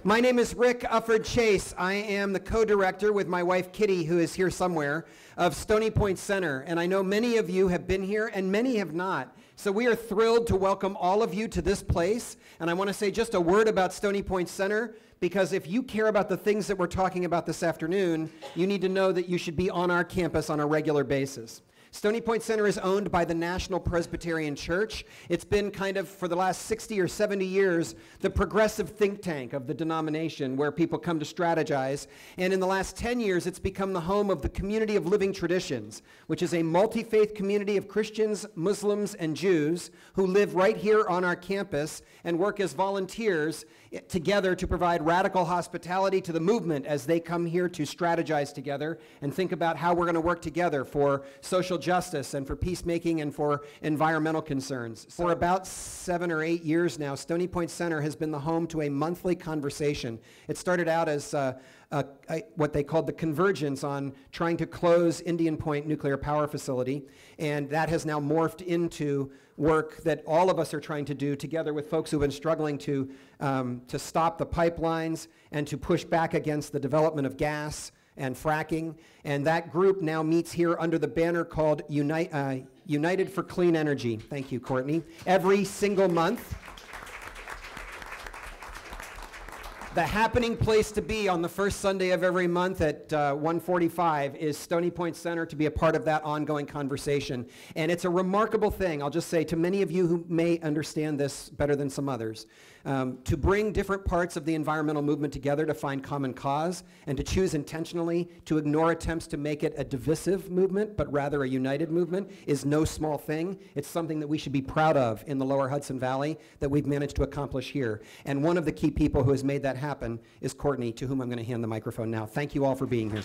My name is Rick Ufford-Chase. I am the co-director with my wife Kitty, who is here somewhere, of Stony Point Center. And I know many of you have been here and many have not. So we are thrilled to welcome all of you to this place. And I want to say just a word about Stony Point Center, because if you care about the things that we're talking about this afternoon, you need to know that you should be on our campus on a regular basis. Stony Point Center is owned by the National Presbyterian Church. It's been kind of, for the last 60 or 70 years, the progressive think tank of the denomination where people come to strategize. And in the last 10 years, it's become the home of the Community of Living Traditions, which is a multi-faith community of Christians, Muslims, and Jews who live right here on our campus and work as volunteers together to provide radical hospitality to the movement as they come here to strategize together and think about how we're going to work together for social justice and for peacemaking and for environmental concerns. For about 7 or 8 years now, Stony Point Center has been the home to a monthly conversation. It started out as what they called the convergence on trying to close Indian Point nuclear power facility, and that has now morphed into work that all of us are trying to do together with folks who've been struggling to stop the pipelines and to push back against the development of gas and fracking. And that group now meets here under the banner called United for Clean Energy. Thank you, Courtney. Every single month. The happening place to be on the first Sunday of every month at 1:45 is Stony Point Center to be a part of that ongoing conversation. And it's a remarkable thing, I'll just say to many of you who may understand this better than some others, to bring different parts of the environmental movement together to find common cause and to choose intentionally to ignore attempts to make it a divisive movement, but rather a united movement is no small thing. It's something that we should be proud of in the lower Hudson Valley that we've managed to accomplish here. And one of the key people who has made that happen is Courtney, to whom I'm going to hand the microphone now. Thank you all for being here.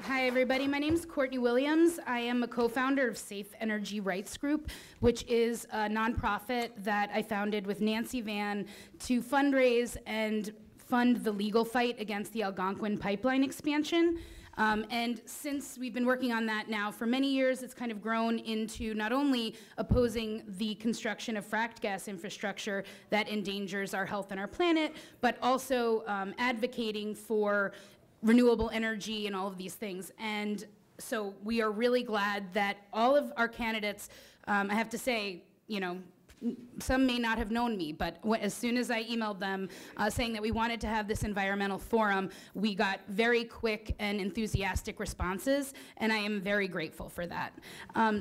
Hi everybody, my name is Courtney Williams. I am a co-founder of SEnRG Rights Group, which is a nonprofit that I founded with Nancy Vann to fundraise and fund the legal fight against the Algonquin pipeline expansion. And since we've been working on that now for many years, it's kind of grown into not only opposing the construction of fracked gas infrastructure that endangers our health and our planet, but also advocating for renewable energy and all of these things. And so we are really glad that all of our candidates, I have to say, you know, some may not have known me, but as soon as I emailed them saying that we wanted to have this environmental forum, we got very quick and enthusiastic responses, and I am very grateful for that.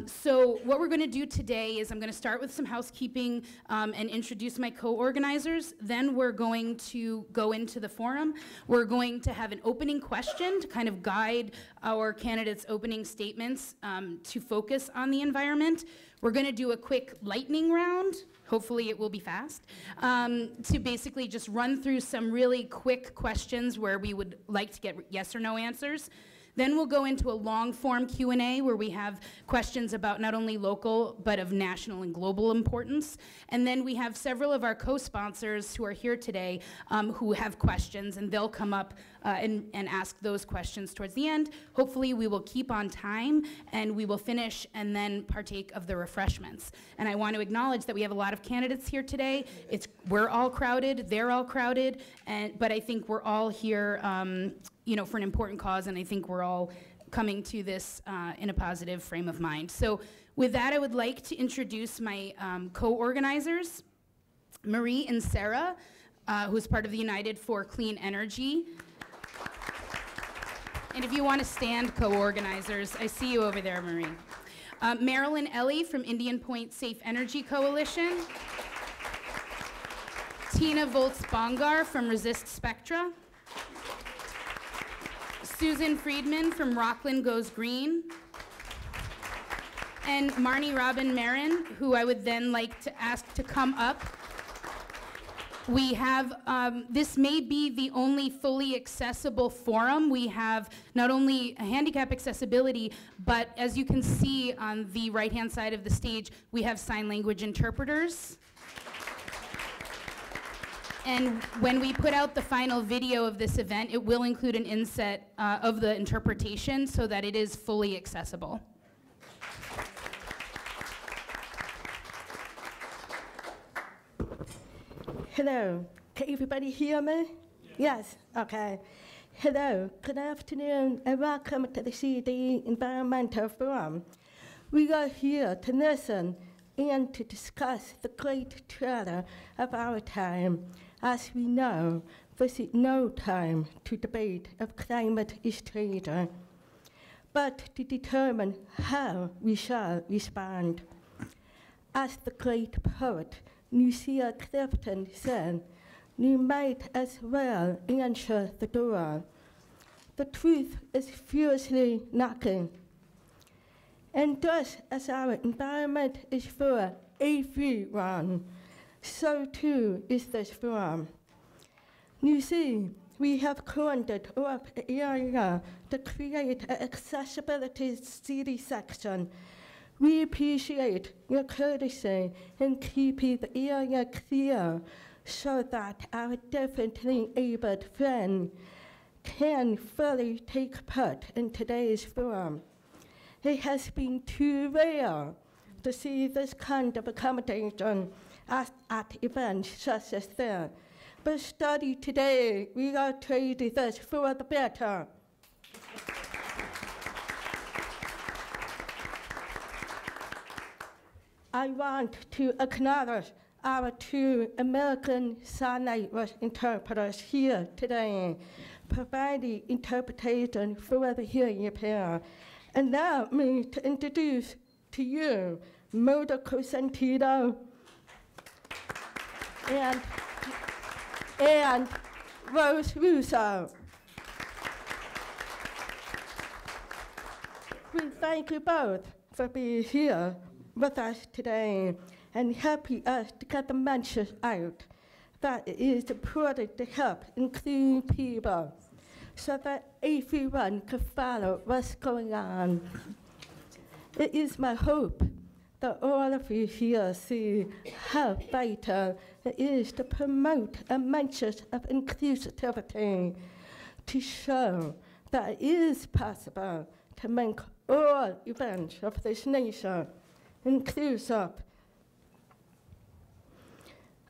So what we're going to do today is I'm going to start with some housekeeping and introduce my co-organizers. Then we're going to go into the forum. We're going to have an opening question to kind of guide our candidates' opening statements to focus on the environment. We're going to do a quick lightning round. Hopefully it will be fast, to basically just run through some really quick questions where we would like to get yes or no answers. Then we'll go into a long-form Q&A where we have questions about not only local, but of national and global importance. And then we have several of our co-sponsors who are here today who have questions, and they'll come up and ask those questions towards the end. Hopefully we will keep on time, and we will finish and then partake of the refreshments. And I want to acknowledge that we have a lot of candidates here today. We're all crowded, they're all crowded, but I think we're all here you know, for an important cause, and I think we're all coming to this in a positive frame of mind. So with that, I would like to introduce my co-organizers, Marie and Sarah, who's part of the United for Clean Energy. And if you want to stand, co-organizers, I see you over there, Marie. Marilyn Ellie from Indian Point Safe Energy Coalition. Tina Volz-Bongar from Resist Spectra. Susan Friedman from Rockland Goes Green, and Marni Rabin-Marron, who I would then like to ask to come up. We have, this may be the only fully accessible forum. We have not only handicap accessibility, but as you can see on the right-hand side of the stage, we have sign language interpreters. And when we put out the final video of this event, it will include an inset of the interpretation so that it is fully accessible. Hello, can everybody hear me? Yes, okay. Hello, good afternoon, and welcome to the CD Environmental Forum. We are here to listen and to discuss the great treasure of our time. As we know, this is no time to debate if climate is treasure, but to determine how we shall respond. As the great poet Lucille Clifton said, "You might as well answer the door. The truth is fiercely knocking." And just as our environment is for everyone, so too is this forum. You see, we have cornered up an area to create an accessibility CD section. We appreciate your courtesy in keeping the area clear so that our differently abled friend can fully take part in today's forum. It has been too rare to see this kind of accommodation at events such as this. But study today, we are trading this for the better. I want to acknowledge our two American Sign Language interpreters here today, providing interpretation for the hearing impaired. Allow me to introduce to you Moda Cosentino and Rose Russo. We thank you both for being here with us today and helping us to get the message out that it is important to help include people so that everyone can follow what's going on. It is my hope that all of you here see how vital it is to promote a message of inclusivity, to show that it is possible to make all events of this nation inclusive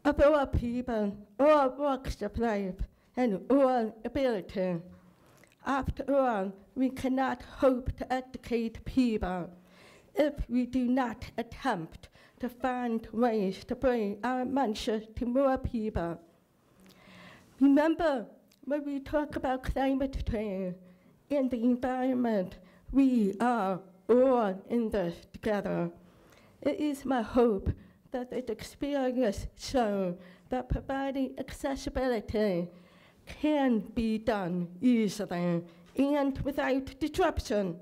of all people, all walks of life, and all ability. After all, we cannot hope to educate people if we do not attempt to find ways to bring our message to more people. Remember, when we talk about climate change and the environment, we are all in this together. It is my hope that this experience shows that providing accessibility can be done easily and without disruption.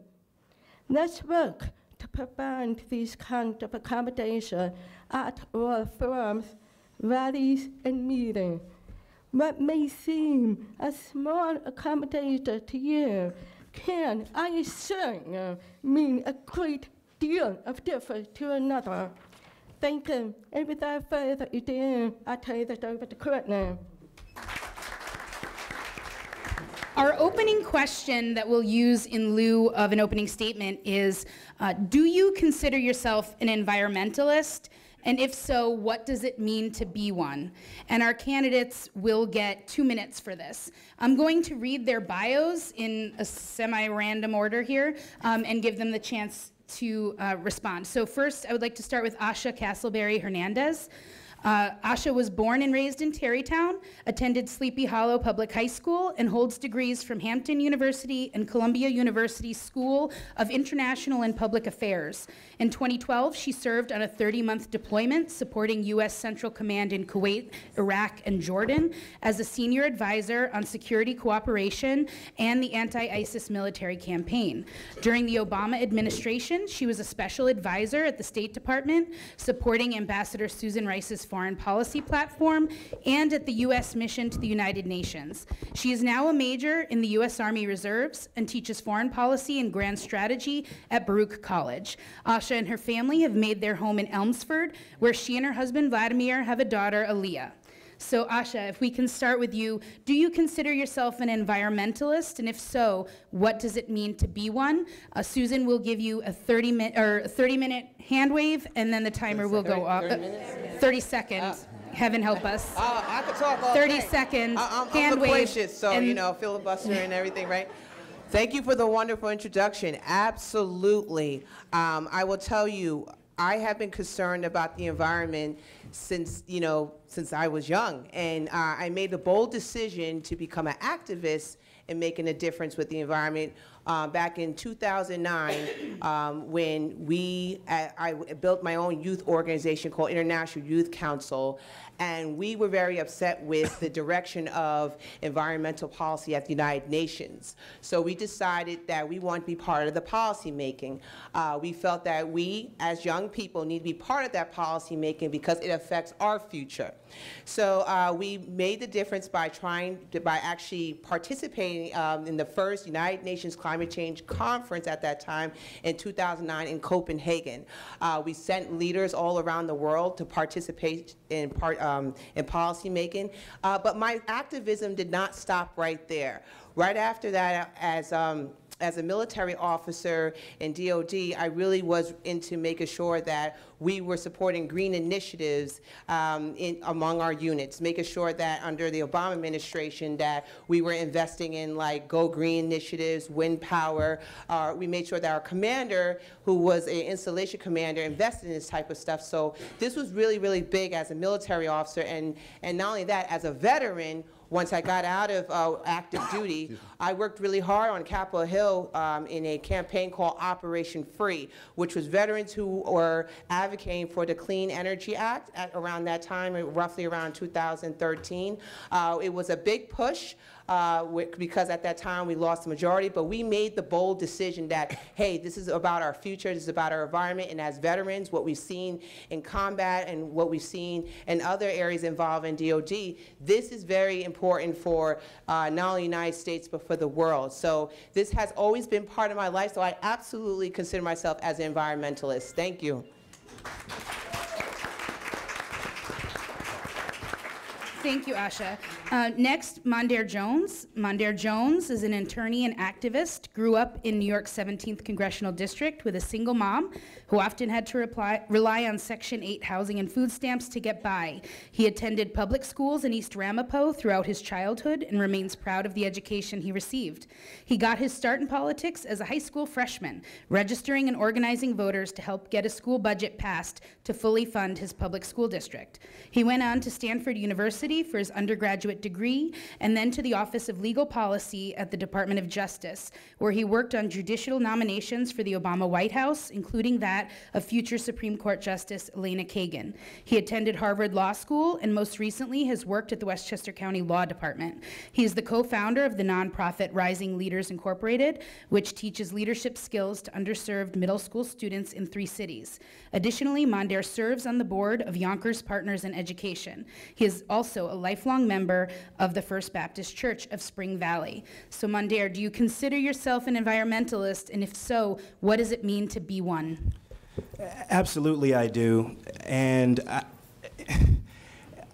Let's work to provide these kinds of accommodation at all forums, rallies, and meetings. What may seem a small accommodation to you can, I assume, mean a great deal of difference to another. Thank you. And without further ado, I'll turn it over to Courtney. Our opening question that we'll use in lieu of an opening statement is, do you consider yourself an environmentalist? And if so, what does it mean to be one? And our candidates will get 2 minutes for this. I'm going to read their bios in a semi-random order here and give them the chance to respond. So first, I would like to start with Asha Castleberry Hernandez. Asha was born and raised in Tarrytown, attended Sleepy Hollow Public High School, and holds degrees from Hampton University and Columbia University School of International and Public Affairs. In 2012, she served on a 30-month deployment supporting U.S. Central Command in Kuwait, Iraq, and Jordan as a senior advisor on security cooperation and the anti-ISIS military campaign. During the Obama administration, she was a special advisor at the State Department, supporting Ambassador Susan Rice's foreign policy platform and at the U.S. mission to the United Nations. She is now a major in the U.S. Army Reserves and teaches foreign policy and grand strategy at Baruch College. Asha and her family have made their home in Elmsford, where she and her husband Vladimir have a daughter, Aliyah. So Asha, if we can start with you, do you consider yourself an environmentalist? And if so, what does it mean to be one? Susan will give you a 30-minute hand wave, and then the timer will go off. 30 seconds. Heaven help us. I could talk all 30 day. seconds, I'm hand wave. loquacious, so, you know, filibuster and everything, right? Thank you for the wonderful introduction. Absolutely. I will tell you, I have been concerned about the environment since I was young. And I made the bold decision to become an activist and making a difference with the environment back in 2009 when I built my own youth organization called International Youth Council, and we were very upset with the direction of environmental policy at the United Nations. So we decided that we want to be part of the policy making. We felt that we, as young people, need to be part of that policy making because it affects our future. So we made the difference by actually participating in the first United Nations Climate Change Conference at that time in 2009 in Copenhagen. We sent leaders all around the world to participate in policy making, but my activism did not stop right there. Right after that, as a military officer in DOD, I really was into making sure that we were supporting green initiatives among our units, making sure that under the Obama administration that we were investing in like Go Green initiatives, wind power. We made sure that our commander, who was an installation commander, invested in this type of stuff. So this was really, really big as a military officer, and not only that, as a veteran. Once I got out of active duty, I worked really hard on Capitol Hill in a campaign called Operation Free, which was veterans who were advocating for the Clean Energy Act at around that time, roughly around 2013. It was a big push. Because at that time we lost the majority, but we made the bold decision that, hey, this is about our future, this is about our environment, and as veterans, what we've seen in combat and what we've seen in other areas involved in DOD, this is very important for not only the United States, but for the world. So this has always been part of my life, so I absolutely consider myself as an environmentalist. Thank you. Thank you, Asha. Next, Mondaire Jones. Mondaire Jones is an attorney and activist, grew up in New York's 17th Congressional District with a single mom who often had to rely on Section 8 housing and food stamps to get by. He attended public schools in East Ramapo throughout his childhood and remains proud of the education he received. He got his start in politics as a high school freshman, registering and organizing voters to help get a school budget passed to fully fund his public school district. He went on to Stanford University for his undergraduate degree, and then to the Office of Legal Policy at the Department of Justice, where he worked on judicial nominations for the Obama White House, including that of future Supreme Court Justice Elena Kagan. He attended Harvard Law School and most recently has worked at the Westchester County Law Department. He is the co-founder of the nonprofit Rising Leaders Incorporated, which teaches leadership skills to underserved middle school students in 3 cities. Additionally, Mondaire serves on the board of Yonkers Partners in Education. He is also a lifelong member of the First Baptist Church of Spring Valley. So Mondaire, do you consider yourself an environmentalist? And if so, what does it mean to be one? Absolutely I do. And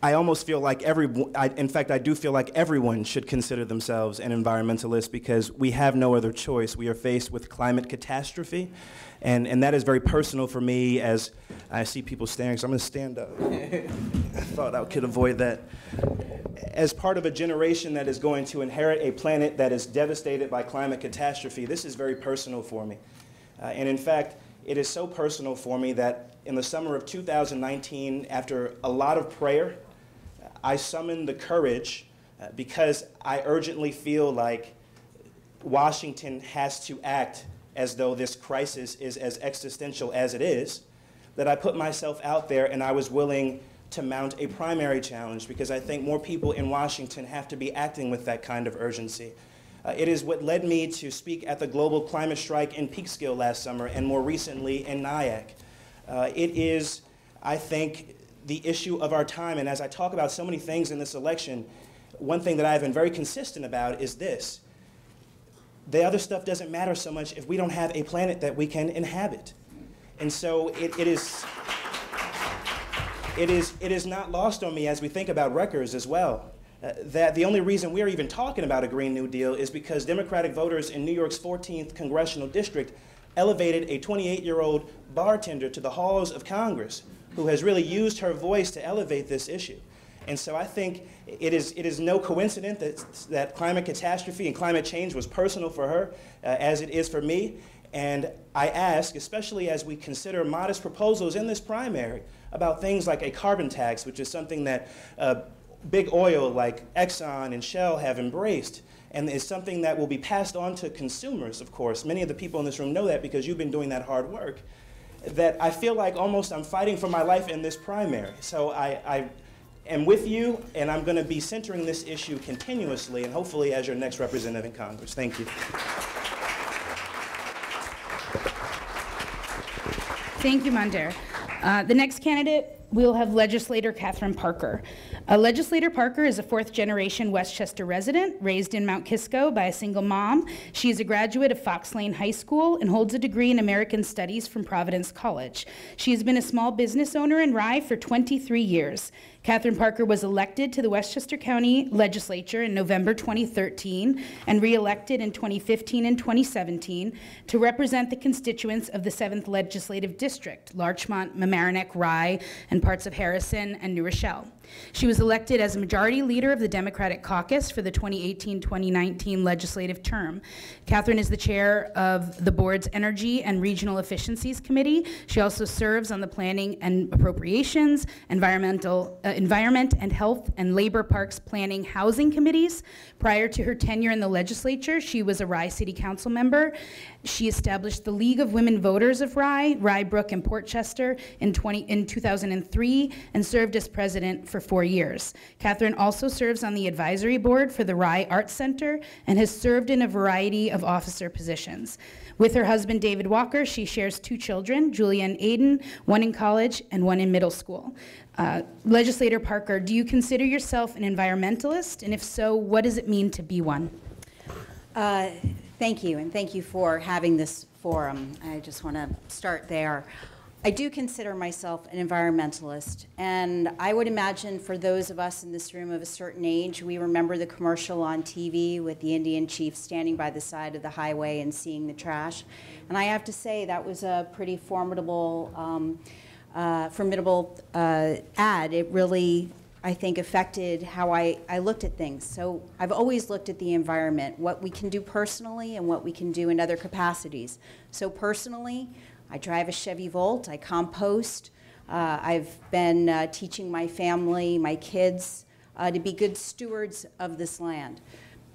I almost feel like in fact, I do feel like everyone should consider themselves an environmentalist because we have no other choice. We are faced with climate catastrophe. And that is very personal for me as I see people staring, so I'm going to stand up. I thought I could avoid that. As part of a generation that is going to inherit a planet that is devastated by climate catastrophe, this is very personal for me. And in fact, it is so personal for me that in the summer of 2019, after a lot of prayer, I summoned the courage because I urgently feel like Washington has to act as though this crisis is as existential as it is, that I put myself out there and I was willing to mount a primary challenge because I think more people in Washington have to be acting with that kind of urgency. It is what led me to speak at the Global Climate Strike in Peekskill last summer and more recently in Nyack. It is, I think, the issue of our time, and as I talk about so many things in this election, one thing that I have been very consistent about is this. The other stuff doesn't matter so much if we don't have a planet that we can inhabit. And so it is not lost on me as we think about Rutgers as well, that the only reason we're even talking about a Green New Deal is because Democratic voters in New York's 14th Congressional District elevated a 28-year-old bartender to the halls of Congress who has really used her voice to elevate this issue. And so I think it is no coincidence that climate catastrophe and climate change was personal for her, as it is for me. And I ask, especially as we consider modest proposals in this primary, about things like a carbon tax, which is something that big oil like Exxon and Shell have embraced, and is something that will be passed on to consumers, of course. Many of the people in this room know that because you've been doing that hard work, that I feel like almost I'm fighting for my life in this primary. So I am with you, and I'm going to be centering this issue continuously, and hopefully as your next representative in Congress. Thank you. Thank you, Mondaire. The next candidate, we'll have legislator Catherine Parker. Legislator Parker is a fourth-generation Westchester resident, raised in Mount Kisco by a single mom. She is a graduate of Fox Lane High School and holds a degree in American Studies from Providence College. She has been a small business owner in Rye for 23 years. Catherine Parker was elected to the Westchester County Legislature in November 2013 and re-elected in 2015 and 2017 to represent the constituents of the 7th Legislative District, Larchmont, Mamaroneck, Rye, and parts of Harrison and New Rochelle. She was elected as majority leader of the Democratic caucus for the 2018-2019 legislative term. Catherine is the chair of the board's Energy and Regional Efficiencies Committee. She also serves on the Planning and Appropriations, Environment and Health, and Labor Parks Planning Housing Committees. Prior to her tenure in the legislature, she was a Rye City Council member. She established the League of Women Voters of Rye, Rye Brook, and Portchester in 2003 and served as president for 4 years. Catherine also serves on the advisory board for the Rye Arts Center and has served in a variety of officer positions. With her husband, David Walker, she shares 2 children, Julia and Aiden, one in college and one in middle school. Legislator Parker, do you consider yourself an environmentalist? And if so, what does it mean to be one? Thank you, and thank you for having this forum. I just want to start there. I do consider myself an environmentalist, and I would imagine for those of us in this room of a certain age, we remember the commercial on TV with the Indian chief standing by the side of the highway and seeing the trash. And I have to say that was a pretty formidable ad. It really, I think, affected how I looked at things. So I've always looked at the environment, what we can do personally and what we can do in other capacities. So personally, I drive a Chevy Volt, I compost. I've been teaching my family, my kids, to be good stewards of this land.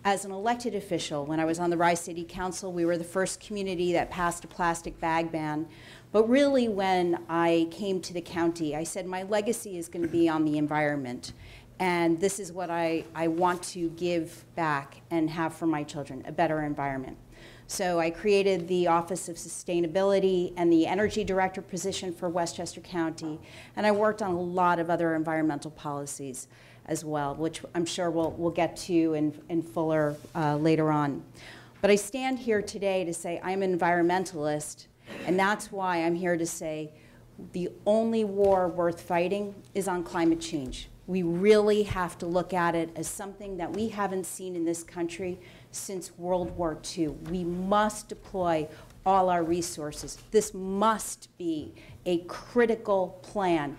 As an elected official, when I was on the Rye City Council, we were the first community that passed a plastic bag ban. But really, when I came to the county, I said my legacy is going to be on the environment. And this is what I want to give back and have for my children, a better environment. So I created the Office of Sustainability and the Energy Director position for Westchester County. And I worked on a lot of other environmental policies as well, which I'm sure we'll get to in fuller later on. But I stand here today to say I'm an environmentalist, and that's why I'm here to say the only war worth fighting is on climate change. We really have to look at it as something that we haven't seen in this country since World War II. We must deploy all our resources. This must be a critical plan.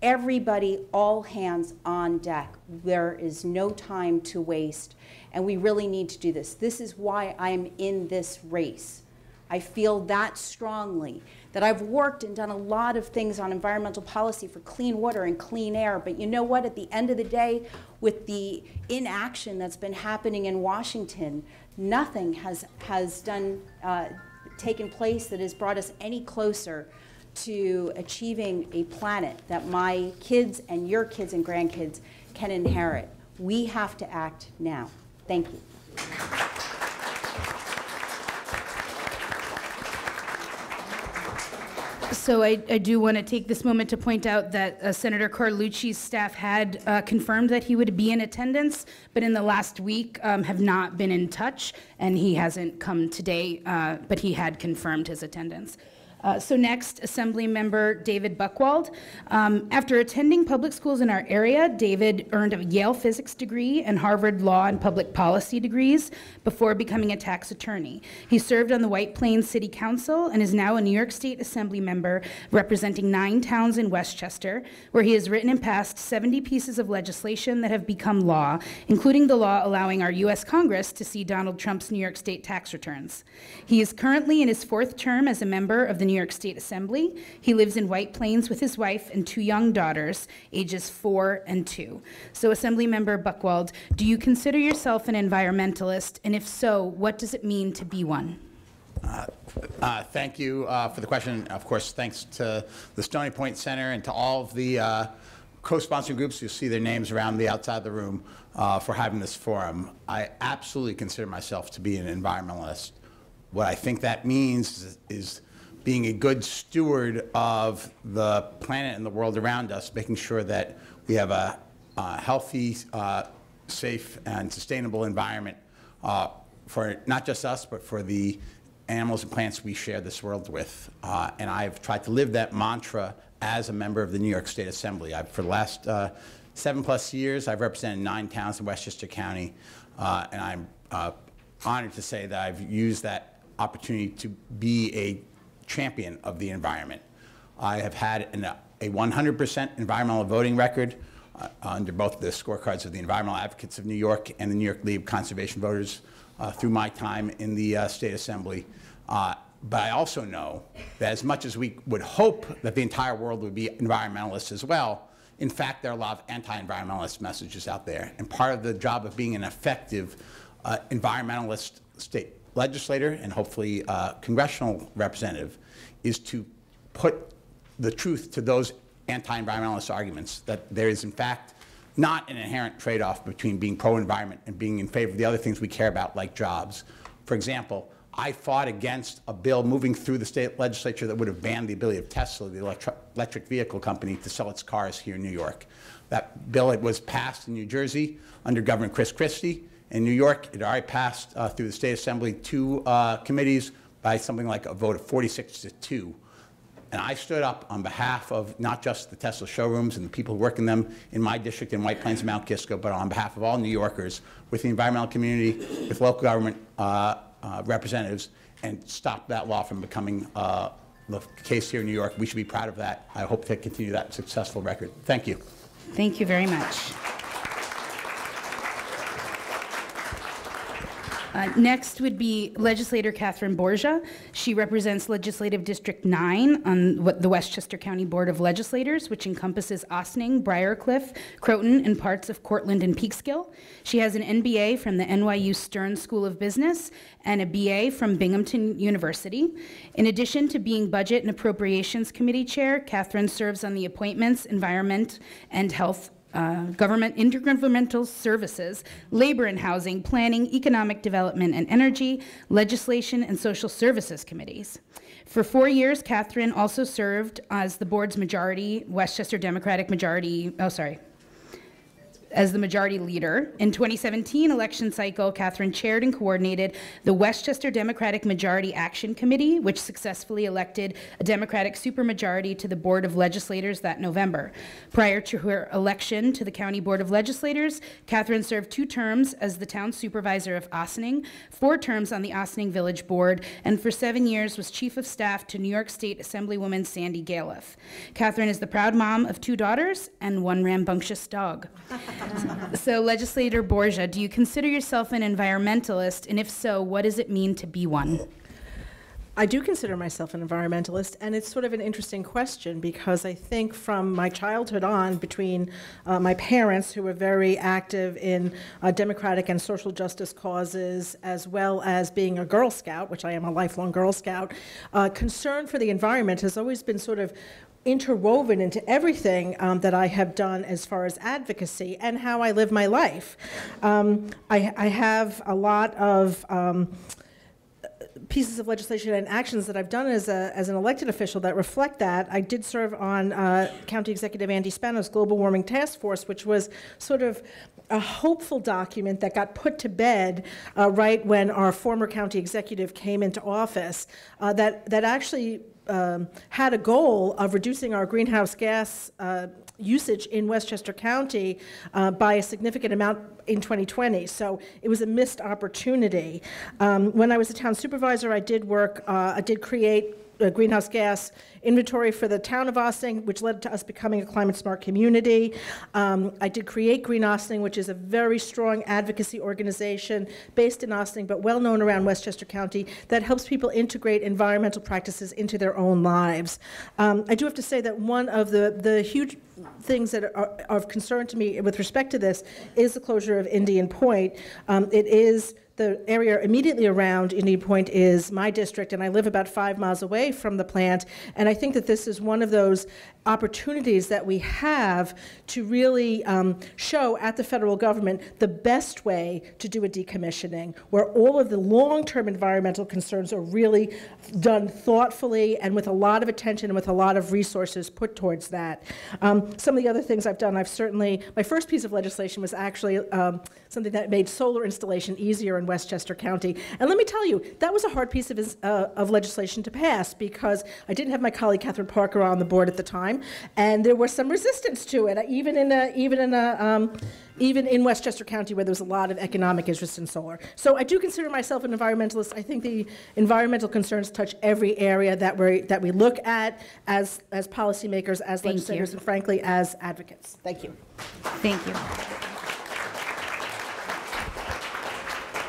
Everybody, all hands on deck. There is no time to waste, and we really need to do this. This is why I'm in this race. I feel that strongly, that I've worked and done a lot of things on environmental policy for clean water and clean air, but you know what, at the end of the day, with the inaction that's been happening in Washington, nothing has taken place that has brought us any closer to achieving a planet that my kids and your kids and grandkids can inherit. We have to act now. Thank you. So I do want to take this moment to point out that Senator Carlucci's staff had confirmed that he would be in attendance, but in the last week have not been in touch, and he hasn't come today, but he had confirmed his attendance. So next, Assembly Member David Buchwald. After attending public schools in our area, David earned a Yale physics degree and Harvard Law and Public Policy degrees before becoming a tax attorney. He served on the White Plains City Council and is now a New York State Assembly member representing 9 towns in Westchester, where he has written and passed 70 pieces of legislation that have become law, including the law allowing our U.S. Congress to see Donald Trump's New York State tax returns. He is currently in his 4th term as a member of the New York State Assembly. He lives in White Plains with his wife and 2 young daughters, ages 4 and 2. So Assemblymember Buchwald, do you consider yourself an environmentalist? And if so, what does it mean to be one? Thank you for the question. Of course, thanks to the Stony Point Center and to all of the co-sponsoring groups. You'll see their names around the outside of the room for having this forum. I absolutely consider myself to be an environmentalist. What I think that means is being a good steward of the planet and the world around us, making sure that we have a healthy, safe, and sustainable environment for not just us, but for the animals and plants we share this world with. And I've tried to live that mantra as a member of the New York State Assembly. For the last 7+ years, I've represented 9 towns in Westchester County, and I'm honored to say that I've used that opportunity to be a champion of the environment. I have had a 100% environmental voting record under both the scorecards of the Environmental Advocates of New York and the New York League of Conservation Voters through my time in the State Assembly. But I also know that as much as we would hope that the entire world would be environmentalists as well, in fact, there are a lot of anti-environmentalist messages out there. And part of the job of being an effective environmentalist state legislator and hopefully congressional representative is to put the truth to those anti-environmentalist arguments, that there is in fact not an inherent trade-off between being pro-environment and being in favor of the other things we care about, like jobs. For example, I fought against a bill moving through the state legislature that would have banned the ability of Tesla, the electric vehicle company, to sell its cars here in New York. That bill, it was passed in New Jersey under Governor Chris Christie. In New York, it already passed through the State Assembly 2 committees by something like a vote of 46-2. And I stood up on behalf of not just the Tesla showrooms and the people who work in them in my district in White Plains and Mount Kisco, but on behalf of all New Yorkers, with the environmental community, with local government representatives, and stopped that law from becoming the case here in New York. We should be proud of that. I hope to continue that successful record. Thank you. Thank you very much. Next would be Legislator Catherine Borgia. She represents Legislative District 9 on the Westchester County Board of Legislators, which encompasses Ossining, Briarcliff, Croton, and parts of Cortland and Peekskill. She has an MBA from the NYU Stern School of Business and a BA from Binghamton University. In addition to being Budget and Appropriations Committee Chair, Catherine serves on the Appointments, Environment, and Health Government Intergovernmental Services, Labor and Housing, Planning, Economic Development and Energy, Legislation and Social Services Committees. For 4 years, Catherine also served as the board's Westchester Democratic majority, as the majority leader. In 2017 election cycle, Catherine chaired and coordinated the Westchester Democratic Majority Action Committee, which successfully elected a Democratic supermajority to the Board of Legislators that November. Prior to her election to the County Board of Legislators, Catherine served 2 terms as the town supervisor of Ossining, 4 terms on the Ossining Village Board, and for 7 years was Chief of Staff to New York State Assemblywoman Sandy Galiff. Catherine is the proud mom of 2 daughters and 1 rambunctious dog. So, Legislator Borgia, do you consider yourself an environmentalist? And if so, what does it mean to be one? I do consider myself an environmentalist, and it's sort of an interesting question because I think from my childhood on, between my parents, who were very active in democratic and social justice causes, as well as being a Girl Scout, which I am a lifelong Girl Scout, concern for the environment has always been sort of interwoven into everything that I have done as far as advocacy and how I live my life. I have a lot of pieces of legislation and actions that I've done as an elected official that reflect that. I did serve on County Executive Andy Spano's Global Warming Task Force, which was sort of a hopeful document that got put to bed right when our former county executive came into office, that actually had a goal of reducing our greenhouse gas usage in Westchester County by a significant amount in 2020. So it was a missed opportunity. When I was a town supervisor, I did create a greenhouse gas inventory for the town of Ossining, which led to us becoming a climate smart community. I did create Green Ossining, which is a very strong advocacy organization based in Ossining, but well known around Westchester County, that helps people integrate environmental practices into their own lives. I do have to say that one of the huge things that are of concern to me with respect to this is the closure of Indian Point. It is the area immediately around Indian Point is my district, and I live about 5 miles away from the plant. And I think that this is one of those opportunities that we have to really show at the federal government the best way to do a decommissioning, where all of the long-term environmental concerns are really done thoughtfully and with a lot of attention and with a lot of resources put towards that. Some of the other things I've done, my first piece of legislation was actually something that made solar installation easier in Westchester County. And let me tell you, that was a hard piece of legislation to pass, because I didn't have my colleague Catherine Parker on the board at the time, and there was some resistance to it, even in Westchester County, where there was a lot of economic interest in solar. So I do consider myself an environmentalist. I think the environmental concerns touch every area that we look at as policymakers, as legislators, and frankly, as advocates. Thank you. Thank you.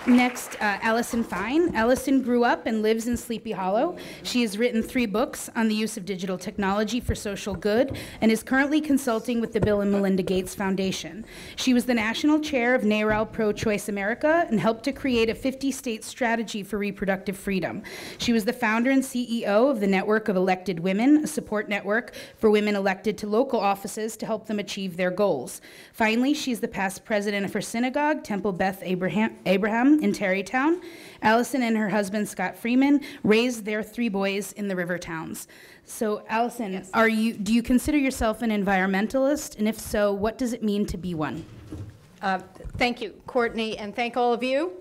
Next, Allison Fine. Allison grew up and lives in Sleepy Hollow. She has written 3 books on the use of digital technology for social good and is currently consulting with the Bill and Melinda Gates Foundation. She was the national chair of NARAL Pro-Choice America and helped to create a 50-state strategy for reproductive freedom. She was the founder and CEO of the Network of Elected Women, a support network for women elected to local offices to help them achieve their goals. Finally, she's the past president of her synagogue, Temple Beth Abraham, in Tarrytown. Allison and her husband, Scott Freeman, raised their 3 boys in the river towns. So, Allison, yes. Do you consider yourself an environmentalist? And if so, what does it mean to be one? Thank you, Courtney, and thank all of you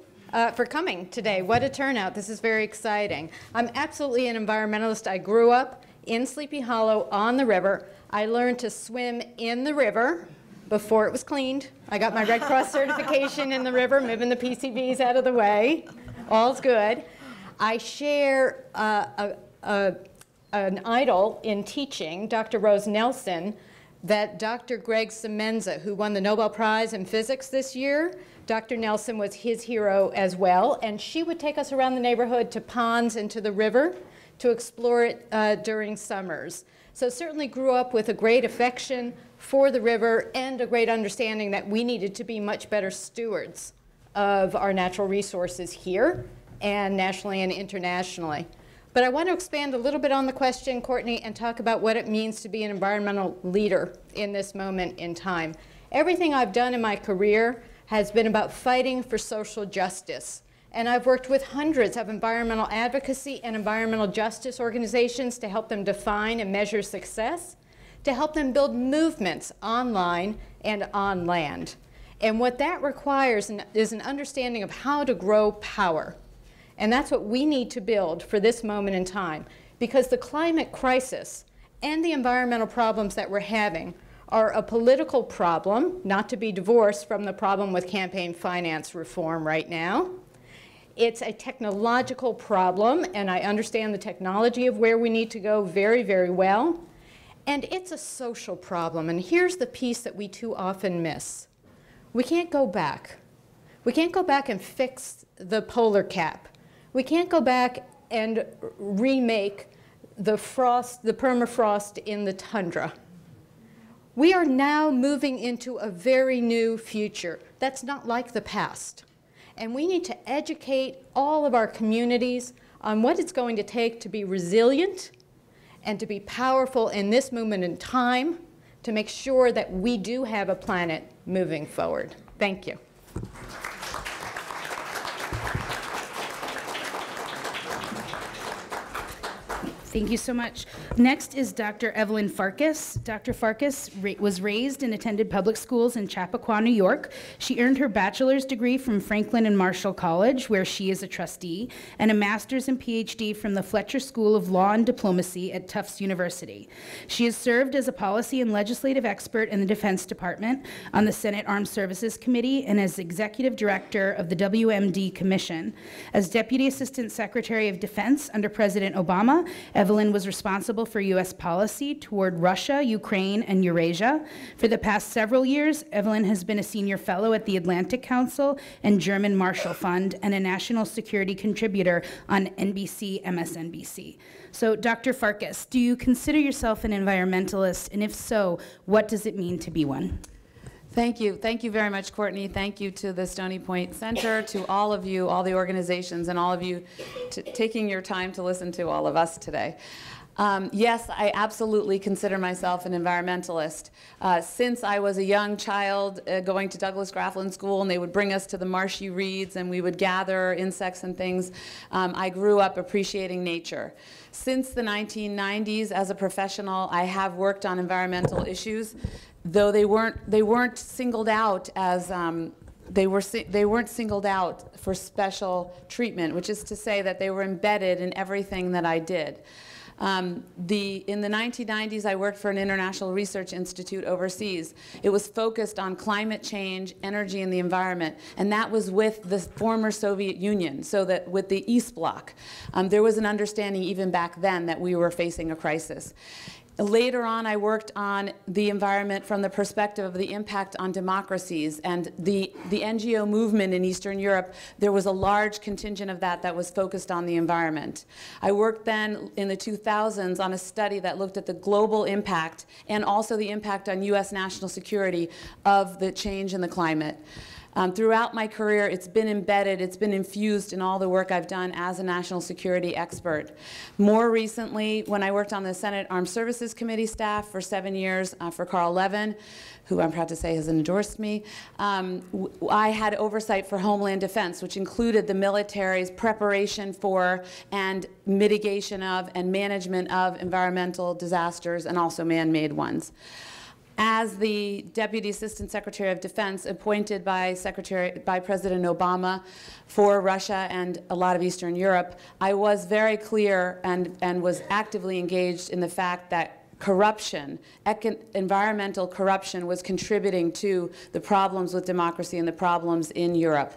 for coming today. What a turnout. This is very exciting. I'm absolutely an environmentalist. I grew up in Sleepy Hollow on the river. I learned to swim in the river before it was cleaned. I got my Red Cross certification in the river, moving the PCBs out of the way. All's good. I share an idol in teaching, Dr. Rose Nelson, that Dr. Greg Semenza, who won the Nobel Prize in Physics this year, Dr. Nelson was his hero as well, and she would take us around the neighborhood to ponds and to the river to explore it during summers. So certainly grew up with a great affection for the river and a great understanding that we needed to be much better stewards of our natural resources here and nationally and internationally. But I want to expand a little bit on the question, Courtney, and talk about what it means to be an environmental leader in this moment in time. Everything I've done in my career has been about fighting for social justice. And I've worked with hundreds of environmental advocacy and environmental justice organizations to help them define and measure success, to help them build movements online and on land. And what that requires is an understanding of how to grow power. And that's what we need to build for this moment in time, because the climate crisis and the environmental problems that we're having are a political problem, not to be divorced from the problem with campaign finance reform right now. It's a technological problem, and I understand the technology of where we need to go very, very well. And it's a social problem, and here's the piece that we too often miss. We can't go back. We can't go back and fix the polar cap. We can't go back and remake the permafrost in the tundra. We are now moving into a very new future that's not like the past. And we need to educate all of our communities on what it's going to take to be resilient and to be powerful in this moment in time to make sure that we do have a planet moving forward. Thank you. Thank you so much. Next is Dr. Evelyn Farkas. Dr. Farkas was raised and attended public schools in Chappaqua, New York. She earned her bachelor's degree from Franklin and Marshall College, where she is a trustee, and a master's and PhD from the Fletcher School of Law and Diplomacy at Tufts University. She has served as a policy and legislative expert in the Defense Department, on the Senate Armed Services Committee, and as executive director of the WMD Commission. As Deputy Assistant Secretary of Defense under President Obama, Evelyn was responsible for U.S. policy toward Russia, Ukraine, and Eurasia. For the past several years, Evelyn has been a senior fellow at the Atlantic Council and German Marshall Fund, and a national security contributor on NBC, MSNBC. So, Dr. Farkas, do you consider yourself an environmentalist? And if so, what does it mean to be one? Thank you. Thank you very much, Courtney. Thank you to the Stony Point Center, to all of you, all the organizations, and all of you taking your time to listen to all of us today. Yes, I absolutely consider myself an environmentalist. Since I was a young child going to Douglas Grafflin School, and they would bring us to the marshy reeds and we would gather insects and things, I grew up appreciating nature. Since the 1990s, as a professional, I have worked on environmental issues, though they weren't singled out as they weren't singled out for special treatment, which is to say that they were embedded in everything that I did. In the 1990s, I worked for an international research institute overseas. It was focused on climate change, energy, and the environment, and that was with the former Soviet Union, so that with the East Bloc. There was an understanding even back then that we were facing a crisis. Later on, I worked on the environment from the perspective of the impact on democracies, and the NGO movement in Eastern Europe. There was a large contingent of that was focused on the environment. I worked then in the 2000s on a study that looked at the global impact and also the impact on U.S. national security of the change in the climate. Throughout my career, it's been embedded, it's been infused in all the work I've done as a national security expert. More recently, when I worked on the Senate Armed Services Committee staff for 7 years for Carl Levin, who I'm proud to say has endorsed me, I had oversight for Homeland Defense, which included the military's preparation for and mitigation of and management of environmental disasters and also man-made ones. As the Deputy Assistant Secretary of Defense appointed by President Obama for Russia and a lot of Eastern Europe, I was very clear and was actively engaged in the fact that corruption, environmental corruption, was contributing to the problems with democracy and the problems in Europe.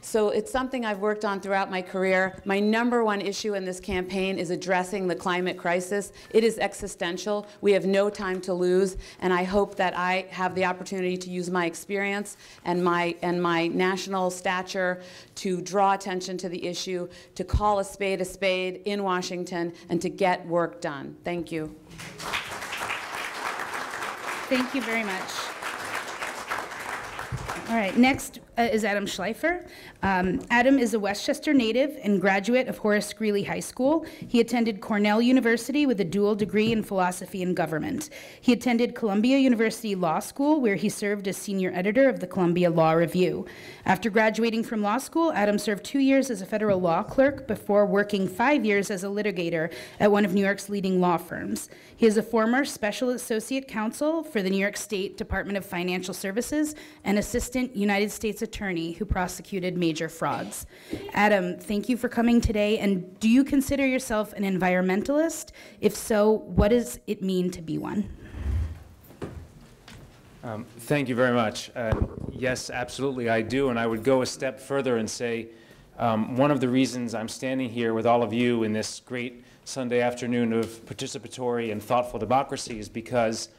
So it's something I've worked on throughout my career. My #1 issue in this campaign is addressing the climate crisis. It is existential. We have no time to lose, and I hope that I have the opportunity to use my experience and my national stature to draw attention to the issue, to call a spade in Washington, and to get work done. Thank you. Thank you very much. All right, next is Adam Schleifer. Adam is a Westchester native and graduate of Horace Greeley High School. He attended Cornell University with a dual degree in philosophy and government. He attended Columbia University Law School, where he served as senior editor of the Columbia Law Review. After graduating from law school, Adam served 2 years as a federal law clerk before working 5 years as a litigator at one of New York's leading law firms. He is a former special associate counsel for the New York State Department of Financial Services and assistant United States attorney who prosecuted major frauds. Adam, thank you for coming today, and do you consider yourself an environmentalist? If so, what does it mean to be one? Thank you very much. Yes, absolutely, I do, and I would go a step further and say one of the reasons I'm standing here with all of you in this great Sunday afternoon of participatory and thoughtful democracy is because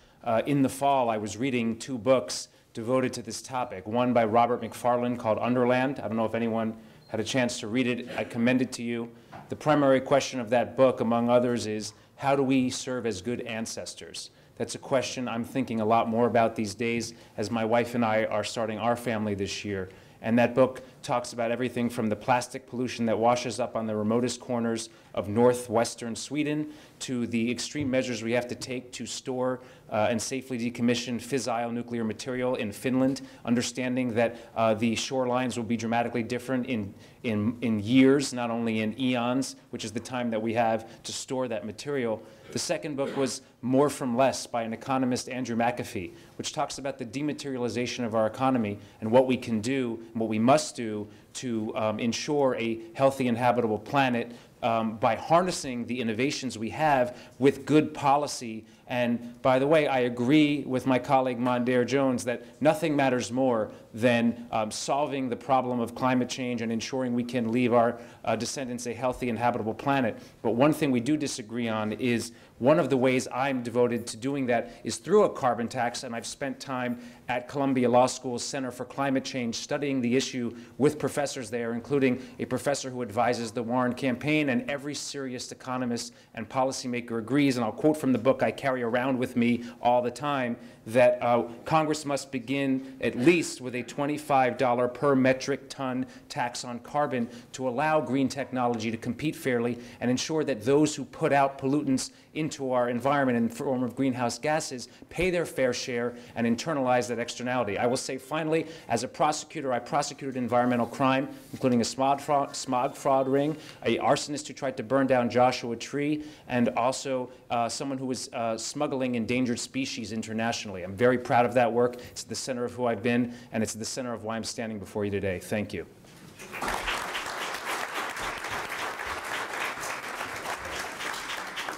in the fall I was reading 2 books devoted to this topic, one by Robert McFarland called Underland. I don't know if anyone had a chance to read it. I commend it to you. The primary question of that book, among others, is how do we serve as good ancestors? That's a question I'm thinking a lot more about these days as my wife and I are starting our family this year. And that book talks about everything from the plastic pollution that washes up on the remotest corners of northwestern Sweden to the extreme measures we have to take to store and safely decommission fissile nuclear material in Finland, understanding that the shorelines will be dramatically different in years, not only in eons, which is the time that we have to store that material. The second book was More from Less by an economist, Andrew McAfee, which talks about the dematerialization of our economy and what we can do and what we must do to ensure a healthy and habitable planet by harnessing the innovations we have with good policy. And by the way, I agree with my colleague Mondaire Jones that nothing matters more than solving the problem of climate change and ensuring we can leave our descendants a healthy and habitable planet. But one thing we do disagree on is one of the ways I'm devoted to doing that is through a carbon tax, and I've spent time at Columbia Law School's Center for Climate Change studying the issue with professors there, including a professor who advises the Warren campaign, and every serious economist and policymaker agrees, and I'll quote from the book I carry around with me all the time, that Congress must begin at least with a $25 per metric ton tax on carbon to allow green technology to compete fairly and ensure that those who put out pollutants into our environment in the form of greenhouse gases pay their fair share and internalize that externality. I will say finally, as a prosecutor, I prosecuted environmental crime, including a smog fraud ring, an arsonist who tried to burn down Joshua Tree, and also someone who was smuggling endangered species internationally. I'm very proud of that work. It's at the center of who I've been, and it's at the center of why I'm standing before you today. Thank you.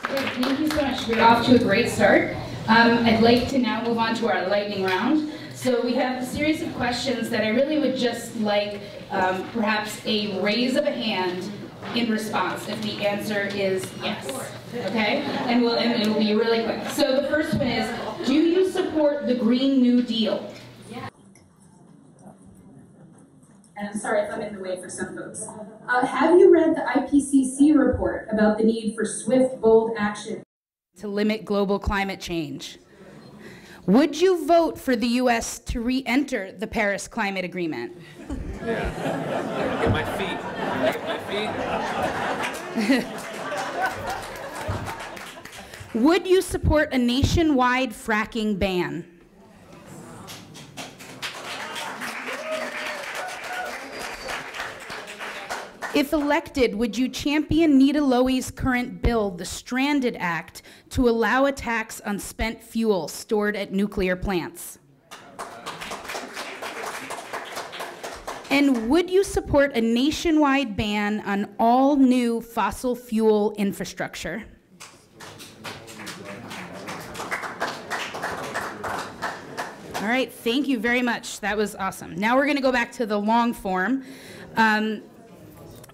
Great, thank you so much. We're off to a great start. I'd like to now move on to our lightning round. So we have a series of questions that I really would just like perhaps a raise of a hand in response if the answer is yes. Okay? And it'll be really quick. So the first one is, do you support the Green New Deal? Yeah. And I'm sorry if I'm in the way for some folks. Have you read the IPCC report about the need for swift, bold action to limit global climate change? Would you vote for the U.S. to re-enter the Paris Climate Agreement? Yeah. Get my feet. Get my feet. Would you support a nationwide fracking ban? If elected, would you champion Nita Lowey's current bill, the Stranded Act, to allow a tax on spent fuel stored at nuclear plants? And would you support a nationwide ban on all new fossil fuel infrastructure? All right, thank you very much. That was awesome. Now we're going to go back to the long form.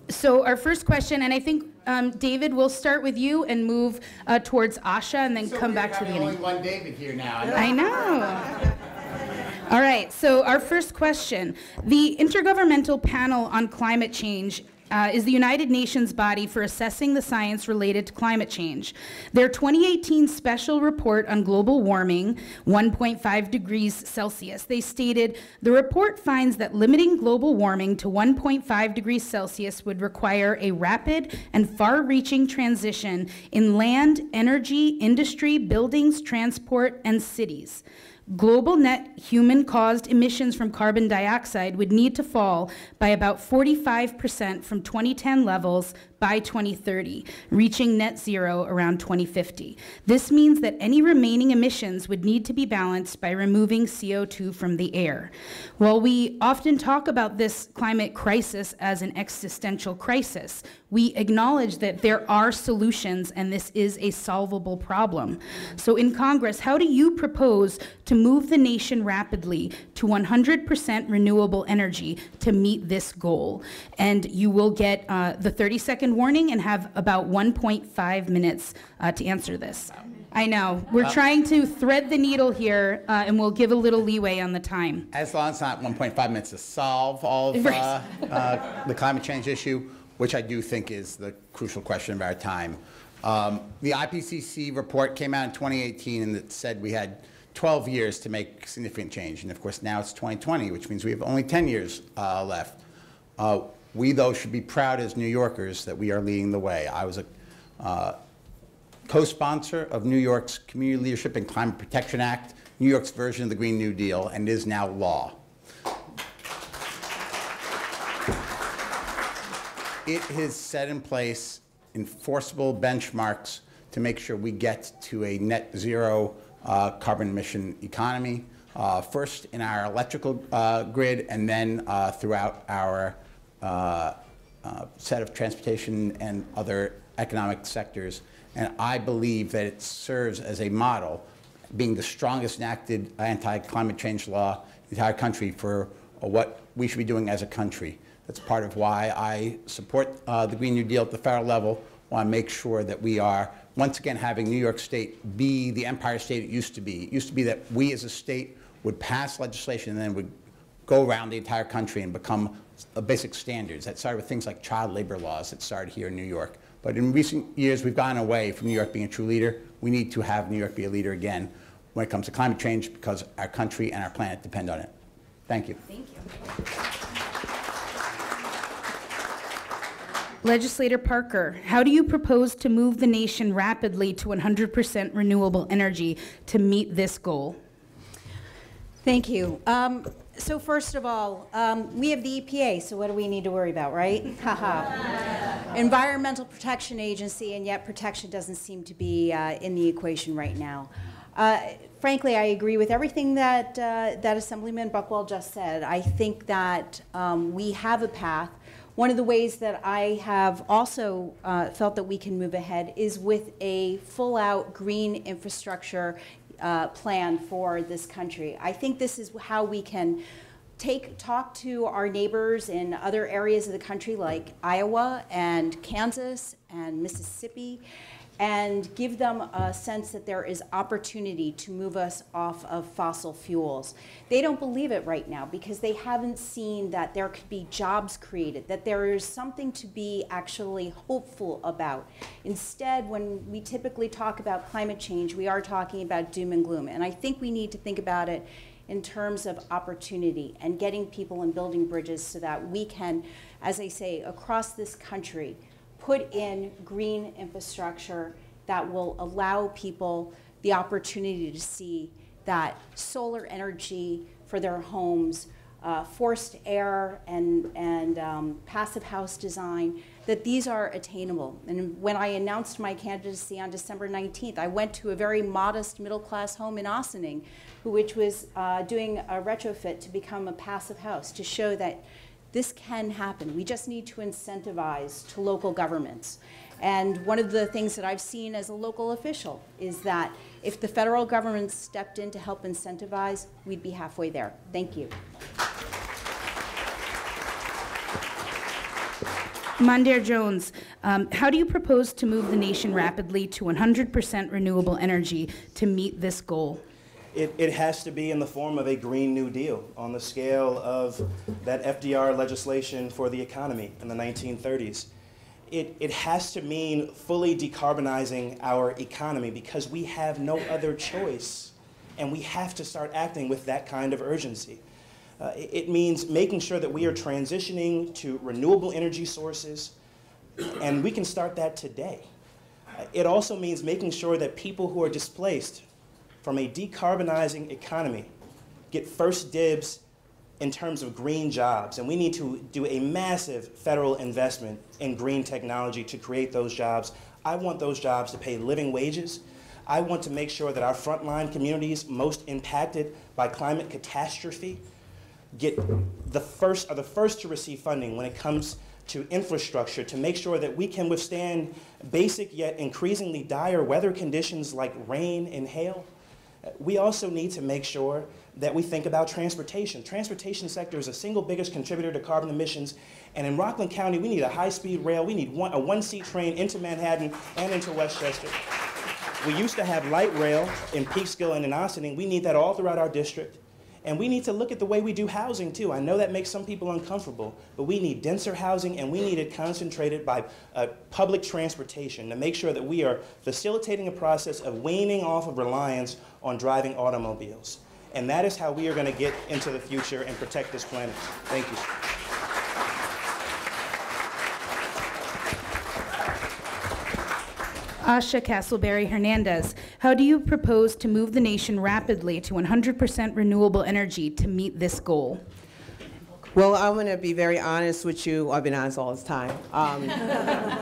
So our first question, and I think, David, we'll start with you and move towards Asha and then come back to the beginning. Only one David here now. I know. All right, so our first question. The Intergovernmental Panel on Climate Change is the United Nations body for assessing the science related to climate change. Their 2018 special report on global warming, 1.5 degrees Celsius, they stated, the report finds that limiting global warming to 1.5 degrees Celsius would require a rapid and far-reaching transition in land, energy, industry, buildings, transport, and cities. Global net human-caused emissions from carbon dioxide would need to fall by about 45% from 2010 levels by 2030, reaching net zero around 2050. This means that any remaining emissions would need to be balanced by removing CO2 from the air. While we often talk about this climate crisis as an existential crisis, we acknowledge that there are solutions and this is a solvable problem. So in Congress, how do you propose to move the nation rapidly to 100% renewable energy to meet this goal? And you will get the 30-second warning and have about 1.5 minutes to answer this. I know. We're trying to thread the needle here, and we'll give a little leeway on the time. As long as it's not 1.5 minutes to solve all of the climate change issue, which I do think is the crucial question of our time. The IPCC report came out in 2018, and it said we had 12 years to make significant change. And of course, now it's 2020, which means we have only 10 years left. We, though, should be proud as New Yorkers that we are leading the way. I was a co-sponsor of New York's Community Leadership and Climate Protection Act, New York's version of the Green New Deal, and it is now law. It has set in place enforceable benchmarks to make sure we get to a net zero carbon emission economy, first in our electrical grid and then throughout our set of transportation and other economic sectors. And I believe that it serves as a model, being the strongest enacted anti-climate change law in the entire country for what we should be doing as a country. That's part of why I support the Green New Deal at the federal level. I want to make sure that we are, once again, having New York State be the empire state it used to be. It used to be that we as a state would pass legislation and then would go around the entire country and become basic standards. That started with things like child labor laws that started here in New York. But in recent years, we've gone away from New York being a true leader. We need to have New York be a leader again when it comes to climate change because our country and our planet depend on it. Thank you. Thank you. Legislator Parker, how do you propose to move the nation rapidly to 100% renewable energy to meet this goal? Thank you. So first of all, we have the EPA, so what do we need to worry about, right? Environmental Protection Agency, and yet protection doesn't seem to be in the equation right now. Frankly, I agree with everything that, that Assemblyman Buckwell just said. I think that we have a path. One of the ways that I have also felt that we can move ahead is with a full-out green infrastructure plan for this country. I think this is how we can talk to our neighbors in other areas of the country like Iowa and Kansas and Mississippi and give them a sense that there is opportunity to move us off of fossil fuels. They don't believe it right now because they haven't seen that there could be jobs created, that there is something to be actually hopeful about. Instead, when we typically talk about climate change, we are talking about doom and gloom. And I think we need to think about it in terms of opportunity and getting people and building bridges so that we can, as I say, across this country, put in green infrastructure that will allow people the opportunity to see that solar energy for their homes, forced air and passive house design, that these are attainable. And when I announced my candidacy on December 19th, I went to a very modest middle-class home in Ossining, which was doing a retrofit to become a passive house to show that this can happen. We just need to incentivize to local governments. And one of the things that I've seen as a local official is that if the federal government stepped in to help incentivize, we'd be halfway there. Thank you. Mondaire Jones, how do you propose to move the nation rapidly to 100% renewable energy to meet this goal? It has to be in the form of a Green New Deal on the scale of that FDR legislation for the economy in the 1930s. It has to mean fully decarbonizing our economy because we have no other choice, and we have to start acting with that kind of urgency. It means making sure that we are transitioning to renewable energy sources, and we can start that today. It also means making sure that people who are displaced from a decarbonizing economy get first dibs in terms of green jobs. And we need to do a massive federal investment in green technology to create those jobs. I want those jobs to pay living wages. I want to make sure that our frontline communities most impacted by climate catastrophe are the first to receive funding when it comes to infrastructure to make sure that we can withstand basic yet increasingly dire weather conditions like rain and hail. We also need to make sure that we think about transportation. Transportation sector is the single biggest contributor to carbon emissions, and in Rockland County, we need a high-speed rail. We need a one-seat train into Manhattan and into Westchester. We used to have light rail in Peekskill and in Ossining. We need that all throughout our district. And we need to look at the way we do housing, too. I know that makes some people uncomfortable, but we need denser housing, and we need it concentrated by public transportation to make sure that we are facilitating a process of weaning off of reliance on driving automobiles. And that is how we are going to get into the future and protect this planet. Thank you. Asha Castleberry-Hernandez, how do you propose to move the nation rapidly to 100% renewable energy to meet this goal? Well, I'm going to be very honest with you. I've been honest all this time.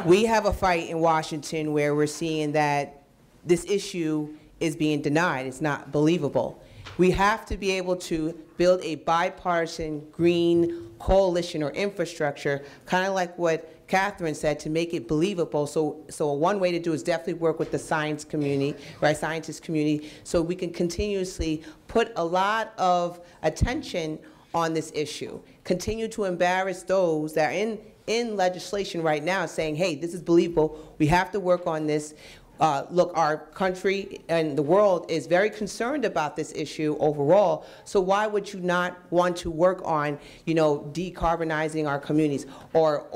We have a fight in Washington where we're seeing that this issue is being denied. It's not believable. We have to be able to build a bipartisan green coalition or infrastructure, kind of like what Catherine said, to make it believable. So one way to do is definitely work with the science community, right, scientist community, so we can continuously put a lot of attention on this issue. Continue to embarrass those that are in legislation right now saying, hey, this is believable, we have to work on this. Look, our country and the world is very concerned about this issue overall, so why would you not want to work on, you know, decarbonizing our communities, or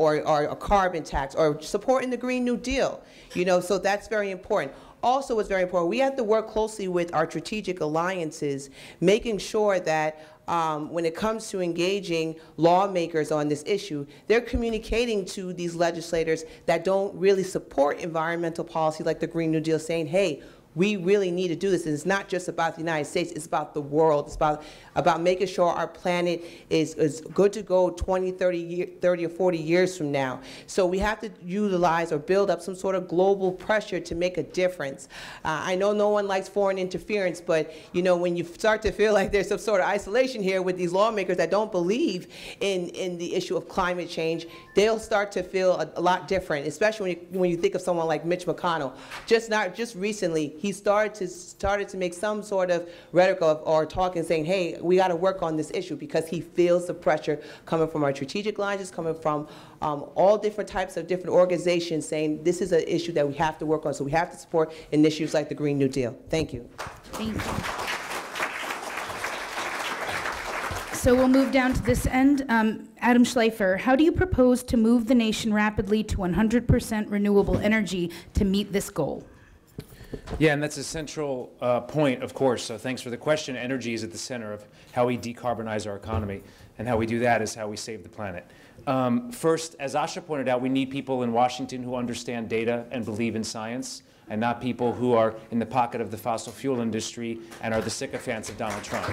a carbon tax, or supporting the Green New Deal, you know, so that's very important. Also, what's very important, we have to work closely with our strategic alliances, making sure that when it comes to engaging lawmakers on this issue, they're communicating to these legislators that don't really support environmental policy like the Green New Deal, saying, hey, we really need to do this. And it's not just about the United States, it's about the world. It's about making sure our planet is good to go 20, 30 or 40 years from now. So we have to utilize or build up some sort of global pressure to make a difference. I know no one likes foreign interference, but you know, when you start to feel like there's some sort of isolation here with these lawmakers that don't believe in the issue of climate change, they'll start to feel a lot different, especially when you think of someone like Mitch McConnell. Just recently, he started to make some sort of rhetoric or talking, saying, hey, we got to work on this issue, because he feels the pressure coming from our strategic alliances, coming from all different types of different organizations, saying this is an issue that we have to work on, so we have to support initiatives like the Green New Deal. Thank you. Thank you. So we'll move down to this end. Adam Schleifer, how do you propose to move the nation rapidly to 100% renewable energy to meet this goal? Yeah, and that's a central point, of course. So thanks for the question. Energy is at the center of how we decarbonize our economy, and how we do that is how we save the planet. First, as Asha pointed out, we need people in Washington who understand data and believe in science, and not people who are in the pocket of the fossil fuel industry and are the sycophants of Donald Trump.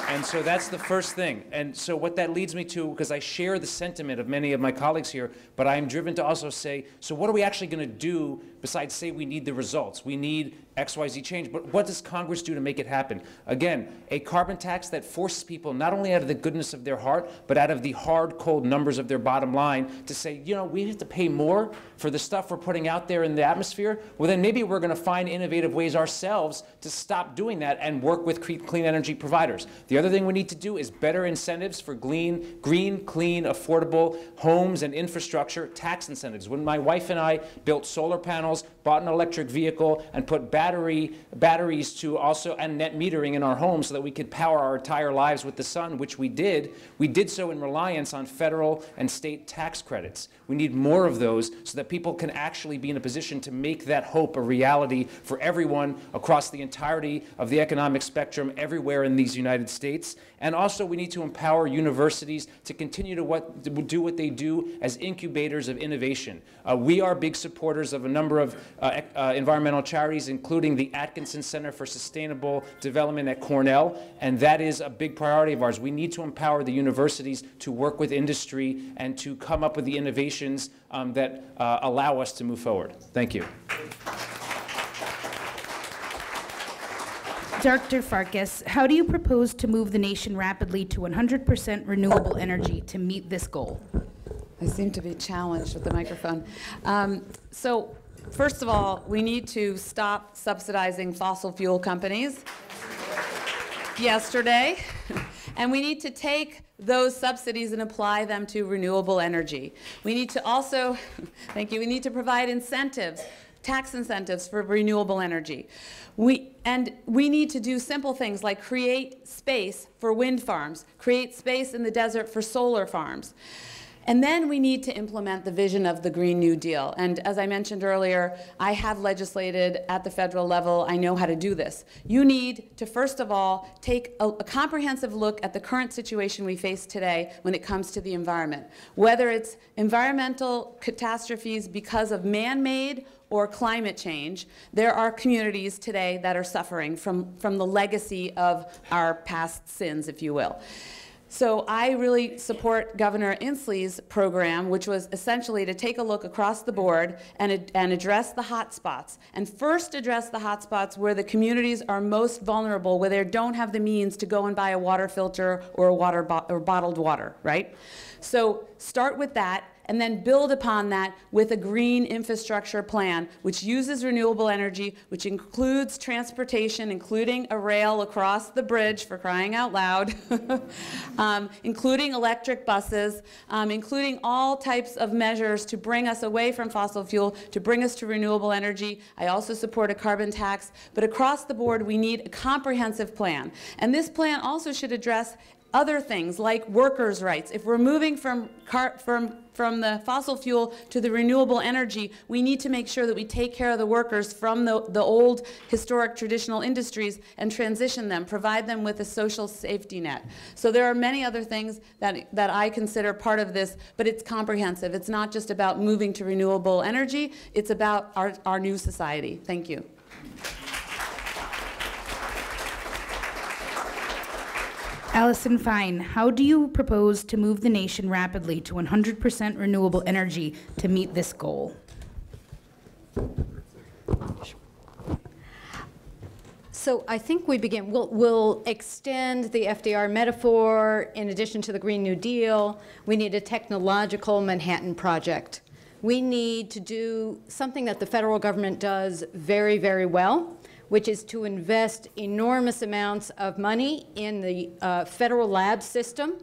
And so that's the first thing. And so what that leads me to, because I share the sentiment of many of my colleagues here, but I am driven to also say, so what are we actually going to do besides say we need the results? We need XYZ change, but what does Congress do to make it happen? Again, a carbon tax that forces people not only out of the goodness of their heart, but out of the hard, cold numbers of their bottom line to say, you know, we have to pay more for the stuff we're putting out there in the atmosphere. Well, then maybe we're going to find innovative ways ourselves to stop doing that and work with clean energy providers. The other thing we need to do is better incentives for green, clean, affordable homes and infrastructure, tax incentives. When my wife and I built solar panels, bought an electric vehicle, and put batteries to also, and net metering in our homes so that we could power our entire lives with the sun, which we did so in reliance on federal and state tax credits. We need more of those so that people can actually be in a position to make that hope a reality for everyone across the entirety of the economic spectrum everywhere in these United States. And also we need to empower universities to continue to do what they do as incubators of innovation. We are big supporters of a number of environmental charities, including the Atkinson Center for Sustainable Development at Cornell, and that is a big priority of ours. We need to empower the universities to work with industry and to come up with the innovations that allow us to move forward. Thank you. Dr. Farkas, how do you propose to move the nation rapidly to 100% renewable energy to meet this goal? I seem to be challenged with the microphone. So first of all, we need to stop subsidizing fossil fuel companies yesterday. And we need to take those subsidies and apply them to renewable energy. We need to also, thank you, we need to provide incentives, tax incentives for renewable energy. We need to do simple things like create space for wind farms, create space in the desert for solar farms. And then we need to implement the vision of the Green New Deal. And as I mentioned earlier, I have legislated at the federal level. I know how to do this. You need to, first of all, take a comprehensive look at the current situation we face today when it comes to the environment. Whether it's environmental catastrophes because of man-made or climate change, there are communities today that are suffering from the legacy of our past sins, if you will. So I really support Governor Inslee's program, which was essentially to take a look across the board and address the hot spots. And first address the hot spots where the communities are most vulnerable, where they don't have the means to go and buy a water filter or or bottled water, right? So start with that, and then build upon that with a green infrastructure plan, which uses renewable energy, which includes transportation, including a rail across the bridge, for crying out loud, including electric buses, including all types of measures to bring us away from fossil fuel, to bring us to renewable energy. I also support a carbon tax, but across the board, we need a comprehensive plan. And this plan also should address other things like workers' rights. If we're moving from the fossil fuel to the renewable energy, we need to make sure that we take care of the workers from the old historic traditional industries and transition them, provide them with a social safety net. So there are many other things that I consider part of this, but it's comprehensive. It's not just about moving to renewable energy, it's about our new society. Thank you. Allison Fine, how do you propose to move the nation rapidly to 100% renewable energy to meet this goal? So I think we begin, we'll extend the FDR metaphor. In addition to the Green New Deal, we need a technological Manhattan Project. We need to do something that the federal government does very, very well, which is to invest enormous amounts of money in the federal lab system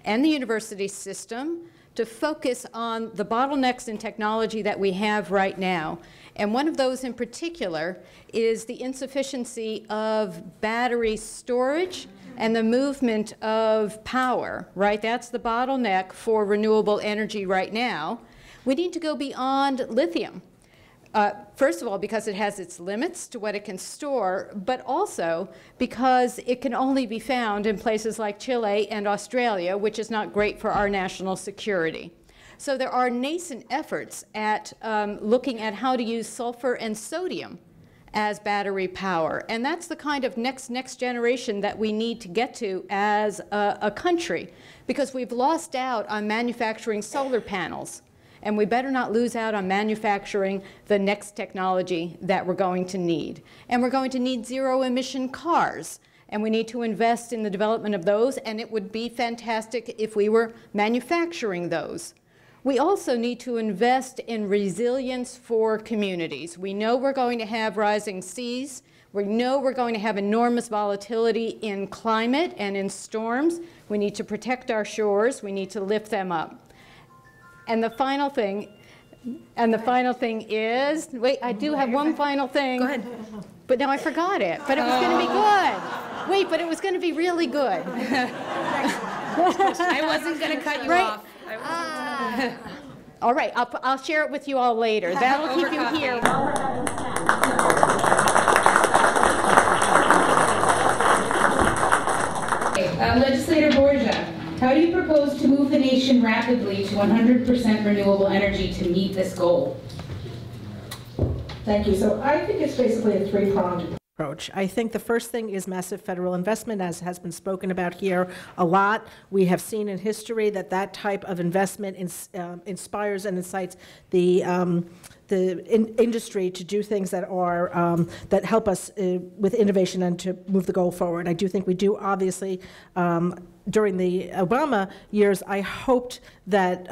and the university system to focus on the bottlenecks in technology that we have right now. And one of those in particular is the insufficiency of battery storage and the movement of power, right? That's the bottleneck for renewable energy right now. We need to go beyond lithium. First of all, because it has its limits to what it can store, but also because it can only be found in places like Chile and Australia, which is not great for our national security. So there are nascent efforts at looking at how to use sulfur and sodium as battery power. And that's the kind of next generation that we need to get to as a country, because we've lost out on manufacturing solar panels. And we better not lose out on manufacturing the next technology that we're going to need. And we're going to need zero-emission cars. And we need to invest in the development of those, and it would be fantastic if we were manufacturing those. We also need to invest in resilience for communities. We know we're going to have rising seas. We know we're going to have enormous volatility in climate and in storms. We need to protect our shores. We need to lift them up. And the final thing is, wait, I do have one final thing. Go ahead. But now I forgot it, but it was going to be good. Wait, but it was going to be really good. I wasn't going to cut you off. All right, I'll share it with you all later. That'll keep you here. Legislator Borgia, how do you propose to move the nation rapidly to 100% renewable energy to meet this goal? Thank you. So I think it's basically a three-pronged approach. I think the first thing is massive federal investment, as has been spoken about here a lot. We have seen in history that that type of investment inspires and incites the industry to do things that are that help us with innovation and to move the goal forward. I do think we do, obviously. During the Obama years, I hoped that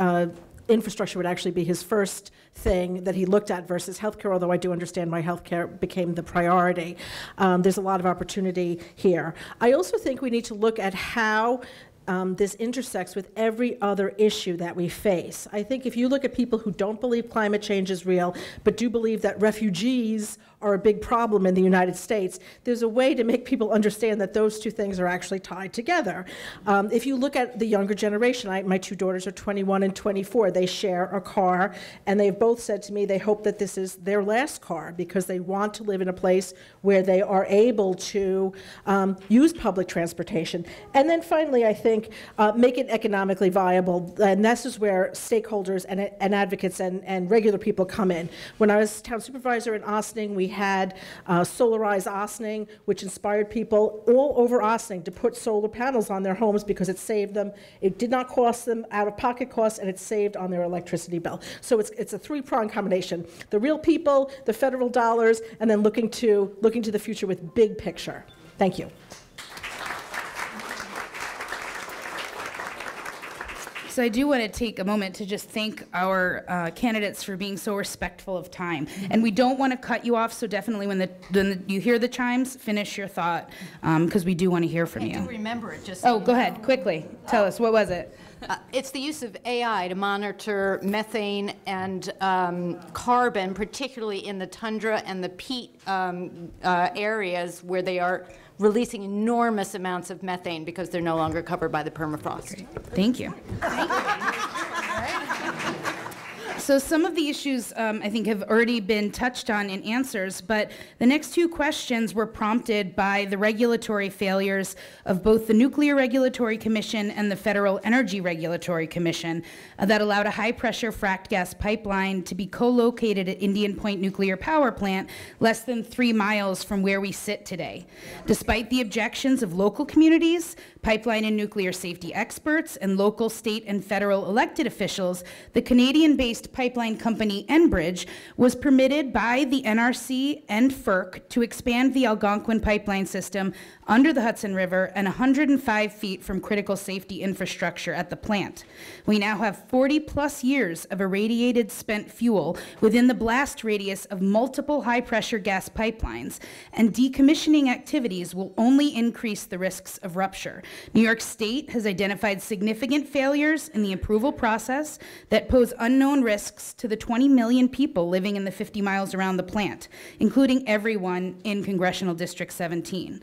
infrastructure would actually be his first thing that he looked at versus healthcare, although I do understand why healthcare became the priority. There's a lot of opportunity here. I also think we need to look at how this intersects with every other issue that we face. I think if you look at people who don't believe climate change is real, but do believe that refugees are a big problem in the United States, there's a way to make people understand that those two things are actually tied together. If you look at the younger generation, my two daughters are 21 and 24. They share a car, and they've both said to me they hope that this is their last car because they want to live in a place where they are able to use public transportation. And then finally, I think, make it economically viable. And this is where stakeholders and advocates and regular people come in. When I was town supervisor in Ossining, we had Solarize Ossining, which inspired people all over Ossining to put solar panels on their homes because it saved them. It did not cost them out-of-pocket costs, and it saved on their electricity bill. So it's a three-pronged combination: the real people, the federal dollars, and then looking to the future with big picture. Thank you. So I do want to take a moment to just thank our candidates for being so respectful of time. And we don't want to cut you off, so definitely when you hear the chimes, finish your thought, because we do want to hear from you. I do remember it. Just go ahead, quickly. Tell us, what was it? It's the use of AI to monitor methane and carbon, particularly in the tundra and the peat areas where they are releasing enormous amounts of methane because they're no longer covered by the permafrost. Great. Thank you. So some of the issues I think have already been touched on in answers, but the next two questions were prompted by the regulatory failures of both the Nuclear Regulatory Commission and the Federal Energy Regulatory Commission that allowed a high-pressure fracked gas pipeline to be co-located at Indian Point Nuclear Power Plant less than 3 miles from where we sit today. Despite the objections of local communities, pipeline and nuclear safety experts, and local, state, and federal elected officials, the Canadian-based pipeline company enBridge was permitted by the NRC and FERC to expand the Algonquin pipeline system under the Hudson River and 105 feet from critical safety infrastructure at the plant. We now have 40+ years of irradiated spent fuel within the blast radius of multiple high-pressure gas pipelines, and decommissioning activities will only increase the risks of rupture. New York State has identified significant failures in the approval process that pose unknown risks to the 20 million people living in the 50 miles around the plant, including everyone in Congressional District 17.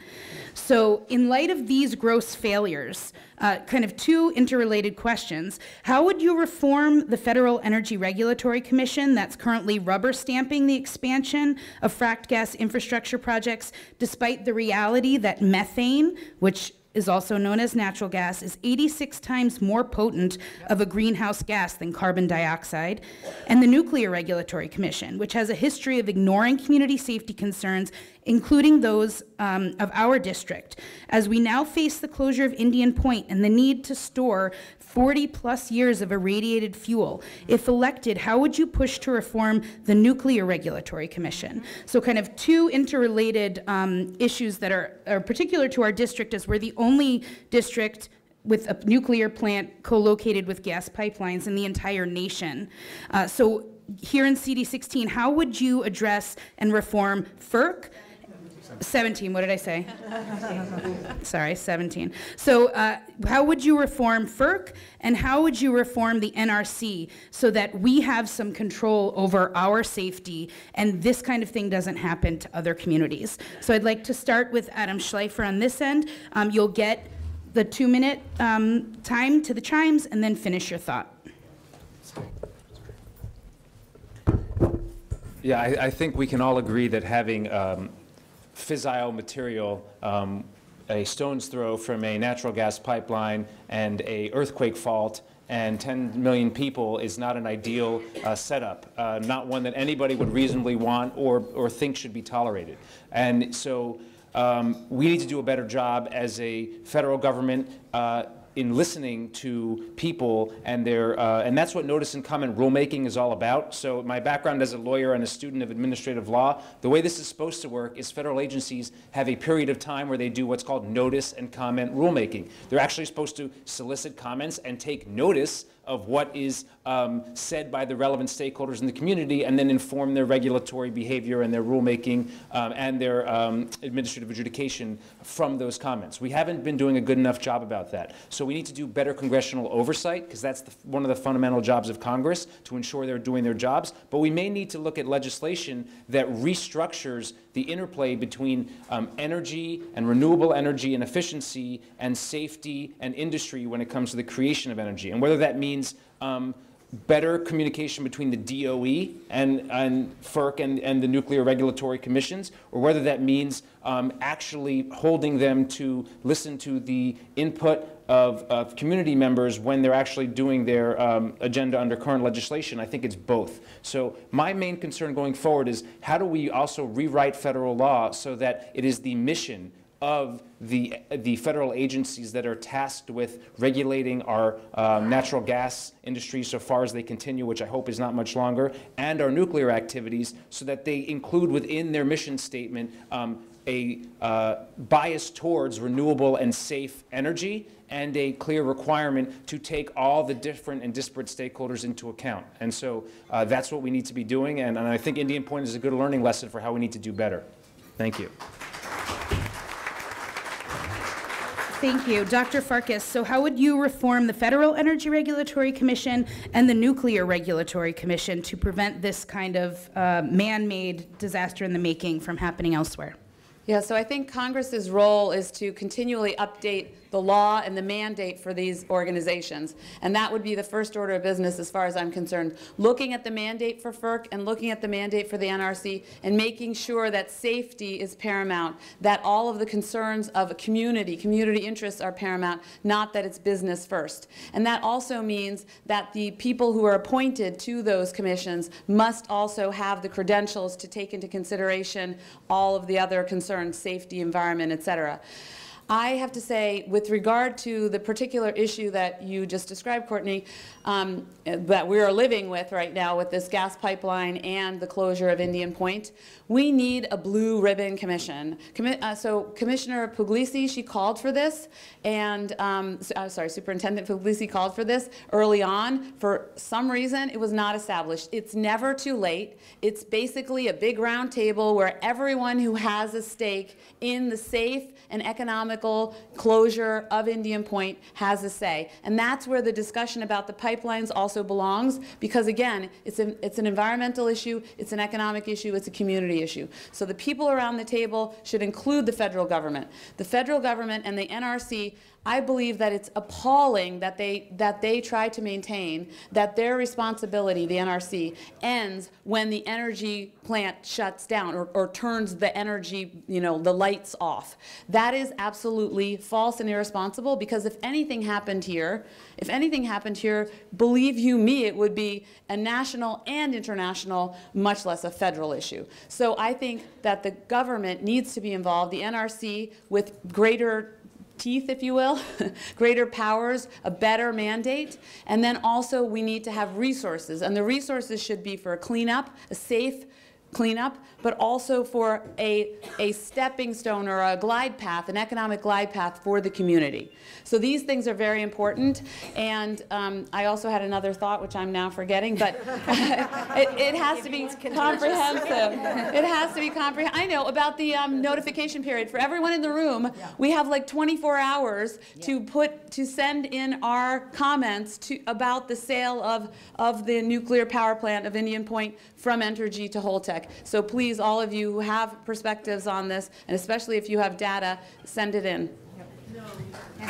So in light of these gross failures, kind of two interrelated questions. How would you reform the Federal Energy Regulatory Commission that's currently rubber stamping the expansion of fracked gas infrastructure projects, despite the reality that methane, which is also known as natural gas, is 86 times more potent of a greenhouse gas than carbon dioxide, and the Nuclear Regulatory Commission, which has a history of ignoring community safety concerns, including those of our district. As we now face the closure of Indian Point and the need to store 40+ years of irradiated fuel, if elected, how would you push to reform the Nuclear Regulatory Commission? So kind of two interrelated issues that are particular to our district, as we're the only district with a nuclear plant co-located with gas pipelines in the entire nation. So here in CD16, how would you address and reform FERC? 17, what did I say? Sorry, 17. So how would you reform FERC, and how would you reform the NRC so that we have some control over our safety and this kind of thing doesn't happen to other communities? So I'd like to start with Adam Schleifer on this end. You'll get the 2-minute time to the chimes and then finish your thought. Yeah, I think we can all agree that having fissile material, a stone's throw from a natural gas pipeline and a earthquake fault and 10 million people is not an ideal setup, not one that anybody would reasonably want or think should be tolerated. And so we need to do a better job as a federal government in listening to people and their, and that's what notice and comment rulemaking is all about. So my background as a lawyer and a student of administrative law, the way this is supposed to work is federal agencies have a period of time where they do what's called notice and comment rulemaking. They're actually supposed to solicit comments and take notice of what is said by the relevant stakeholders in the community, and then inform their regulatory behavior and their rulemaking and their administrative adjudication from those comments. We haven't been doing a good enough job about that. So we need to do better congressional oversight, because that's one of the fundamental jobs of Congress, to ensure they're doing their jobs. But we may need to look at legislation that restructures the interplay between energy and renewable energy and efficiency and safety and industry when it comes to the creation of energy. And whether that means better communication between the DOE and FERC and the nuclear regulatory commissions, or whether that means actually holding them to listen to the input of community members when they're actually doing their agenda under current legislation. I think it's both. So my main concern going forward is, how do we also rewrite federal law so that it is the mission of the federal agencies that are tasked with regulating our natural gas industry so far as they continue, which I hope is not much longer, and our nuclear activities, so that they include within their mission statement a bias towards renewable and safe energy, and a clear requirement to take all the different and disparate stakeholders into account. And so that's what we need to be doing, and I think Indian Point is a good learning lesson for how we need to do better. Thank you. Thank you. Dr. Farkas, so how would you reform the Federal Energy Regulatory Commission and the Nuclear Regulatory Commission to prevent this kind of man-made disaster in the making from happening elsewhere? Yeah, so I think Congress's role is to continually update the law and the mandate for these organizations. And that would be the first order of business as far as I'm concerned. Looking at the mandate for FERC and looking at the mandate for the NRC and making sure that safety is paramount, that all of the concerns of a community interests are paramount, not that it's business first. And that also means that the people who are appointed to those commissions must also have the credentials to take into consideration all of the other concerns, safety, environment, et cetera. I have to say, with regard to the particular issue that you just described, Courtney, that we are living with right now with this gas pipeline and the closure of Indian Point, we need a blue ribbon commission. So Commissioner Puglisi, she called for this, and Superintendent Puglisi called for this early on. For some reason, it was not established. It's never too late. It's basically a big round table where everyone who has a stake in the safe and economical closure of Indian Point has a say. And that's where the discussion about the pipelines also belongs, because again, it's an environmental issue, it's an economic issue, it's a community issue. So the people around the table should include the federal government. The federal government and the NRC, I believe that it's appalling that they try to maintain that their responsibility, the NRC, ends when the energy plant shuts down or turns the energy, the lights off. That is absolutely false and irresponsible, because if anything happened here, believe you me, it would be a national and international, much less a federal issue. So I think that the government needs to be involved, the NRC, with greater teeth, if you will, greater powers, a better mandate, and then also we need to have resources, and the resources should be for a cleanup, a safe cleanup, but also for a stepping stone or a glide path, an economic glide path for the community. So these things are very important, and I also had another thought, which I'm now forgetting, but it has to be comprehensive. It has to be comprehensive. I know, about the notification period. For everyone in the room, we have like 24 hours to send in our comments about the sale of the nuclear power plant of Indian Point from SEnRG to Holtec. So please, all of you who have perspectives on this, and especially if you have data, send it in.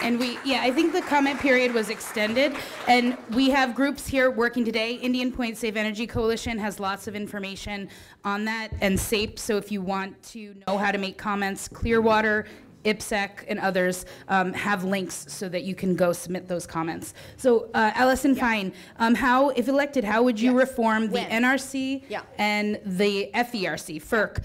And I think the comment period was extended, and we have groups here working today. Indian Point Safe Energy Coalition has lots of information on that, and SAPE, so if you want to know how to make comments, Clearwater, IPSEC, and others have links so that you can go submit those comments. So Allison Fine, if elected, how would you reform the NRC and the FERC, FERC,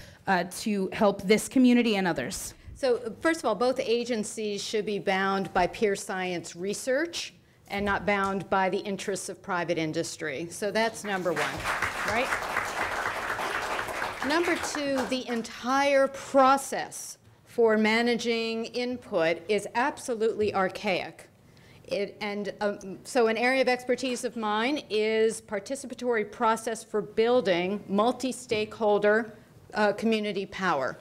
to help this community and others? So first of all, both agencies should be bound by peer science research and not bound by the interests of private industry. So that's number one, right? Number two, the entire process for managing input is absolutely archaic. So an area of expertise of mine is participatory process for building multi-stakeholder community power.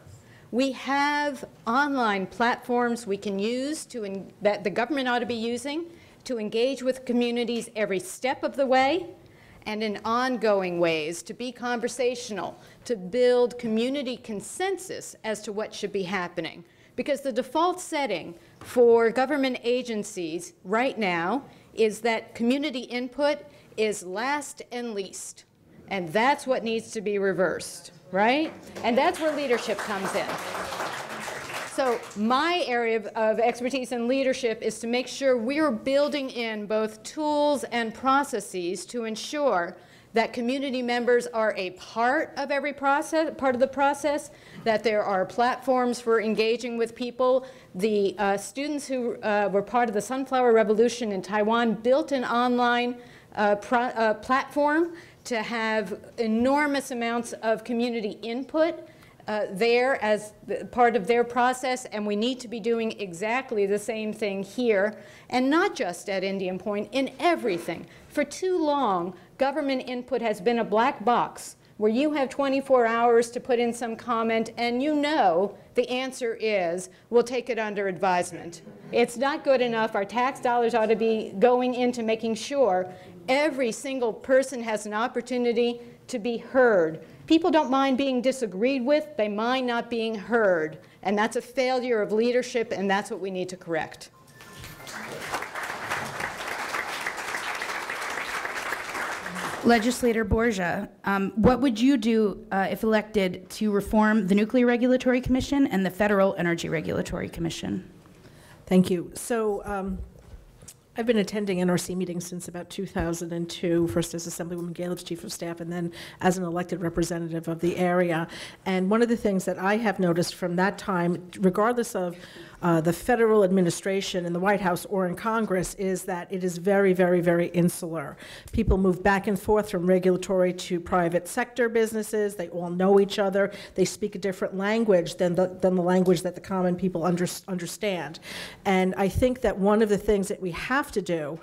We have online platforms we can use that the government ought to be using to engage with communities every step of the way and in ongoing ways, to be conversational, to build community consensus as to what should be happening. Because the default setting for government agencies right now is that community input is last and least. And that's what needs to be reversed, right? And that's where leadership comes in. So my area of expertise and leadership is to make sure we're building in both tools and processes to ensure that community members are a part of every process, that there are platforms for engaging with people. The students who were part of the Sunflower Revolution in Taiwan built an online platform to have enormous amounts of community input there as part of their process, and we need to be doing exactly the same thing here, and not just at Indian Point, in everything. For too long, government input has been a black box where you have 24 hours to put in some comment, and you know the answer is, we'll take it under advisement. It's not good enough. Our tax dollars ought to be going into making sure every single person has an opportunity to be heard. People don't mind being disagreed with, they mind not being heard. And that's a failure of leadership, and that's what we need to correct. Legislator Borgia, what would you do if elected to reform the Nuclear Regulatory Commission and the Federal Energy Regulatory Commission? Thank you. So I've been attending NRC meetings since about 2002, first as Assemblywoman Galup's Chief of Staff and then as an elected representative of the area. And one of the things that I have noticed from that time, regardless of the federal administration in the White House or in Congress, is that it is very, very, very insular. People move back and forth from regulatory to private sector businesses. They all know each other. They speak a different language than the language that the common people understand. And I think that one of the things that we have to do,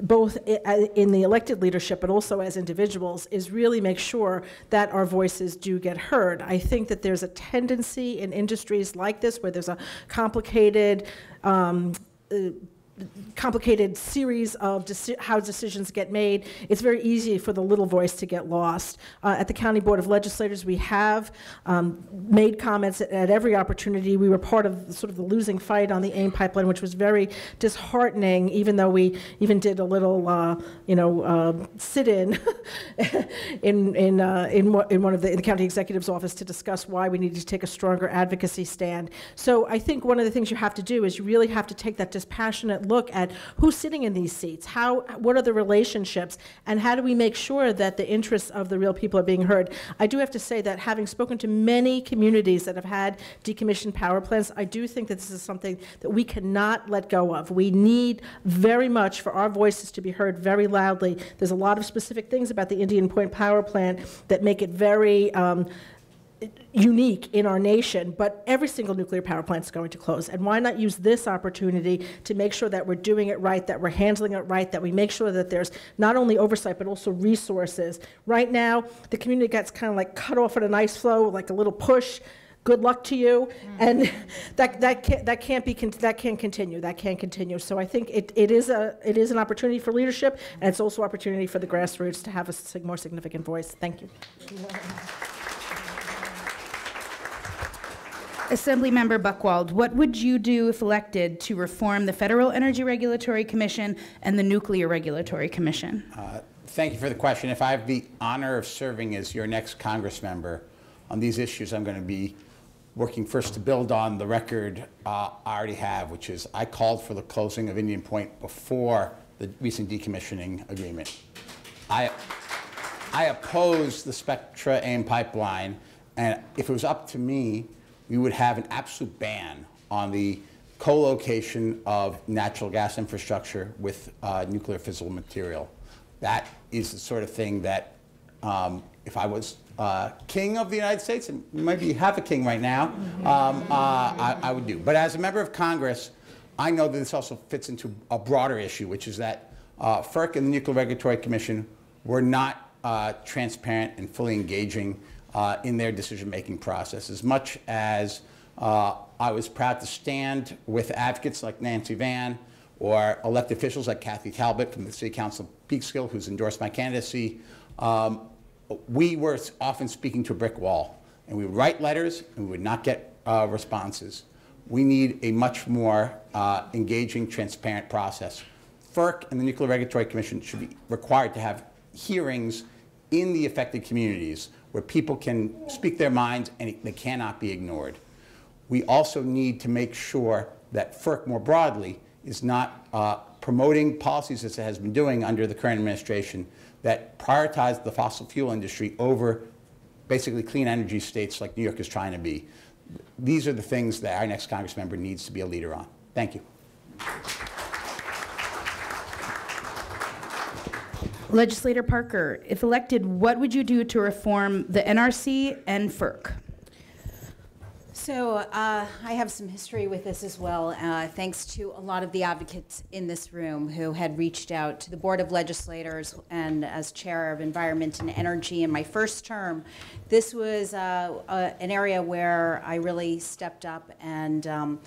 both in the elected leadership but also as individuals, is really make sure that our voices do get heard. I think that there's a tendency in industries like this where there's a complicated series of how decisions get made. It's very easy for the little voice to get lost. At the County Board of Legislators, we have made comments at every opportunity. We were part of sort of the losing fight on the AIM pipeline, which was very disheartening, even though we even did a little, sit-in in one of the county executive's office to discuss why we needed to take a stronger advocacy stand. So I think one of the things you have to do is you really have to take that dispassionate look at who's sitting in these seats, what are the relationships, and how do we make sure that the interests of the real people are being heard. I do have to say that having spoken to many communities that have had decommissioned power plants, I do think that this is something that we cannot let go of. We need very much for our voices to be heard very loudly. There's a lot of specific things about the Indian Point power plant that make it very unique in our nation, but every single nuclear power plant is going to close. And why not use this opportunity to make sure that we're doing it right, that we're handling it right, that we make sure that there's not only oversight but also resources. Right now, the community gets kind of like cut off at an ice flow, like a little push. Good luck to you, and that can't continue. So I think it is an opportunity for leadership, and it's also an opportunity for the grassroots to have a more significant voice. Thank you. Assemblymember Buchwald, what would you do if elected to reform the Federal Energy Regulatory Commission and the Nuclear Regulatory Commission? Thank you for the question. If I have the honor of serving as your next Congress member on these issues, I'm going to be working first to build on the record I already have, which is I called for the closing of Indian Point before the recent decommissioning agreement. I opposed the Spectra AIM pipeline, and if it was up to me, we would have an absolute ban on the co-location of natural gas infrastructure with nuclear fissile material. That is the sort of thing that if I was king of the United States, and we might be half a king right now, I would do. But as a member of Congress, I know that this also fits into a broader issue, which is that FERC and the Nuclear Regulatory Commission were not transparent and fully engaging in their decision-making process. As much as I was proud to stand with advocates like Nancy Vann or elected officials like Kathy Talbot from the City Council of Peekskill, who's endorsed my candidacy, we were often speaking to a brick wall. And we would write letters and we would not get responses. We need a much more engaging, transparent process. FERC and the Nuclear Regulatory Commission should be required to have hearings in the affected communities where people can speak their minds and they cannot be ignored. We also need to make sure that FERC more broadly is not promoting policies as it has been doing under the current administration that prioritize the fossil fuel industry over basically clean energy states like New York is trying to be. These are the things that our next Congress member needs to be a leader on. Thank you. Legislator Parker, if elected, what would you do to reform the NRC and FERC? So I have some history with this as well, thanks to a lot of the advocates in this room who had reached out to the Board of Legislators, and as chair of Environment and Energy in my first term, this was an area where I really stepped up and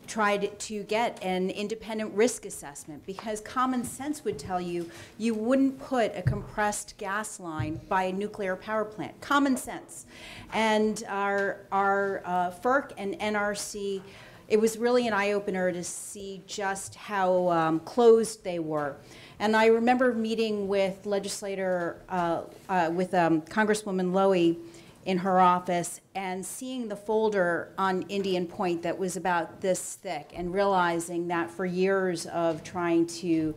tried to get an independent risk assessment, because common sense would tell you you wouldn't put a compressed gas line by a nuclear power plant. Common sense. And our FERC and NRC, it was really an eye-opener to see just how closed they were. And I remember meeting with Congresswoman Lowy in her office and seeing the folder on Indian Point that was about this thick, and realizing that for years of trying to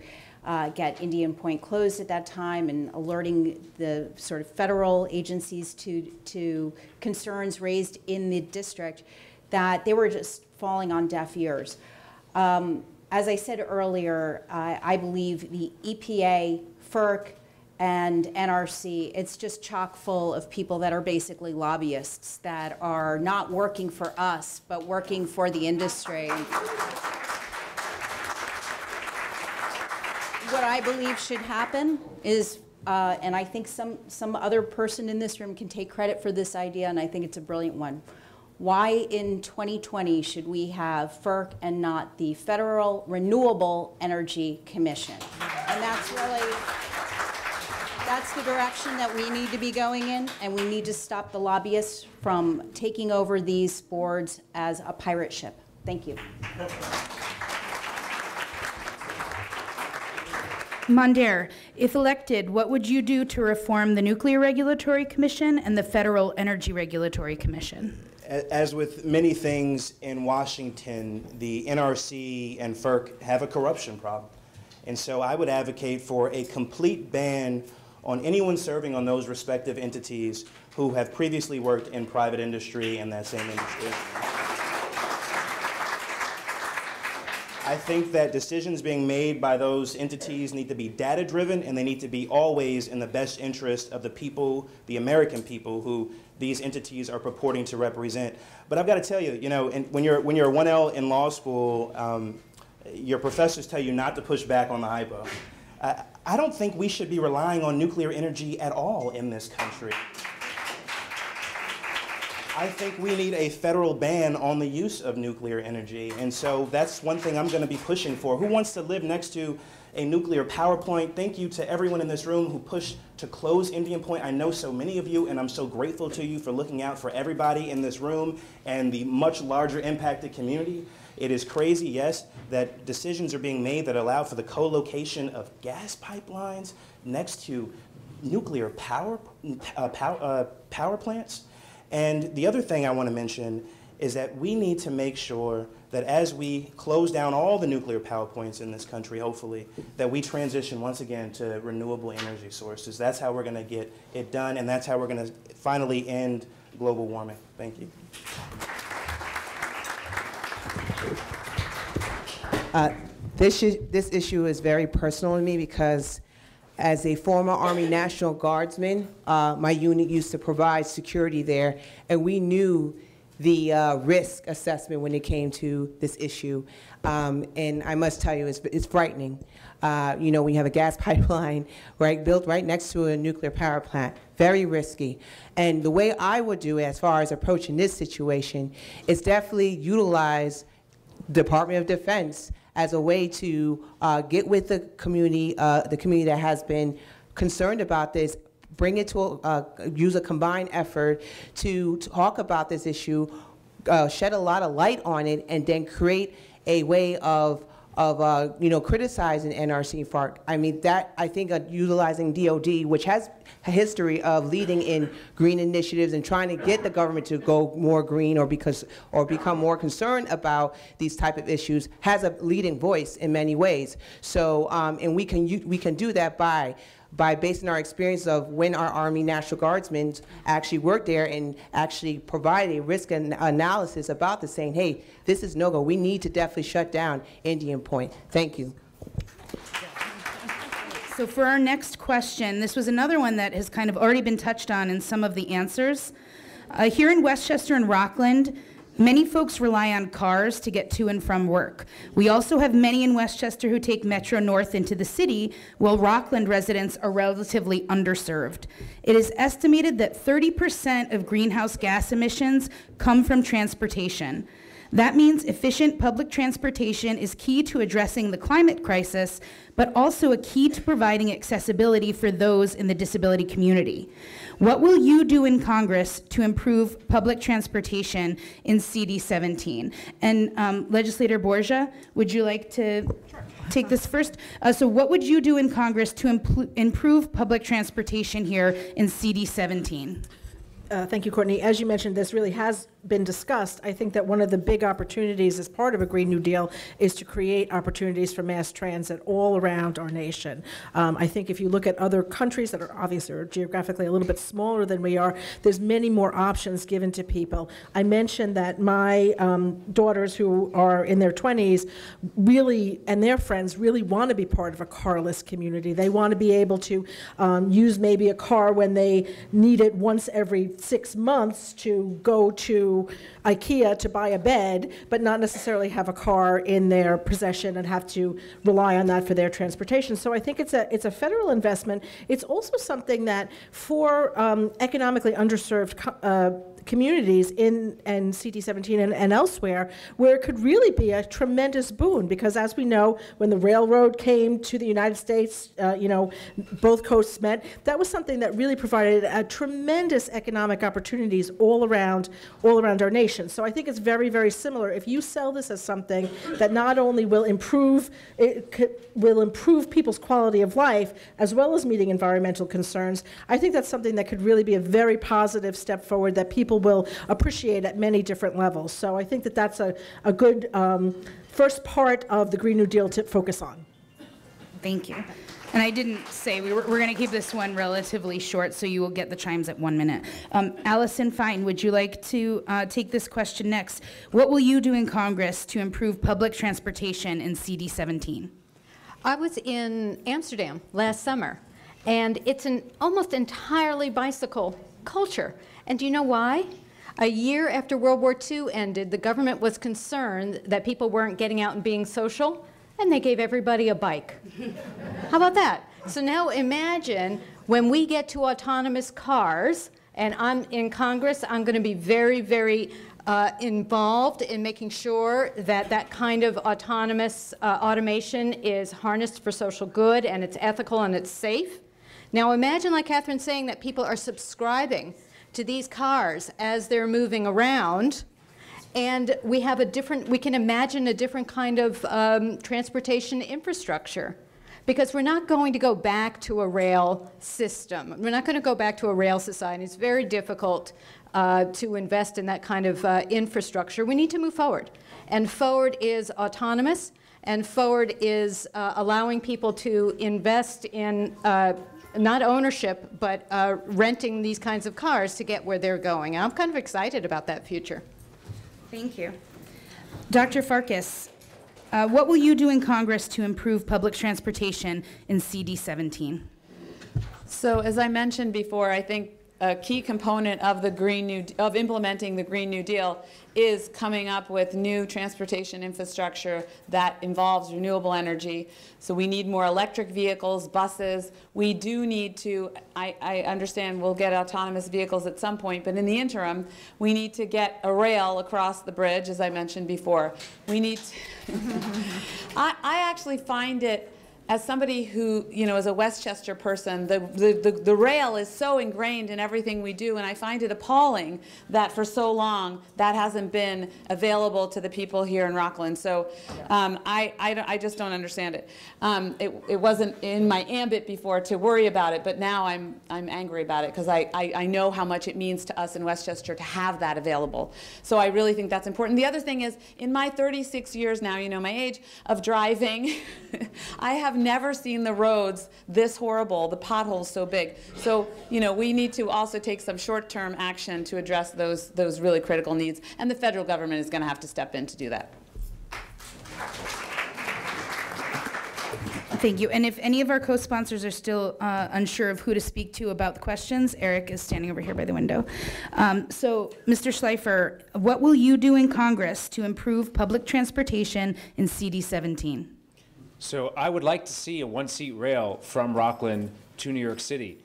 get Indian Point closed at that time and alerting the sort of federal agencies to concerns raised in the district, that they were just falling on deaf ears. As I said earlier, I believe the EPA, FERC, and NRC, it's just chock full of people that are basically lobbyists that are not working for us, but working for the industry. What I believe should happen is, and I think some other person in this room can take credit for this idea, and I think it's a brilliant one. Why in 2020 should we have FERC and not the Federal Renewable Energy Commission? And that's the direction that we need to be going in, and we need to stop the lobbyists from taking over these boards as a pirate ship. Thank you. Mondaire, if elected, what would you do to reform the Nuclear Regulatory Commission and the Federal Energy Regulatory Commission? As with many things in Washington, the NRC and FERC have a corruption problem. And so I would advocate for a complete ban on anyone serving on those respective entities who have previously worked in private industry in that same industry. I think that decisions being made by those entities need to be data-driven, and they need to be always in the best interest of the people, the American people, who these entities are purporting to represent. But I've got to tell you, when you're a 1L in law school, your professors tell you not to push back on the hypo. I don't think we should be relying on nuclear energy at all in this country. I think we need a federal ban on the use of nuclear energy, and so that's one thing I'm going to be pushing for. Who wants to live next to a nuclear power plant? Thank you to everyone in this room who pushed to close Indian Point. I know so many of you, and I'm so grateful to you for looking out for everybody in this room and the much larger impacted community. It is crazy, yes, that decisions are being made that allow for the co-location of gas pipelines next to nuclear power plants. And the other thing I want to mention is that we need to make sure that as we close down all the nuclear power plants in this country, hopefully, that we transition once again to renewable energy sources. That's how we're going to get it done, and that's how we're going to finally end global warming. Thank you. This issue is very personal to me because as a former Army National Guardsman, my unit used to provide security there, and we knew the risk assessment when it came to this issue. And I must tell you, it's frightening. You know, when you have a gas pipeline built right next to a nuclear power plant, very risky. And the way I would do it as far as approaching this situation is definitely utilize Department of Defense as a way to get with the community that has been concerned about this, bring it to use a combined effort to talk about this issue, shed a lot of light on it, and then create a way of you know, criticizing NRC FARC. I mean, that, I think, utilizing DOD, which has a history of leading in green initiatives and trying to get the government to go more green or become more concerned about these type of issues, has a leading voice in many ways. So, and we can do that by basing our experience of when our Army National Guardsmen actually worked there and actually provide a risk analysis about this, saying, hey, this is no-go. We need to definitely shut down Indian Point. Thank you. So for our next question, this was another one that has kind of already been touched on in some of the answers. Here in Westchester and Rockland, many folks rely on cars to get to and from work. We also have many in Westchester who take Metro North into the city, while Rockland residents are relatively underserved. It is estimated that 30% of greenhouse gas emissions come from transportation. That means efficient public transportation is key to addressing the climate crisis, but also a key to providing accessibility for those in the disability community. What will you do in Congress to improve public transportation in CD17? And Legislator Borgia, would you like to take this first? So what would you do in Congress to improve public transportation here in CD17? Thank you, Courtney. As you mentioned, this really has been discussed. I think that one of the big opportunities as part of a Green New Deal is to create opportunities for mass transit all around our nation. I think if you look at other countries that are obviously or geographically a little bit smaller than we are, there's many more options given to people. I mentioned that my daughters who are in their 20s really, and their friends really want to be part of a carless community. They want to be able to use maybe a car when they need it once every 6 months to go to IKEA to buy a bed, but not necessarily have a car in their possession and have to rely on that for their transportation. So I think it's a federal investment. It's also something that for economically underserved communities in CD17 and elsewhere, where it could really be a tremendous boon, because as we know, when the railroad came to the United States, you know, both coasts met, that was something that really provided tremendous economic opportunities all around our nation. So I think it's very, very similar. If you sell this as something that not only will improve people's quality of life, as well as meeting environmental concerns, I think that's something that could really be a very positive step forward that people will appreciate at many different levels. So I think that that's a good first part of the Green New Deal to focus on. Thank you. And I didn't say, we're going to keep this one relatively short, so you will get the chimes at 1 minute. Allison Fine, would you like to take this question next? What will you do in Congress to improve public transportation in CD17? I was in Amsterdam last summer, and it's an almost entirely bicycle culture. And do you know why? A year after World War II ended, the government was concerned that people weren't getting out and being social, and they gave everybody a bike. How about that? So now imagine when we get to autonomous cars, and I'm in Congress, I'm going to be very, very involved in making sure that that kind of autonomous automation is harnessed for social good, and it's ethical and it's safe. Now imagine, like Catherine's saying, that people are subscribing to these cars as they're moving around, and we can imagine a different kind of transportation infrastructure, because we're not going to go back to a rail system. We're not going to go back to a rail society. It's very difficult to invest in that kind of infrastructure. We need to move forward, and forward is autonomous, and forward is allowing people to invest in not ownership, but renting these kinds of cars to get where they're going. I'm kind of excited about that future. Thank you. Dr. Farkas, what will you do in Congress to improve public transportation in CD17? So as I mentioned before, I think a key component of the of implementing the Green New Deal is coming up with new transportation infrastructure that involves renewable energy. So we need more electric vehicles, buses. We do need to, I understand we'll get autonomous vehicles at some point, but in the interim, we need to get a rail across the bridge, as I mentioned before. We need to I actually find it, as somebody who, you know, is a Westchester person, the rail is so ingrained in everything we do, and I find it appalling that for so long that hasn't been available to the people here in Rockland. So I just don't understand it. It wasn't in my ambit before to worry about it, but now I'm angry about it because I know how much it means to us in Westchester to have that available. So I really think that's important. The other thing is, in my 36 years now, you know my age, of driving, I have never seen the roads this horrible, the potholes so big. So, you know, we need to also take some short-term action to address those really critical needs, and the federal government is going to have to step in to do that. Thank you. And if any of our co-sponsors are still unsure of who to speak to about the questions, Eric is standing over here by the window. So, Mr. Schleifer, what will you do in Congress to improve public transportation in CD17? So I would like to see a one-seat rail from Rockland to New York City.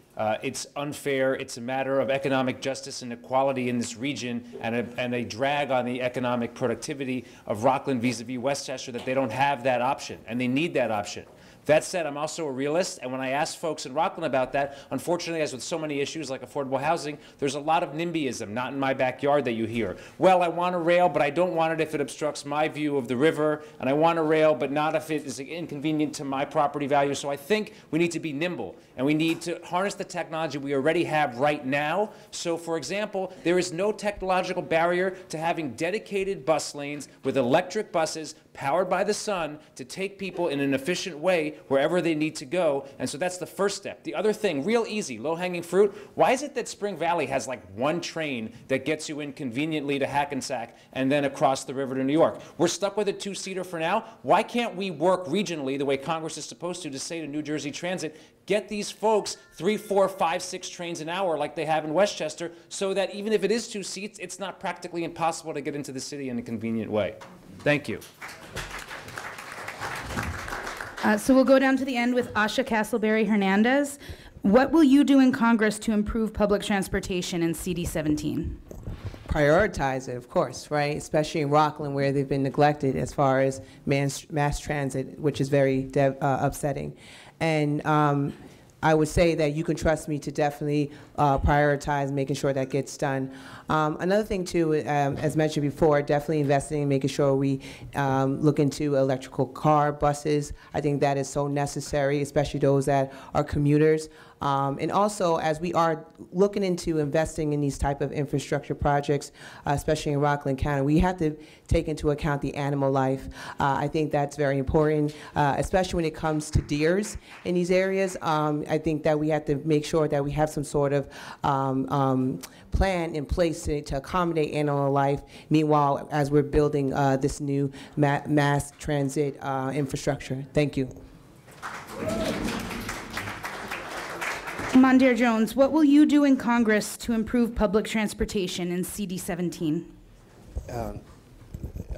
It's unfair. It's a matter of economic justice and equality in this region, and a drag on the economic productivity of Rockland vis-a-vis Westchester that they don't have that option, and they need that option. That said, I'm also a realist, and when I ask folks in Rockland about that, unfortunately, as with so many issues like affordable housing, there's a lot of NIMBYism, not in my backyard, that you hear. Well, I want a rail, but I don't want it if it obstructs my view of the river, and I want a rail, but not if it is inconvenient to my property value. So I think we need to be nimble, and we need to harness the technology we already have right now. So, for example, there is no technological barrier to having dedicated bus lanes with electric buses powered by the sun to take people in an efficient way wherever they need to go. And so that's the first step. The other thing, real easy, low-hanging fruit, why is it that Spring Valley has like one train that gets you in conveniently to Hackensack and then across the river to New York? We're stuck with a two-seater for now. Why can't we work regionally the way Congress is supposed to say to New Jersey Transit, get these folks 3, 4, 5, 6 trains an hour like they have in Westchester, so that even if it is 2 seats, it's not practically impossible to get into the city in a convenient way. Thank you. So we'll go down to the end with Asha Castleberry Hernandez. What will you do in Congress to improve public transportation in CD17? Prioritize it, of course, right? Especially in Rockland, where they've been neglected as far as mass transit, which is very upsetting. And I would say that you can trust me to definitely prioritize making sure that gets done. Another thing, too, as mentioned before, definitely investing in making sure we look into electrical car buses. I think that is so necessary, especially those that are commuters. And also, as we are looking into investing in these type of infrastructure projects, especially in Rockland County, we have to take into account the animal life. I think that's very important, especially when it comes to deers in these areas. I think that we have to make sure that we have some sort of plan in place to accommodate animal life. Meanwhile, as we're building this new mass transit infrastructure. Thank you. Mondaire Jones, what will you do in Congress to improve public transportation in CD17?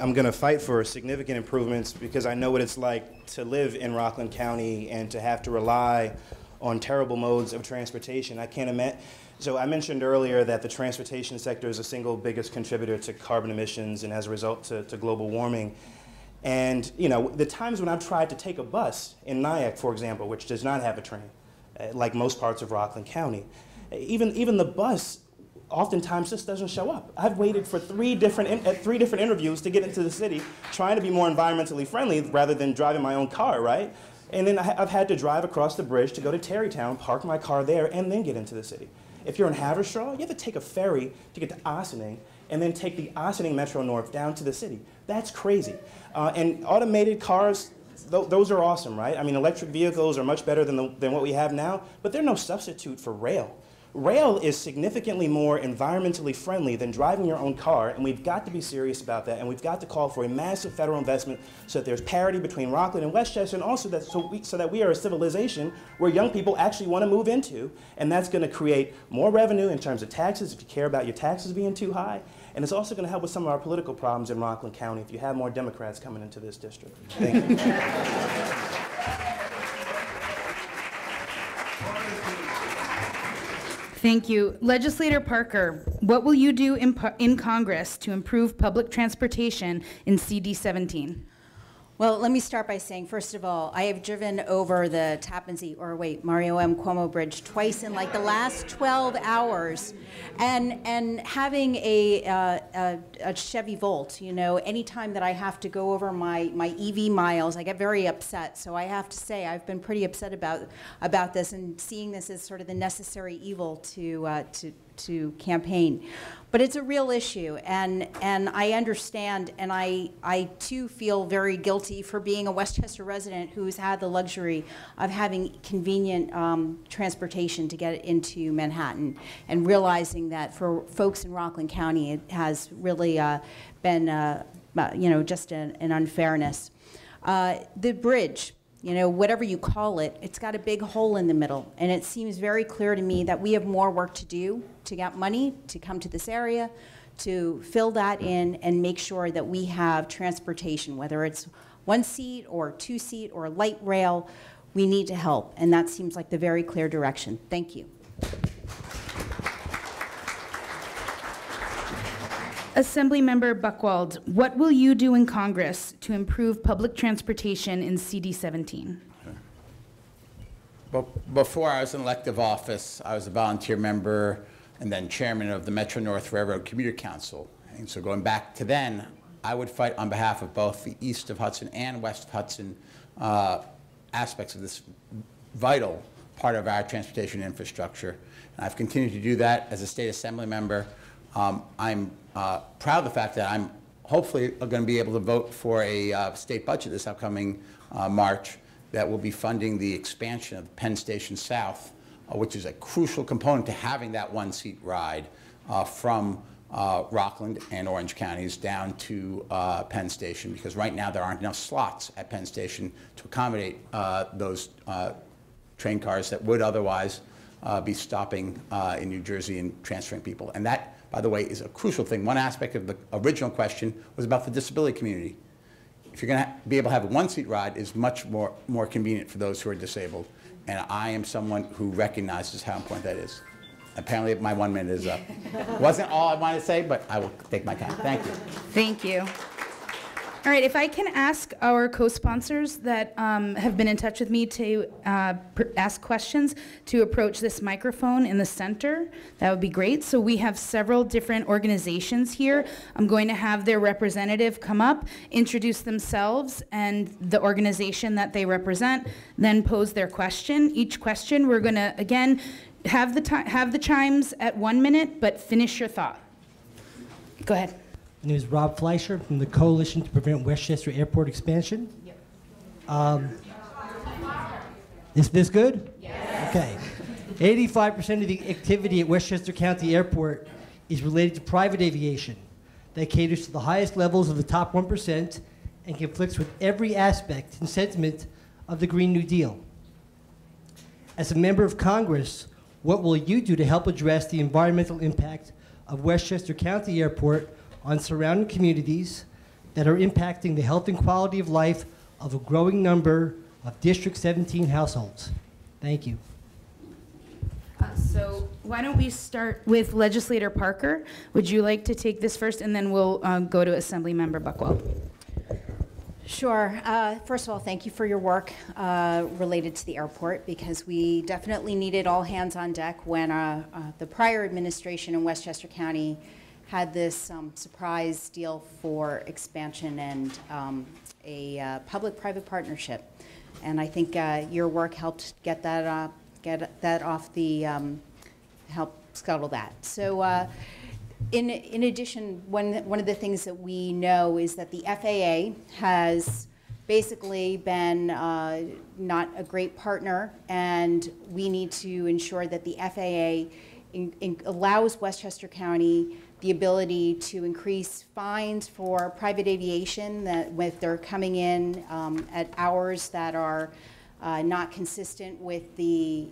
I'm going to fight for significant improvements because I know what it's like to live in Rockland County and to have to rely on terrible modes of transportation. I can't imagine. So I mentioned earlier that the transportation sector is the single biggest contributor to carbon emissions and as a result to global warming. And you know, the times when I've tried to take a bus in Nyack, for example, which does not have a train, like most parts of Rockland County, even the bus oftentimes just doesn't show up. I've waited for three different interviews to get into the city, trying to be more environmentally friendly rather than driving my own car, right? And then I've had to drive across the bridge to go to Tarrytown, park my car there, and then get into the city. If you're in Haverstraw, you have to take a ferry to get to Ossining, and then take the Ossining Metro North down to the city. That's crazy. And automated cars, those are awesome, right? I mean, electric vehicles are much better than what we have now, but they're no substitute for rail. Rail is significantly more environmentally friendly than driving your own car, and we've got to be serious about that, and we've got to call for a massive federal investment so that there's parity between Rockland and Westchester, and also that so that we are a civilization where young people actually want to move into, and that's going to create more revenue in terms of taxes if you care about your taxes being too high, and it's also going to help with some of our political problems in Rockland County if you have more Democrats coming into this district. Thank you. Thank you. Legislator Parker, what will you do in Congress to improve public transportation in CD17? Well, let me start by saying, first of all, I have driven over the Mario M. Cuomo Bridge twice in like the last 12 hours. And having a Chevy Volt, you know, anytime that I have to go over my EV miles, I get very upset. So I have to say, I've been pretty upset about this and seeing this as sort of the necessary evil to campaign. But it's a real issue, and I understand, and I too feel very guilty for being a Westchester resident who's had the luxury of having convenient transportation to get into Manhattan, and realizing that for folks in Rockland County it has really been you know, just an unfairness. The bridge, you know, whatever you call it, it's got a big hole in the middle. And it seems very clear to me that we have more work to do to get money to come to this area, to fill that in and make sure that we have transportation, whether it's 1-seat or 2-seat or light rail, we need to help. And that seems like the very clear direction. Thank you. Assemblymember Buchwald, what will you do in Congress to improve public transportation in CD17? Well, before I was in elective office, I was a volunteer member and then chairman of the Metro North Railroad Commuter Council. And so going back to then, I would fight on behalf of both the east of Hudson and west of Hudson aspects of this vital part of our transportation infrastructure. And I've continued to do that as a state assembly member. I'm proud of the fact that I'm hopefully going to be able to vote for a state budget this upcoming March that will be funding the expansion of Penn Station South, which is a crucial component to having that 1-seat ride from Rockland and Orange counties down to Penn Station, because right now there aren't enough slots at Penn Station to accommodate those train cars that would otherwise be stopping in New Jersey and transferring people. And that, by the way, is a crucial thing. One aspect of the original question was about the disability community. If you're going to be able to have a 1-seat ride, is much more convenient for those who are disabled. And I am someone who recognizes how important that is. Apparently, my 1 minute is up. Wasn't all I wanted to say, but I will take my time. Thank you. Thank you. All right, if I can ask our co-sponsors that have been in touch with me to ask questions to approach this microphone in the center, that would be great. So we have several different organizations here. I'm going to have their representative come up, introduce themselves and the organization that they represent, then pose their question. Each question, we're going to, again, have the chimes at 1 minute, but finish your thought. Go ahead. My name is Rob Fleischer from the Coalition to Prevent Westchester Airport Expansion. Yep. Is this good? Yes. Okay. 85% of the activity at Westchester County Airport is related to private aviation that caters to the highest levels of the top 1% and conflicts with every aspect and sentiment of the Green New Deal. As a member of Congress, what will you do to help address the environmental impact of Westchester County Airport on surrounding communities that are impacting the health and quality of life of a growing number of District 17 households? Thank you. So why don't we start with Legislator Parker? Would you like to take this first, and then we'll go to Assemblymember Buchwald. Sure. First of all, thank you for your work related to the airport, because we definitely needed all hands on deck when the prior administration in Westchester County had this surprise deal for expansion and a public-private partnership. And I think your work helped get that off the, help scuttle that. So in addition, one of the things that we know is that the FAA has basically been not a great partner, and we need to ensure that the FAA allows Westchester County the ability to increase fines for private aviation that if they're coming in at hours that are not consistent with the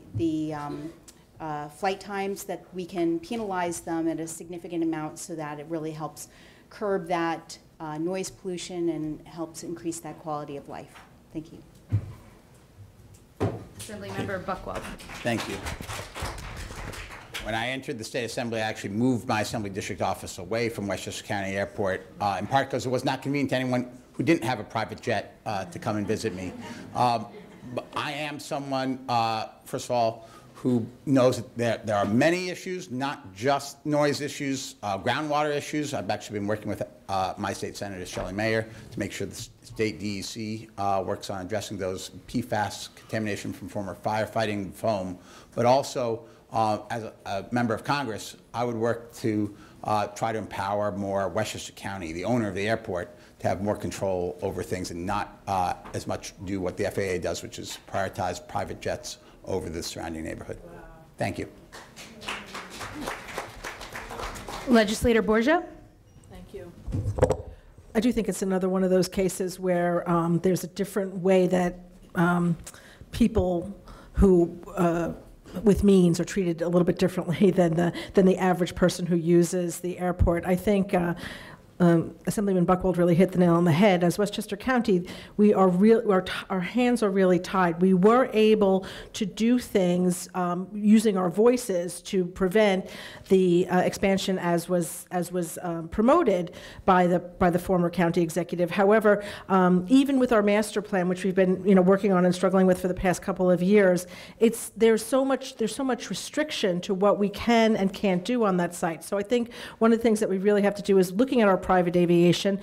flight times, that we can penalize them at a significant amount so that it really helps curb that noise pollution and helps increase that quality of life. Thank you. Assemblymember Buckwell. Thank you. When I entered the State Assembly, I actually moved my Assembly District office away from Westchester County Airport, in part because it was not convenient to anyone who didn't have a private jet to come and visit me. But I am someone, first of all, who knows that there are many issues, not just noise issues, groundwater issues. I've actually been working with my state senator, Shelley Mayer, to make sure the state DEC works on addressing those PFAS contamination from former firefighting foam. But also, as a member of Congress, I would work to try to empower more Westchester County, the owner of the airport, to have more control over things and not as much do what the FAA does, which is prioritize private jets over the surrounding neighborhood. Wow. Thank you. Legislator Borgia. Thank you. I do think it's another one of those cases where there's a different way that people who with means are treated a little bit differently than the average person who uses the airport. I think Assemblyman Buchwald really hit the nail on the head. As Westchester County, we are our hands are really tied. We were able to do things using our voices to prevent the expansion as was promoted by the former county executive. However, even with our master plan, which we've been working on and struggling with for the past couple of years, there's so much restriction to what we can and can't do on that site. So I think one of the things that we really have to do is looking at our private aviation,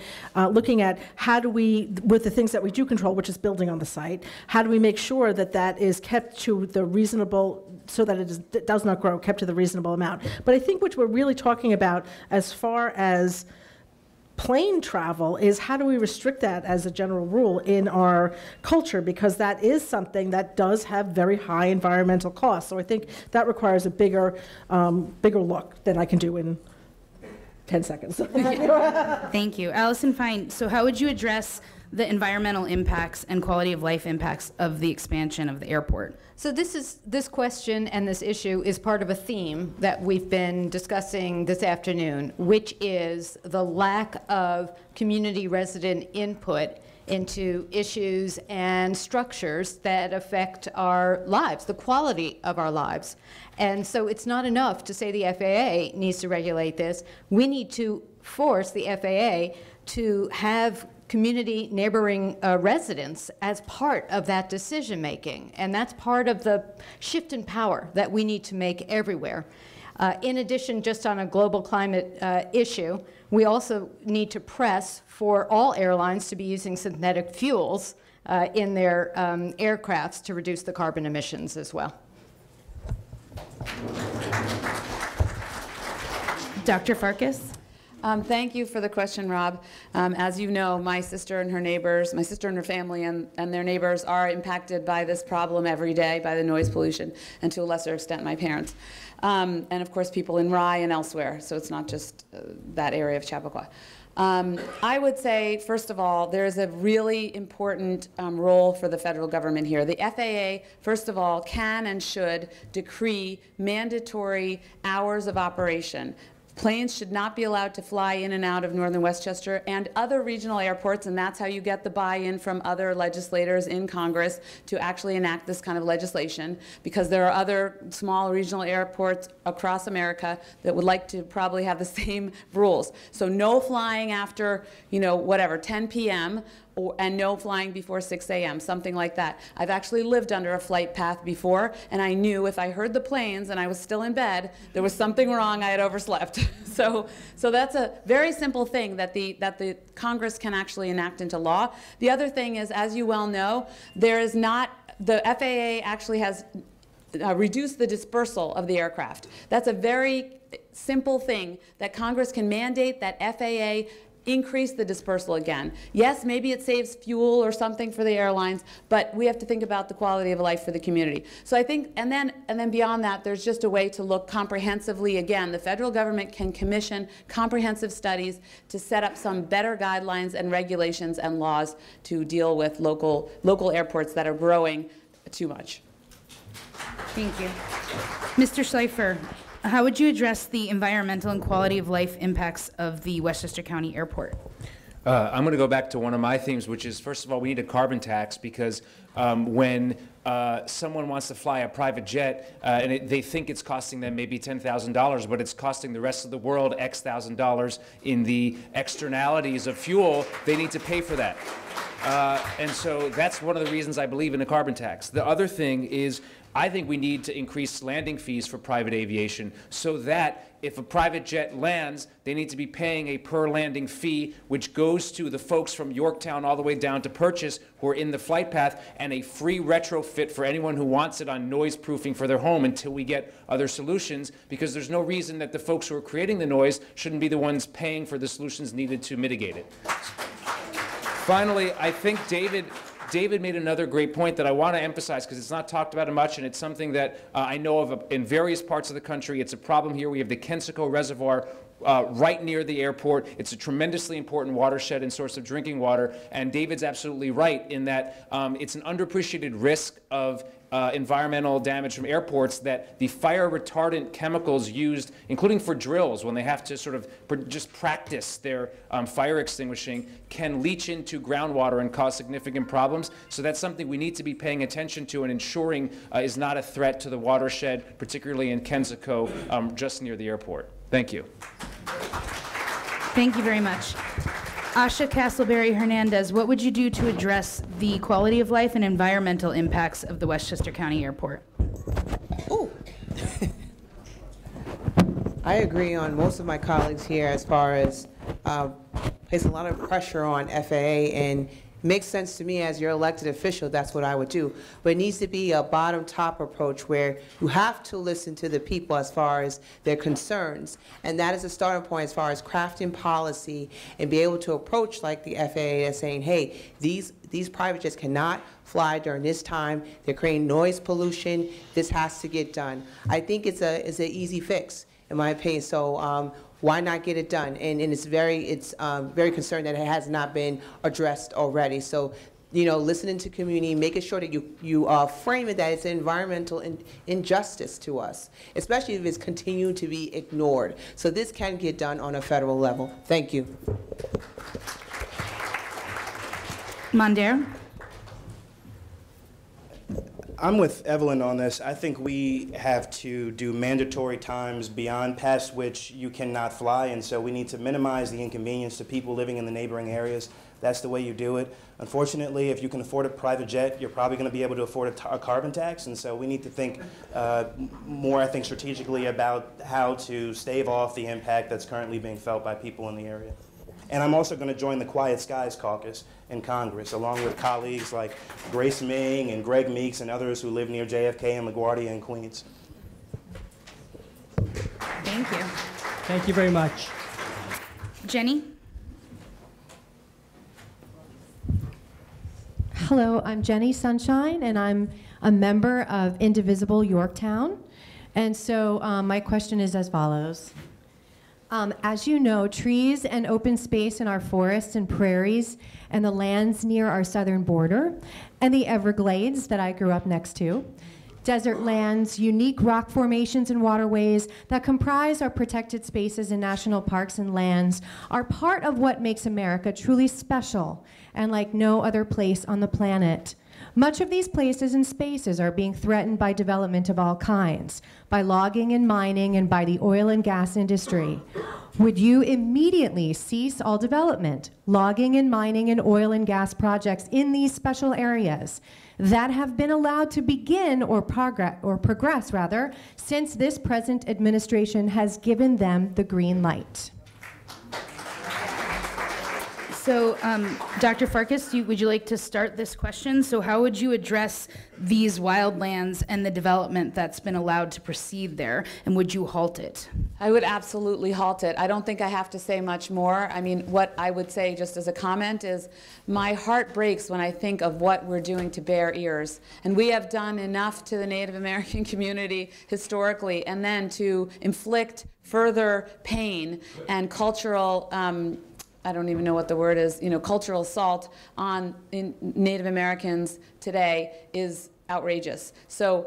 looking at how do we, with the things that we do control, which is building on the site, how do we make sure that that is kept to the reasonable, so that it does not grow, kept to the reasonable amount. But I think what we're really talking about as far as plane travel is how do we restrict that as a general rule in our culture, because that is something that does have very high environmental costs. So I think that requires a bigger look than I can do in 10 seconds. Thank you. Allison Fine, so how would you address the environmental impacts and quality of life impacts of the expansion of the airport? So this question and this issue is part of a theme that we've been discussing this afternoon, which is the lack of community resident input into issues and structures that affect our lives, the quality of our lives. And so it's not enough to say the FAA needs to regulate this. We need to force the FAA to have community neighboring residents as part of that decision making. And that's part of the shift in power that we need to make everywhere. In addition, just on a global climate issue, we also need to press for all airlines to be using synthetic fuels in their aircrafts to reduce the carbon emissions as well. Dr. Farkas? Thank you for the question, Rob. As you know, my sister and her neighbors, my sister and her family and their neighbors are impacted by this problem every day, by the noise pollution, and to a lesser extent, my parents. And of course, people in Rye and elsewhere, so it's not just that area of Chappaqua. I would say, first of all, there is a really important role for the federal government here. The FAA, first of all, can and should decree mandatory hours of operation. Planes should not be allowed to fly in and out of northern Westchester and other regional airports, and that's how you get the buy-in from other legislators in Congress to actually enact this kind of legislation, because there are other small regional airports across America that would like to probably have the same rules. So no flying after, 10 p.m., and no flying before 6 a.m., something like that. I've actually lived under a flight path before, and I knew if I heard the planes and I was still in bed, there was something wrong, I had overslept. So that's a very simple thing that the Congress can actually enact into law. The other thing is, as you well know, the FAA actually has reduced the dispersal of the aircraft. That's a very simple thing that Congress can mandate that FAA increase the dispersal again. Yes, maybe it saves fuel or something for the airlines, but we have to think about the quality of life for the community. So I think, and then beyond that, there's just a way to look comprehensively. Again, the federal government can commission comprehensive studies to set up some better guidelines and regulations and laws to deal with local airports that are growing too much. Thank you. Mr. Schleifer, how would you address the environmental and quality of life impacts of the Westchester County Airport? I'm going to go back to one of my themes, which is, first of all, we need a carbon tax, because when someone wants to fly a private jet and they think it's costing them maybe $10,000, but it's costing the rest of the world X thousand dollars in the externalities of fuel, they need to pay for that. And so that's one of the reasons I believe in a carbon tax. The other thing is, I think we need to increase landing fees for private aviation, so that if a private jet lands, they need to be paying a per landing fee, which goes to the folks from Yorktown all the way down to Purchase who are in the flight path, and a free retrofit for anyone who wants it on noise proofing for their home until we get other solutions, because there's no reason that the folks who are creating the noise shouldn't be the ones paying for the solutions needed to mitigate it. Finally, I think David made another great point that I want to emphasize, because it's not talked about much, and it's something that I know of in various parts of the country. It's a problem here. We have the Kensico Reservoir right near the airport. It's a tremendously important watershed and source of drinking water, and David's absolutely right in that it's an underappreciated risk of environmental damage from airports, that the fire retardant chemicals used, including for drills when they have to sort of just practice their fire extinguishing, can leach into groundwater and cause significant problems. So that's something we need to be paying attention to and ensuring is not a threat to the watershed, particularly in Kensico, just near the airport. Thank you. Thank you very much. Asha Castleberry Hernandez, what would you do to address the quality of life and environmental impacts of the Westchester County Airport? Ooh. I agree on most of my colleagues here as far as place a lot of pressure on FAA, and it makes sense to me as your elected official, that's what I would do. But it needs to be a bottom-top approach where you have to listen to the people as far as their concerns. And that is a starting point as far as crafting policy and be able to approach like the FAA as saying, hey, these private jets cannot fly during this time. They're creating noise pollution. This has to get done. I think it's an easy fix, in my opinion. So why not get it done? And it's very concerned that it has not been addressed already. So, listening to community, making sure that you frame it that it's an environmental injustice to us, especially if it's continued to be ignored. So this can get done on a federal level. Thank you. Mondaire? I'm with Evelyn on this. I think we have to do mandatory times beyond past which you cannot fly, and so we need to minimize the inconvenience to people living in the neighboring areas. That's the way you do it. Unfortunately, if you can afford a private jet, you're probably going to be able to afford a carbon tax, and so we need to think more, I think, strategically about how to stave off the impact that's currently being felt by people in the area. And I'm also going to join the Quiet Skies Caucus in Congress, along with colleagues like Grace Ming and Greg Meeks and others who live near JFK and LaGuardia and Queens. Thank you. Thank you very much. Jenny? Hello, I'm Jenny Sunshine, and I'm a member of Indivisible Yorktown. And so my question is as follows. As you know, trees and open space in our forests and prairies and the lands near our southern border and the Everglades that I grew up next to, desert lands, unique rock formations and waterways that comprise our protected spaces in national parks and lands are part of what makes America truly special and like no other place on the planet. Much of these places and spaces are being threatened by development of all kinds, by logging and mining and by the oil and gas industry. Would you immediately cease all development, logging and mining and oil and gas projects in these special areas that have been allowed to begin or progress rather, since this present administration has given them the green light? So, Dr. Farkas, would you like to start this question? So how would you address these wildlands and the development that's been allowed to proceed there, and would you halt it? I would absolutely halt it. I don't think I have to say much more. I mean, what I would say just as a comment is my heart breaks when I think of what we're doing to bare ears. And we have done enough to the Native American community historically, and then to inflict further pain and cultural I don't even know what the word is, cultural assault on Native Americans today is outrageous. So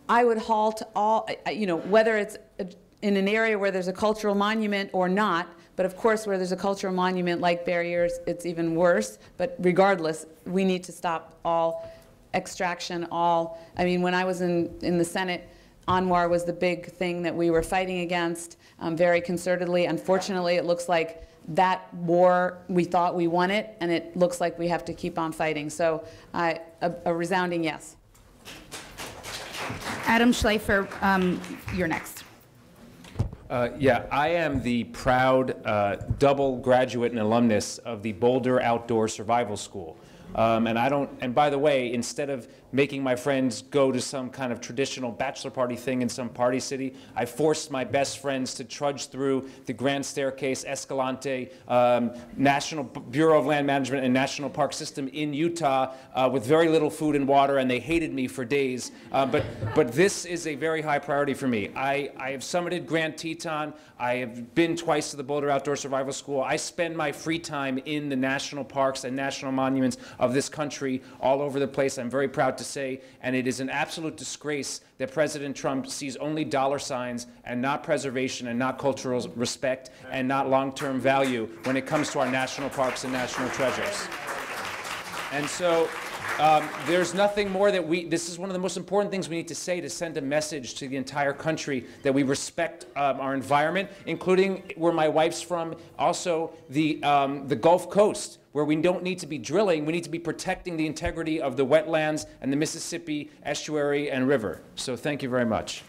I would halt all, whether it's in an area where there's a cultural monument or not, but of course where there's a cultural monument like barriers, it's even worse. But regardless, we need to stop all extraction, when I was in the Senate, ANWR was the big thing that we were fighting against very concertedly. Unfortunately, it looks like that war, we thought we won it, and it looks like we have to keep on fighting. So a resounding yes. Adam Schleifer, you're next. Yeah, I am the proud double graduate and alumnus of the Boulder Outdoor Survival School. And by the way, instead of making my friends go to some kind of traditional bachelor party thing in some party city, I forced my best friends to trudge through the Grand Staircase, Escalante, National Bureau of Land Management and National Park System in Utah with very little food and water, and they hated me for days. But this is a very high priority for me. I have summited Grand Teton. I have been twice to the Boulder Outdoor Survival School. I spend my free time in the national parks and national monuments of this country all over the place. I'm very proud to say, and it is an absolute disgrace that President Trump sees only dollar signs and not preservation and not cultural respect and not long-term value when it comes to our national parks and national treasures. And so there's nothing more that this is one of the most important things we need to say to send a message to the entire country that we respect our environment, including where my wife's from, also the Gulf Coast, where we don't need to be drilling, we need to be protecting the integrity of the wetlands and the Mississippi estuary and river. So thank you very much.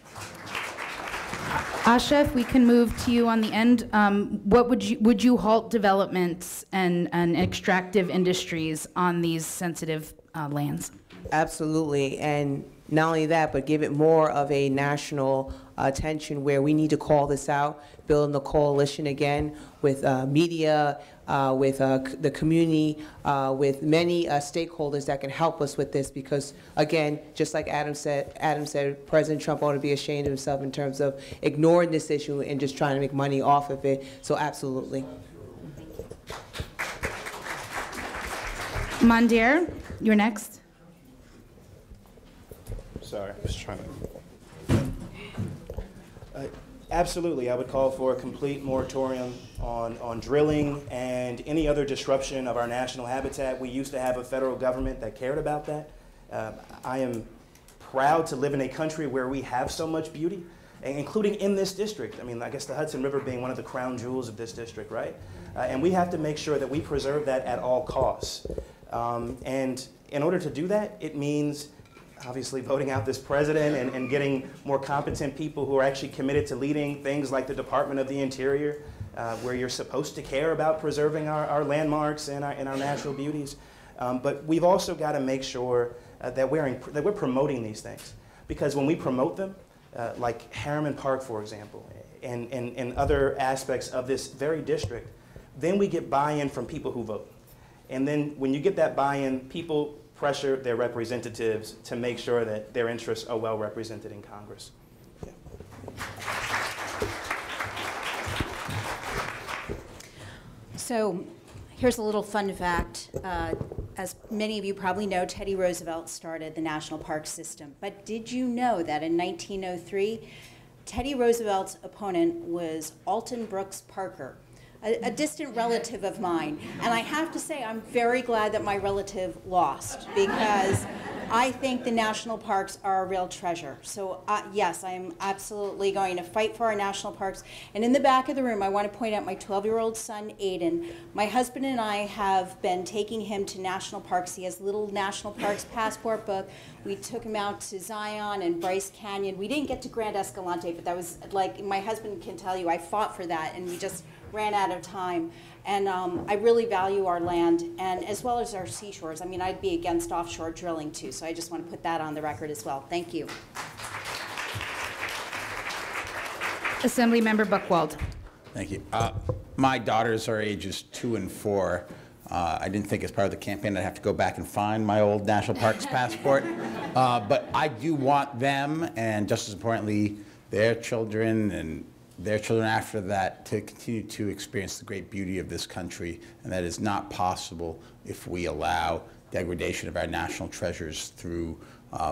Asha, if we can move to you on the end, what would you halt developments and extractive industries on these sensitive lands? Absolutely, and not only that, but give it more of a national attention where we need to call this out, building the coalition again with media, with the community, with many stakeholders that can help us with this, because again, just like Adam said, President Trump ought to be ashamed of himself in terms of ignoring this issue and just trying to make money off of it. So absolutely. Mandir, you're next. Sorry, I was trying to. Absolutely, I would call for a complete moratorium on drilling and any other disruption of our national habitat. We used to have a federal government that cared about that. I am proud to live in a country where we have so much beauty, including in this district. I mean, I guess the Hudson River being one of the crown jewels of this district, right? And we have to make sure that we preserve that at all costs. And in order to do that, it means obviously voting out this president and getting more competent people who are actually committed to leading things like the Department of the Interior, where you're supposed to care about preserving our landmarks and our natural beauties. But we've also got to make sure that we're promoting these things. Because when we promote them, like Harriman Park, for example, and other aspects of this very district, then we get buy-in from people who vote. And then when you get that buy-in, people pressure their representatives to make sure that their interests are well represented in Congress. Yeah. So here's a little fun fact. As many of you probably know, Teddy Roosevelt started the national park system. But did you know that in 1903, Teddy Roosevelt's opponent was Alton Brooks Parker, a distant relative of mine. And I have to say, I'm very glad that my relative lost, because I think the national parks are a real treasure. So yes, I am absolutely going to fight for our national parks. And in the back of the room, I want to point out my 12-year-old son, Aiden. My husband and I have been taking him to national parks. He has a little national parks passport book. We took him out to Zion and Bryce Canyon. We didn't get to Grand Escalante, but that was, like, my husband can tell you, I fought for that, and we just ran out of time. And I really value our land, and as well as our seashores. I mean, I'd be against offshore drilling too, so I just want to put that on the record as well. Thank you. Assemblymember Buchwald. Thank you. My daughters are ages 2 and 4. I didn't think as part of the campaign I'd have to go back and find my old National Parks passport. But I do want them, and just as importantly, their children and their children after that, to continue to experience the great beauty of this country. And that is not possible if we allow degradation of our national treasures through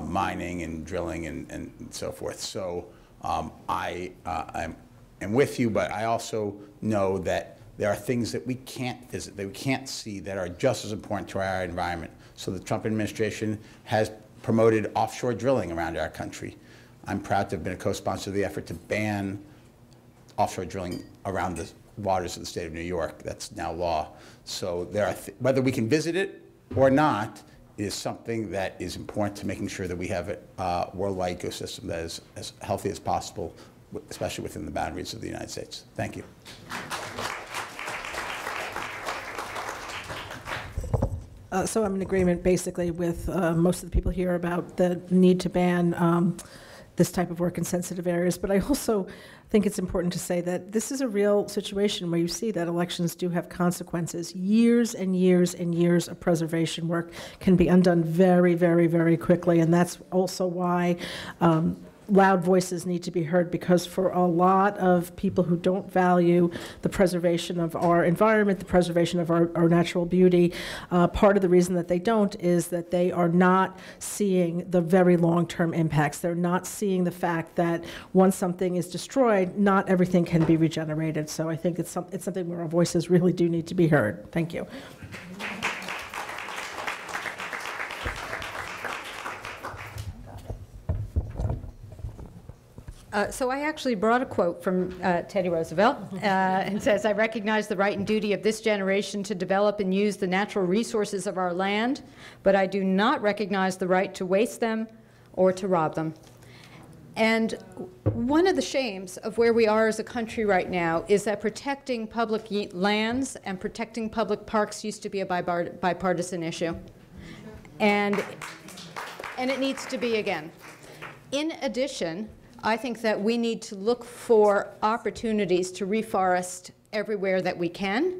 mining and drilling and so forth. So I'm with you, but I also know that there are things that we can't visit, that we can't see, that are just as important to our environment. So the Trump administration has promoted offshore drilling around our country. I'm proud to have been a co-sponsor of the effort to ban offshore drilling around the waters of the state of New York. That's now law. So there are whether we can visit it or not is something that is important to making sure that we have a worldwide ecosystem that is as healthy as possible, especially within the boundaries of the United States. Thank you. So I'm in agreement basically with most of the people here about the need to ban this type of work in sensitive areas, but I also think it's important to say that this is a real situation where you see that elections do have consequences. Years and years and years of preservation work can be undone very, very, very quickly, and that's also why loud voices need to be heard, because for a lot of people who don't value the preservation of our environment, the preservation of our natural beauty, part of the reason that they don't is that they are not seeing the very long-term impacts. They're not seeing the fact that once something is destroyed, not everything can be regenerated. So I think it's something where our voices really do need to be heard. Thank you. So I actually brought a quote from Teddy Roosevelt, and says, "I recognize the right and duty of this generation to develop and use the natural resources of our land, but I do not recognize the right to waste them or to rob them." And one of the shames of where we are as a country right now is that protecting public lands and protecting public parks used to be a bipartisan issue. And it needs to be again. In addition, I think that we need to look for opportunities to reforest everywhere that we can,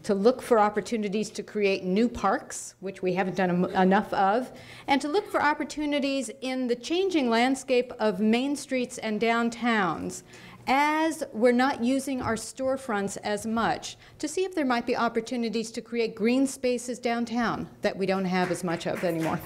to look for opportunities to create new parks, which we haven't done enough of, and to look for opportunities in the changing landscape of main streets and downtowns, as we're not using our storefronts as much, to see if there might be opportunities to create green spaces downtown that we don't have as much of anymore.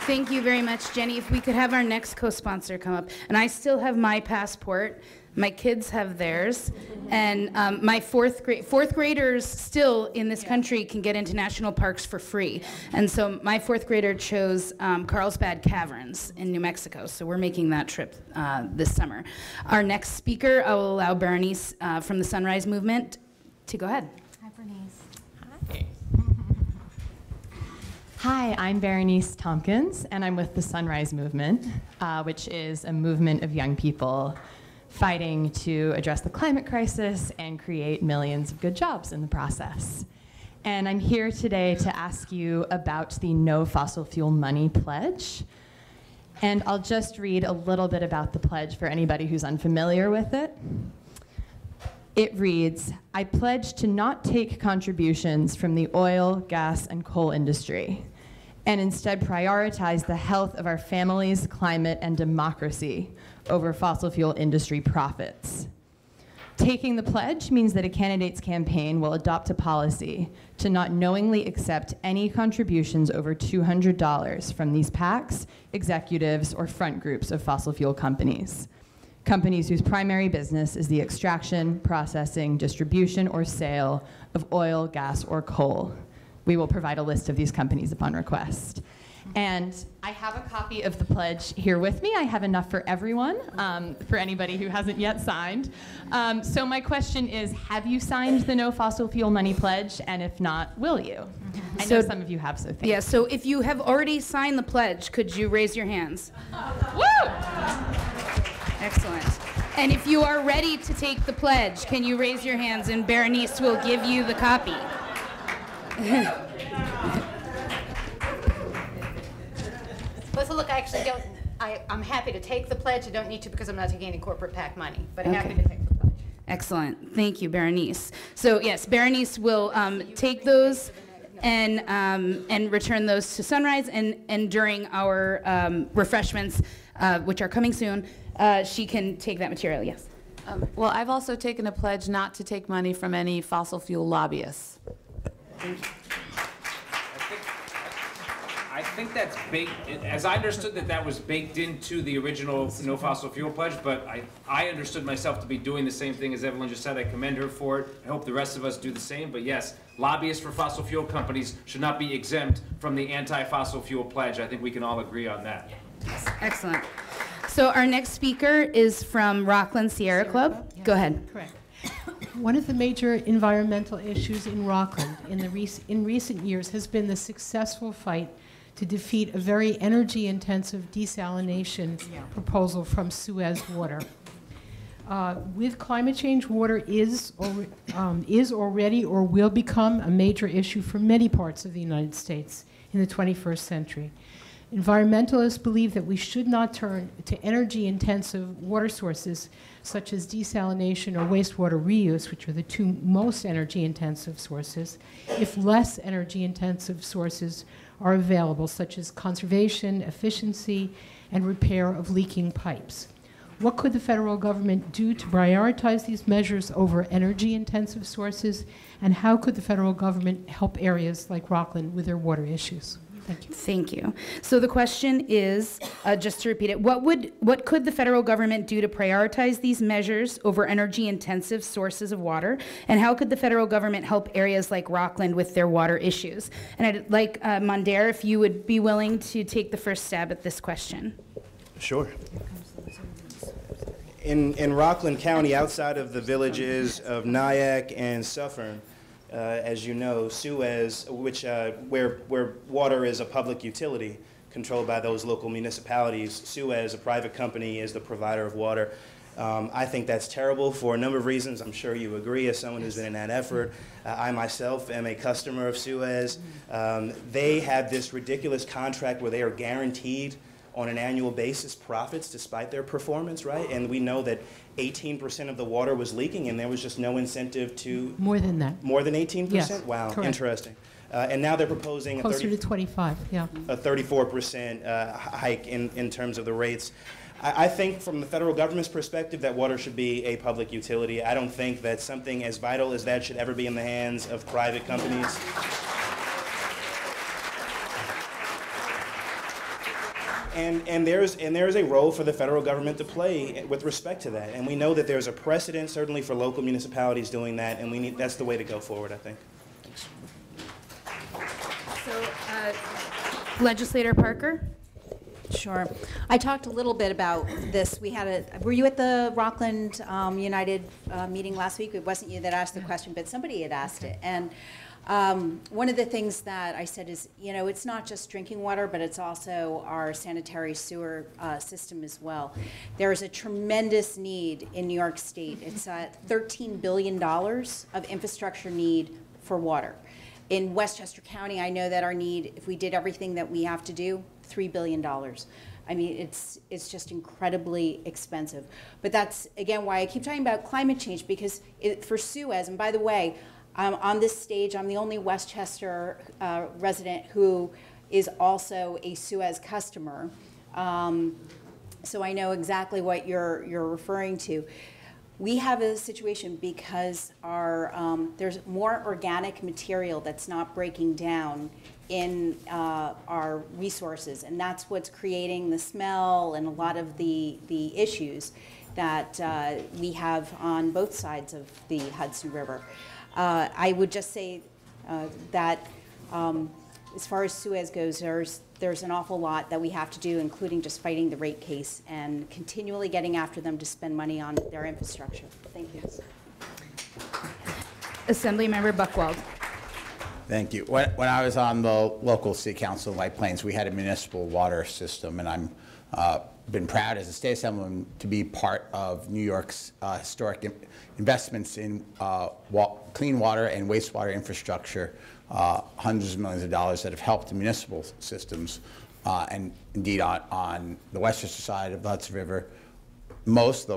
Thank you very much, Jenny. If we could have our next co-sponsor come up. And I still have my passport. My kids have theirs. And my fourth graders still in this country can get into national parks for free. And so my fourth grader chose Carlsbad Caverns in New Mexico. So we're making that trip this summer. Our next speaker, I will allow Berenice from the Sunrise Movement to go ahead. Hi, Bernice. Hi. Hi, I'm Berenice Tompkins, and I'm with the Sunrise Movement, which is a movement of young people fighting to address the climate crisis and create millions of good jobs in the process. And I'm here today to ask you about the No Fossil Fuel Money Pledge. And I'll just read a little bit about the pledge for anybody who's unfamiliar with it. It reads, "I pledge to not take contributions from the oil, gas, and coal industry, and instead prioritize the health of our families, climate, and democracy over fossil fuel industry profits. Taking the pledge means that a candidate's campaign will adopt a policy to not knowingly accept any contributions over $200 from these PACs, executives, or front groups of fossil fuel companies. Companies whose primary business is the extraction, processing, distribution, or sale of oil, gas, or coal. We will provide a list of these companies upon request." And I have a copy of the pledge here with me. I have enough for everyone, for anybody who hasn't yet signed. So my question is, have you signed the No Fossil Fuel Money Pledge? And if not, will you? I know some of you have, so thank you. Yeah, so if you have already signed the pledge, could you raise your hands? Woo! Excellent. And if you are ready to take the pledge, can you raise your hands and Berenice will give you the copy. Listen, look, I actually don't, I'm happy to take the pledge. I don't need to because I'm not taking any corporate PAC money, but I'm happy to take the pledge. Excellent. Thank you, Berenice. So yes, Berenice will take those and return those to Sunrise, and during our refreshments, which are coming soon, she can take that material, yes. Well, I've also taken a pledge not to take money from any fossil fuel lobbyists. I think that's baked, as I understood that was baked into the original no fossil fuel pledge, but I understood myself to be doing the same thing as Evelyn just said. I commend her for it. I hope the rest of us do the same, but yes, lobbyists for fossil fuel companies should not be exempt from the anti-fossil fuel pledge. I think we can all agree on that. Excellent. So our next speaker is from Rockland Sierra Club. Yeah. Go ahead. Correct. One of the major environmental issues in Rockland in recent years has been the successful fight to defeat a very energy-intensive desalination proposal from Suez water. With climate change, water is already or will become a major issue for many parts of the United States in the 21st century. Environmentalists believe that we should not turn to energy-intensive water sources such as desalination or wastewater reuse, which are the two most energy-intensive sources, if less energy-intensive sources are available, such as conservation, efficiency, and repair of leaking pipes. What could the federal government do to prioritize these measures over energy-intensive sources, and how could the federal government help areas like Rockland with their water issues? Thank you. Thank you. So the question is, just to repeat it, what could the federal government do to prioritize these measures over energy-intensive sources of water, and how could the federal government help areas like Rockland with their water issues? And I'd like Mondaire, if you would be willing to take the first stab at this question. Sure. In Rockland County, outside of the villages of Nyack and Suffern, as you know, Suez, where water is a public utility controlled by those local municipalities, Suez, a private company, is the provider of water. I think that's terrible for a number of reasons. I'm sure you agree as someone who's been in that effort. I myself am a customer of Suez. They have this ridiculous contract where they are guaranteed on an annual basis profits despite their performance, right? And we know that 18% of the water was leaking and there was just no incentive to... More than that. More than 18%? Yes, wow, correct. Interesting. And now they're proposing closer to 25, yeah. A 34% hike in terms of the rates. I think from the federal government's perspective that water should be a public utility. I don't think that something as vital as that should ever be in the hands of private companies. And there's a role for the federal government to play with respect to that. And we know that there's a precedent, certainly for local municipalities doing that, and that's the way to go forward, I think. Thanks. So, Legislator Parker? Sure. I talked a little bit about this. Were you at the Rockland United meeting last week? It wasn't you that asked the question, but somebody had asked it. And one of the things that I said is, it's not just drinking water, but it's also our sanitary sewer system as well. There is a tremendous need in New York State. It's $13 billion of infrastructure need for water. In Westchester County, I know that our need, if we did everything that we have to do, $3 billion. I mean, it's just incredibly expensive. But that's, again, why I keep talking about climate change, because for Suez, and by the way, on this stage, I'm the only Westchester resident who is also a Suez customer. So I know exactly what you're referring to. We have a situation because there's more organic material that's not breaking down in our resources, and that's what's creating the smell and a lot of the issues that we have on both sides of the Hudson River. I would just say that as far as Suez goes, there's an awful lot that we have to do, including just fighting the rate case and continually getting after them to spend money on their infrastructure. Thank you. Assemblymember Buchwald. Thank you. When I was on the local city council in White Plains, we had a municipal water system, and I'm been proud as a state assemblyman to be part of New York's historic investments in clean water and wastewater infrastructure, hundreds of millions of dollars that have helped the municipal systems, and indeed on the Westchester side of the Hudson River. Most,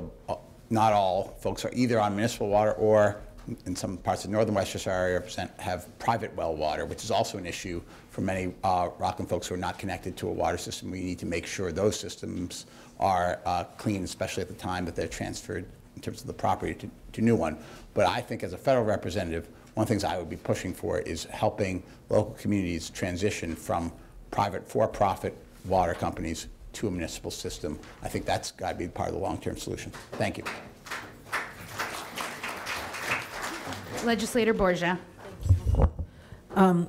not all, folks are either on municipal water or in some parts of northern Westchester area have private well water, which is also an issue for many Rockland folks who are not connected to a water system. We need to make sure those systems are clean, especially at the time that they're transferred in terms of the property to new one. But I think as a federal representative, one of the things I would be pushing for is helping local communities transition from private for-profit water companies to a municipal system. I think that's got to be part of the long-term solution. Thank you. Legislator Borgia.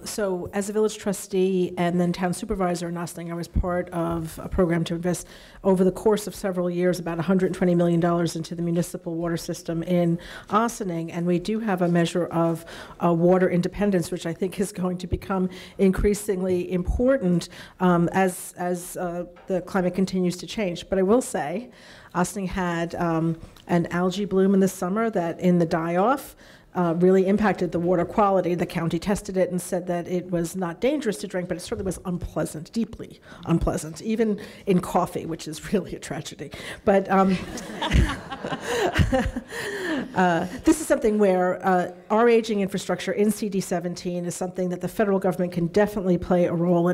So as a village trustee and then town supervisor in Ossining, I was part of a program to invest over the course of several years about $120 million into the municipal water system in Ossining, and we do have a measure of water independence, which I think is going to become increasingly important as the climate continues to change. But I will say, Ossining had an algae bloom in the summer that in the die-off really impacted the water quality. The county tested it and said that it was not dangerous to drink, but it certainly was unpleasant, deeply unpleasant, even in coffee, which is really a tragedy. But this is something where our aging infrastructure in CD17 is something that the federal government can definitely play a role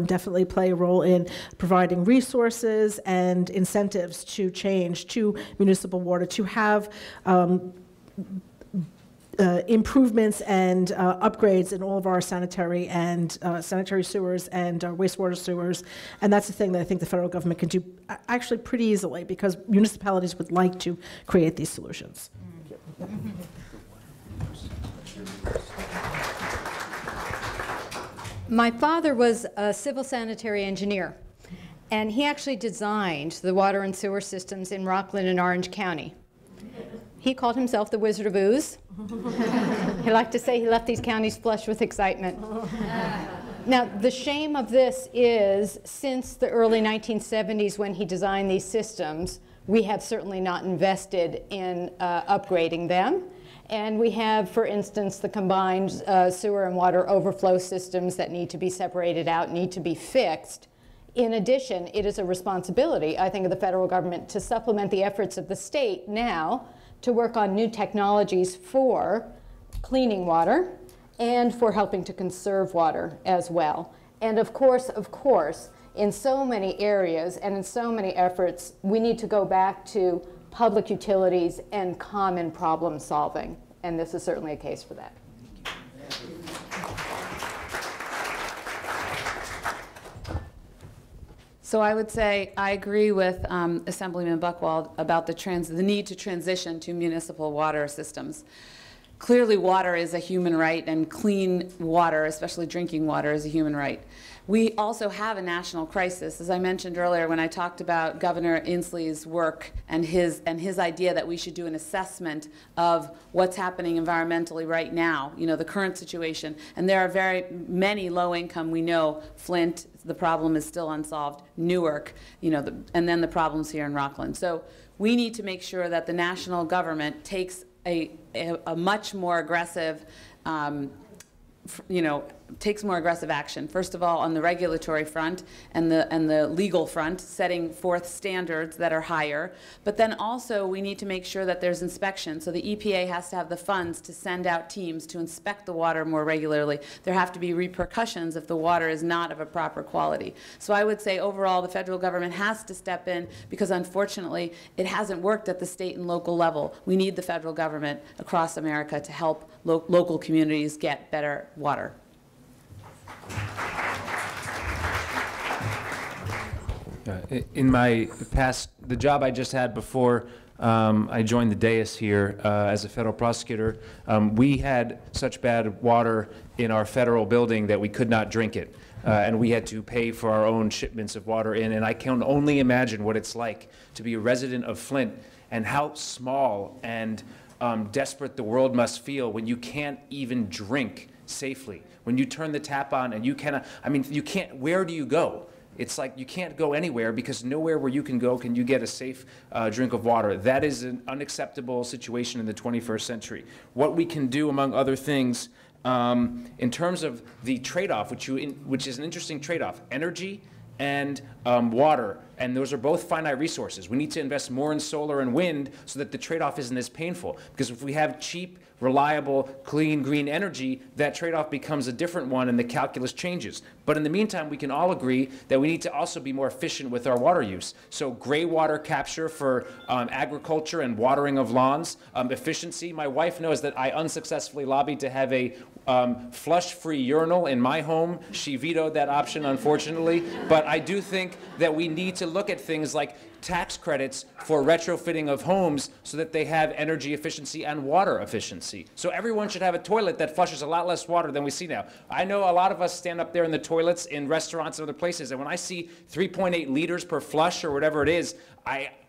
in providing resources and incentives to change to municipal water, to have improvements and upgrades in all of our sanitary sewers and wastewater sewers, and that's the thing that I think the federal government can do actually pretty easily, because municipalities would like to create these solutions. My father was a civil sanitary engineer, and he actually designed the water and sewer systems in Rockland and Orange County. He called himself the Wizard of Ooze. He liked to say he left these counties flushed with excitement. Now, the shame of this is, since the early 1970s when he designed these systems, we have certainly not invested in upgrading them. And we have, for instance, the combined sewer and water overflow systems that need to be separated out, need to be fixed. In addition, it is a responsibility, I think, of the federal government to supplement the efforts of the state now to work on new technologies for cleaning water and for helping to conserve water as well. And of course, in so many areas and in so many efforts, we need to go back to public utilities and common problem solving. And this is certainly a case for that. So I would say I agree with Assemblyman Buchwald about the need to transition to municipal water systems. Clearly, water is a human right, and clean water, especially drinking water, is a human right. We also have a national crisis. As I mentioned earlier when I talked about Governor Inslee's work and his idea that we should do an assessment of what's happening environmentally right now, the current situation. And there are very many low-income, we know, Flint, the problem is still unsolved, Newark, and then the problems here in Rockland. So we need to make sure that the national government takes a much more aggressive takes more aggressive action. First of all, on the regulatory front and the legal front, setting forth standards that are higher. But then also we need to make sure that there's inspection. So the EPA has to have the funds to send out teams to inspect the water more regularly. There have to be repercussions if the water is not of a proper quality. So I would say overall the federal government has to step in, because unfortunately it hasn't worked at the state and local level. We need the federal government across America to help local communities get better water. In my past, the job I just had before I joined the dais here as a federal prosecutor, we had such bad water in our federal building that we could not drink it. And we had to pay for our own shipments of water in. And I can only imagine what it's like to be a resident of Flint and how small and desperate the world must feel when you can't even drink safely. When you turn the tap on and you cannot, you can't, where do you go? it's like you can't go anywhere because nowhere where you can go can you get a safe drink of water. That is an unacceptable situation in the 21st century. What we can do, among other things, in terms of the trade-off, which is an interesting trade-off, energy and water, and those are both finite resources. We need to invest more in solar and wind so that the trade-off isn't as painful. Because if we have cheap, reliable, clean, green energy, that trade-off becomes a different one and the calculus changes. But in the meantime, we can all agree that we need to also be more efficient with our water use. So gray water capture for agriculture and watering of lawns, efficiency. My wife knows that I unsuccessfully lobbied to have a flush-free urinal in my home. She vetoed that option, unfortunately. But I do think that we need to look at things like tax credits for retrofitting of homes so that they have energy efficiency and water efficiency. So everyone should have a toilet that flushes a lot less water than we see now. I know a lot of us stand up there in the toilets in restaurants and other places, and when I see 3.8 liters per flush or whatever it is,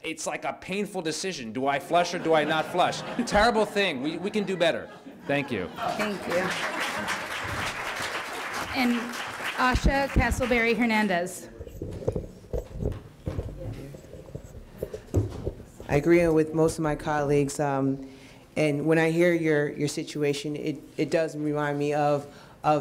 it's like a painful decision. Do I flush or do I not flush? Terrible thing. We can do better. Thank you. Thank you. And Asha Castleberry-Hernandez. I agree with most of my colleagues, and when I hear your situation, it does remind me of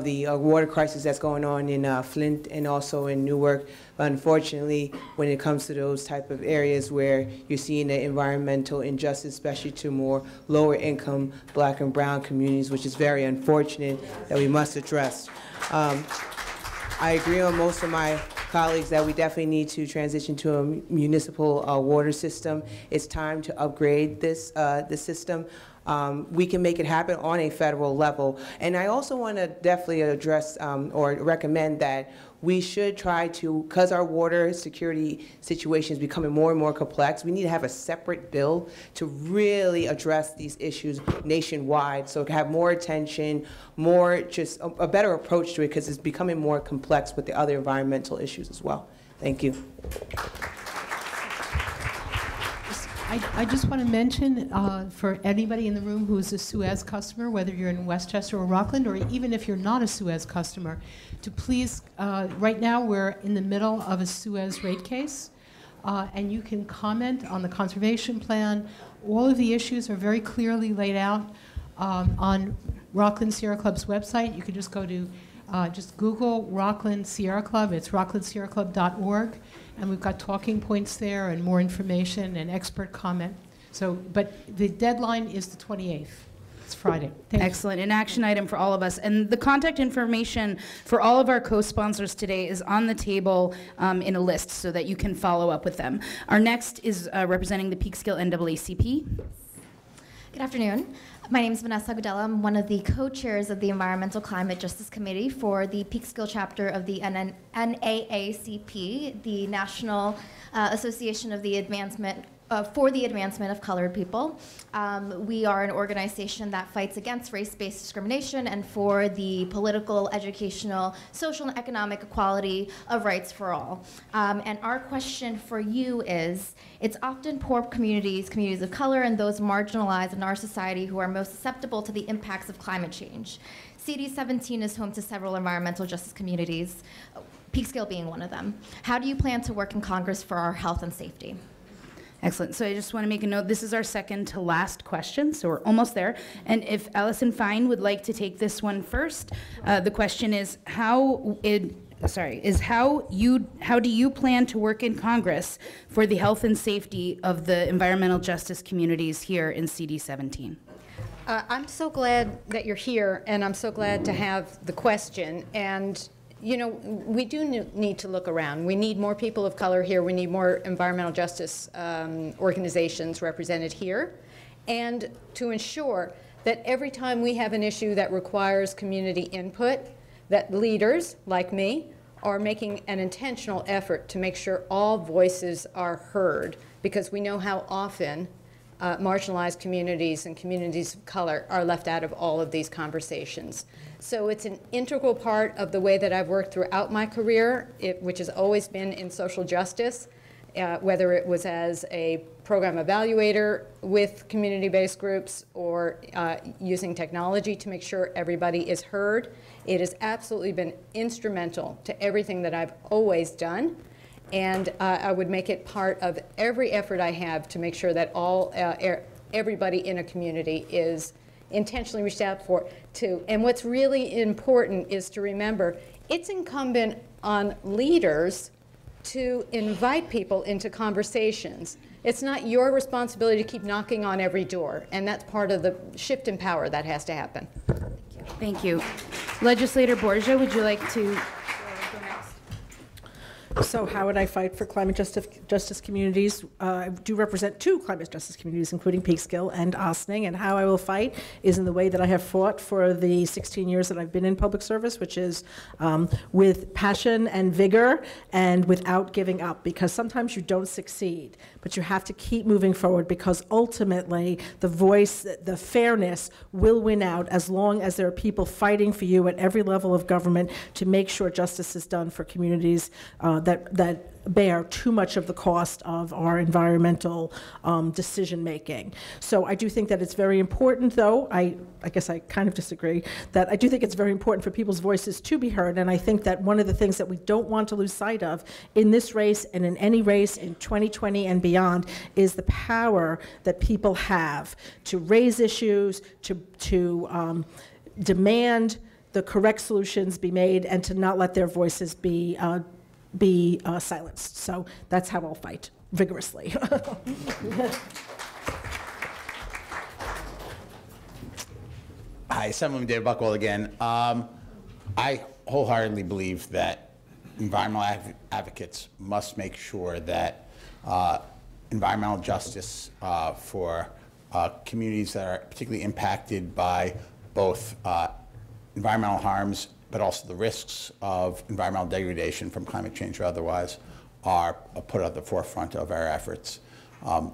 the water crisis that's going on in Flint and also in Newark. Unfortunately, when it comes to those type of areas where you're seeing the environmental injustice, especially to more lower income Black and brown communities, which is very unfortunate that we must address. I agree with most of my colleagues that we definitely need to transition to a municipal water system. It's time to upgrade this system. We can make it happen on a federal level. And I also want to definitely address or recommend that we should try to, because our water security situation is becoming more and more complex, we need to have a separate bill to really address these issues nationwide, so to have more attention, more just a better approach to it, because it's becoming more complex with the other environmental issues as well. Thank you. I just want to mention for anybody in the room who is a Suez customer, whether you're in Westchester or Rockland, or even if you're not a Suez customer, to please, right now we're in the middle of a Suez rate case, and you can comment on the conservation plan. All of the issues are very clearly laid out on Rockland Sierra Club's website. You can just go to, just Google Rockland Sierra Club. It's rocklandsierraclub.org. And we've got talking points there and more information and expert comment. So, but the deadline is the 28th. It's Friday. Excellent. An action item for all of us. And the contact information for all of our co-sponsors today is on the table in a list so that you can follow up with them. Our next is representing the Peekskill NAACP. Good afternoon. My name is Vanessa Agudelo. I'm one of the co-chairs of the Environmental Climate Justice Committee for the Peekskill chapter of the NAACP, the National Association of the Advancement for the Advancement of Colored People. We are an organization that fights against race-based discrimination and for the political, educational, social, and economic equality of rights for all. And our question for you is, it's often poor communities, communities of color, and those marginalized in our society who are most susceptible to the impacts of climate change. CD17 is home to several environmental justice communities, Peekskill being one of them. How do you plan to work in Congress for our health and safety? Excellent. So I just want to make a note. This is our second to last question, so we're almost there. And if Allison Fine would like to take this one first, the question is how do you plan to work in Congress for the health and safety of the environmental justice communities here in CD17? I'm so glad that you're here, and I'm so glad to have the question. And you know, we do need to look around. We need more people of color here. We need more environmental justice organizations represented here. And to ensure that every time we have an issue that requires community input, that leaders like me are making an intentional effort to make sure all voices are heard, because we know how often marginalized communities and communities of color are left out of all of these conversations. So it's an integral part of the way that I've worked throughout my career, which has always been in social justice. whether it was as a program evaluator with community-based groups or using technology to make sure everybody is heard. It has absolutely been instrumental to everything that I've always done. And I would make it part of every effort I have to make sure that everybody in a community is intentionally reached out to. And what's really important is to remember it's incumbent on leaders to invite people into conversations. It's not your responsibility to keep knocking on every door, and that's part of the shift in power that has to happen. Thank you. Legislator Borgia, would you like to go next? So how would I fight for climate justice communities? I do represent 2 climate justice communities, including Peekskill and Ossining, and how I will fight is in the way that I have fought for the 16 years that I've been in public service, which is with passion and vigor and without giving up, because sometimes you don't succeed, but you have to keep moving forward, because ultimately the voice, the fairness will win out as long as there are people fighting for you at every level of government to make sure justice is done for communities that bear too much of the cost of our environmental decision making. So I do think that it's very important, though, I guess I kind of disagree, that I do think it's very important for people's voices to be heard, and I think that one of the things that we don't want to lose sight of in this race and in any race in 2020 and beyond is the power that people have to raise issues, to demand the correct solutions be made, and to not let their voices be silenced. So that's how I'll fight vigorously. Hi, Assemblyman David Buchwald again. I wholeheartedly believe that environmental advocates must make sure that environmental justice for communities that are particularly impacted by both environmental harms but also the risks of environmental degradation from climate change or otherwise are put at the forefront of our efforts.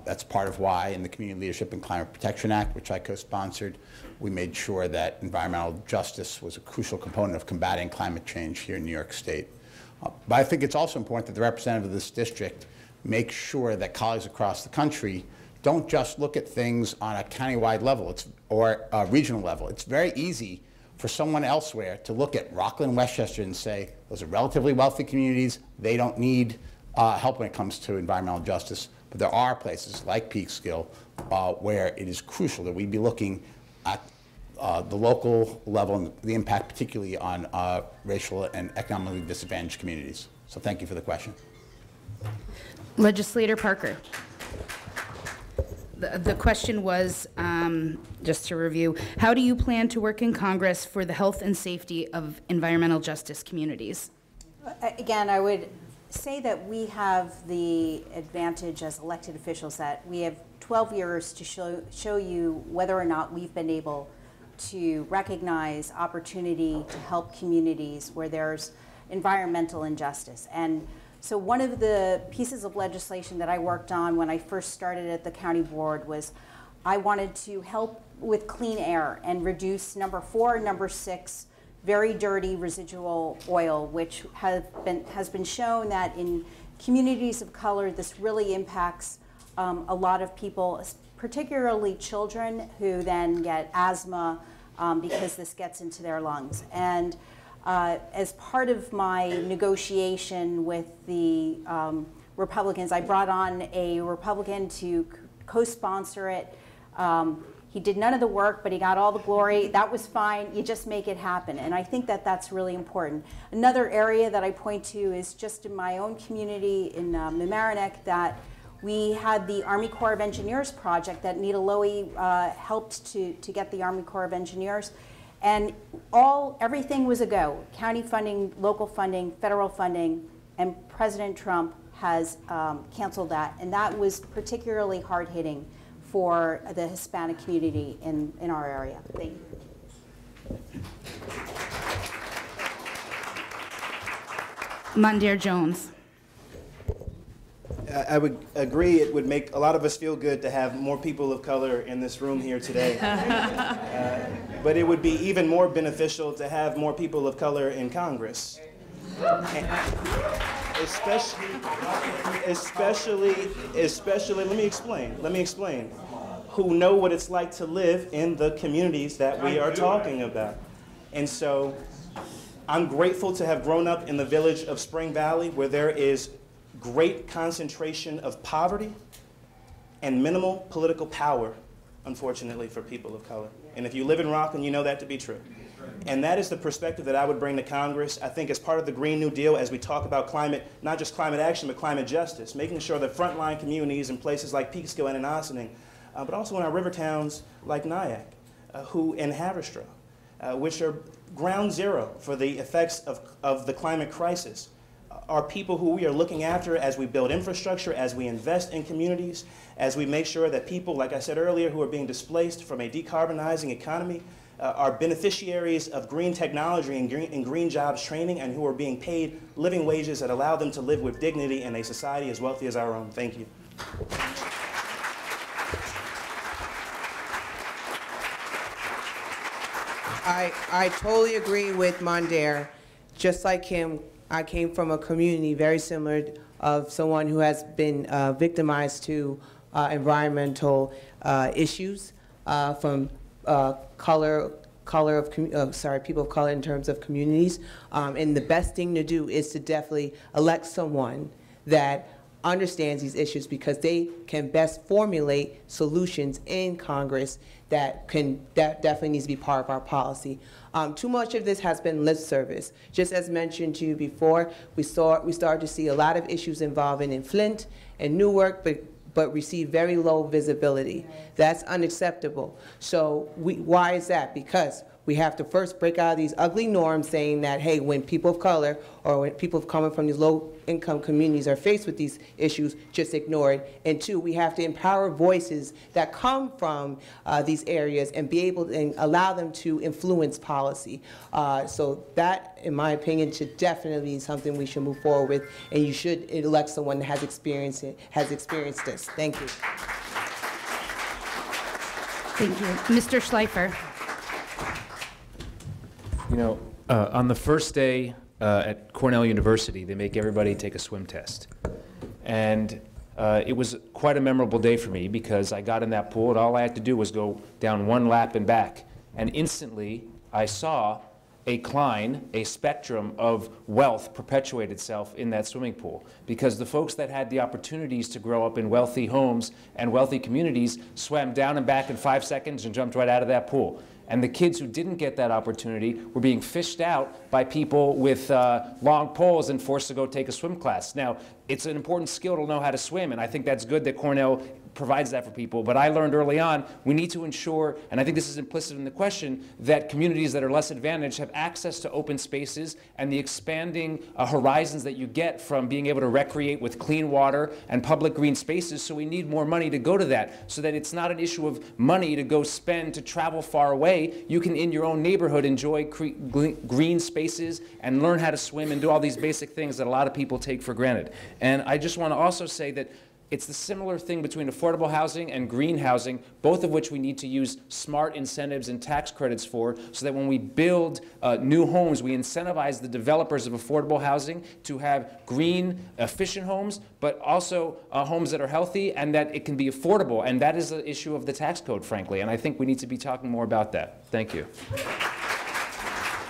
That's part of why in the Community Leadership and Climate Protection Act, which I co-sponsored, we made sure that environmental justice was a crucial component of combating climate change here in New York State. But I think it's also important that the representative of this district make sure that colleagues across the country don't just look at things on a countywide level or a regional level. It's very easy for someone elsewhere to look at Rockland, Westchester and say, those are relatively wealthy communities, they don't need help when it comes to environmental justice. But there are places like Peekskill where it is crucial that we be looking at the local level and the impact particularly on racial and economically disadvantaged communities. So thank you for the question. Legislator Parker. The question was, just to review, how do you plan to work in Congress for the health and safety of environmental justice communities? Again, I would say that we have the advantage as elected officials that we have 12 years to show you whether or not we've been able to recognize opportunity to help communities where there's environmental injustice. And so one of the pieces of legislation that I worked on when I first started at the county board was I wanted to help with clean air and reduce number 4 and number 6 very dirty residual oil, which has been shown that in communities of color this really impacts a lot of people, particularly children who then get asthma because this gets into their lungs. And as part of my negotiation with the Republicans, I brought on a Republican to co-sponsor it. He did none of the work, but he got all the glory. That was fine. You just make it happen. And I think that that's really important. Another area that I point to is just in my own community in Mamaroneck that we had the Army Corps of Engineers project that Nita Lowy helped to get the Army Corps of Engineers. And everything was a go. County funding, local funding, federal funding, and President Trump has canceled that. And that was particularly hard-hitting for the Hispanic community in our area. Thank you. Mondaire Jones. I would agree it would make a lot of us feel good to have more people of color in this room here today. But it would be even more beneficial to have more people of color in Congress. especially, let me explain, who know what it's like to live in the communities that we are talking about. And so I'm grateful to have grown up in the village of Spring Valley, where there is great concentration of poverty and minimal political power, unfortunately, for people of color. And if you live in Rockland, you know that to be true. And that is the perspective that I would bring to Congress. I think as part of the Green New Deal, as we talk about climate, not just climate action, but climate justice, making sure that frontline communities in places like Peekskill and in Ossining, but also in our river towns like Nyack, and Haverstraw, which are ground zero for the effects of the climate crisis, are people who we are looking after as we build infrastructure, as we invest in communities, as we make sure that people, like I said earlier, who are being displaced from a decarbonizing economy, are beneficiaries of green technology and green jobs training, and who are being paid living wages that allow them to live with dignity in a society as wealthy as our own. Thank you. I totally agree with Mondaire. Just like him, I came from a community very similar of someone who has been victimized to environmental issues from people of color in terms of communities. And the best thing to do is to definitely elect someone that understands these issues, because they can best formulate solutions in Congress that definitely needs to be part of our policy. Too much of this has been lip service. Just as mentioned to you before, we started to see a lot of issues involving in Flint and Newark, but receive very low visibility. That's unacceptable. So why is that? Because we have to first break out of these ugly norms saying that, hey, when people of color or when people coming from these low-income communities are faced with these issues, just ignore it. And two, we have to empower voices that come from these areas and be able to and allow them to influence policy. So that, in my opinion, should definitely be something we should move forward with, and you should elect someone that has experienced this. Thank you. Thank you. Mr. Schleifer. You know, on the first day at Cornell University, they make everybody take a swim test. And it was quite a memorable day for me, because I got in that pool and all I had to do was go down one lap and back. And instantly, I saw a spectrum of wealth perpetuate itself in that swimming pool, because the folks that had the opportunities to grow up in wealthy homes and wealthy communities swam down and back in 5 seconds and jumped right out of that pool. And the kids who didn't get that opportunity were being fished out by people with long poles and forced to go take a swim class. Now, it's an important skill to know how to swim, and I think that's good that Cornell provides that for people. But I learned early on, we need to ensure, and I think this is implicit in the question, that communities that are less advantaged have access to open spaces and the expanding horizons that you get from being able to recreate with clean water and public green spaces. So we need more money to go to that, so that it's not an issue of money to go spend to travel far away. You can, in your own neighborhood, enjoy green spaces and learn how to swim and do all these basic things that a lot of people take for granted. And I just want to also say that it's the similar thing between affordable housing and green housing, both of which we need to use smart incentives and tax credits for, so that when we build new homes, we incentivize the developers of affordable housing to have green, efficient homes, but also homes that are healthy and that it can be affordable. And that is the issue of the tax code, frankly. And I think we need to be talking more about that. Thank you.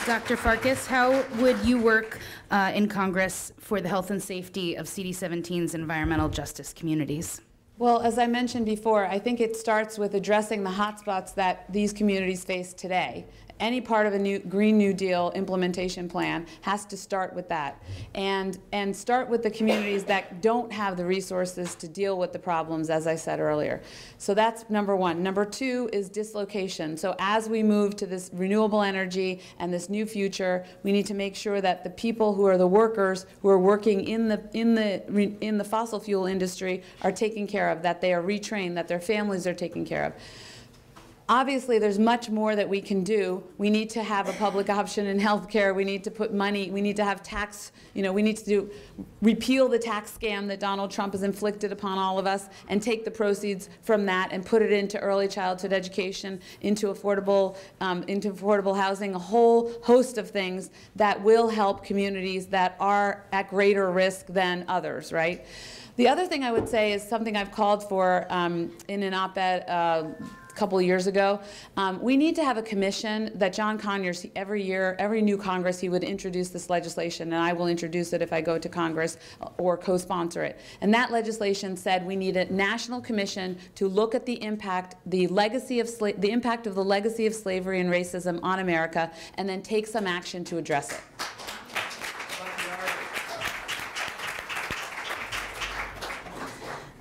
Dr. Farkas, how would you work in Congress for the health and safety of CD17's environmental justice communities? Well, as I mentioned before, I think it starts with addressing the hotspots that these communities face today. Any part of a Green New Deal implementation plan has to start with that, and start with the communities that don't have the resources to deal with the problems, as I said earlier. So that's number one. Number two is dislocation. So as we move to this renewable energy and this new future, we need to make sure that the people who are the workers who are working in the fossil fuel industry are taken care of, that they are retrained, that their families are taken care of. Obviously, there's much more that we can do. We need to have a public option in healthcare. We need to put money, we need to have tax, we need to repeal the tax scam that Donald Trump has inflicted upon all of us and take the proceeds from that and put it into early childhood education, into affordable housing, a whole host of things that will help communities that are at greater risk than others, right? The other thing I would say is something I've called for in an op-ed a couple of years ago. We need to have a commission that John Conyers, every year, every new Congress, he would introduce this legislation, and I will introduce it if I go to Congress or co-sponsor it. And that legislation said we need a national commission to look at the impact, the impact of the legacy of slavery and racism on America, and then take some action to address it.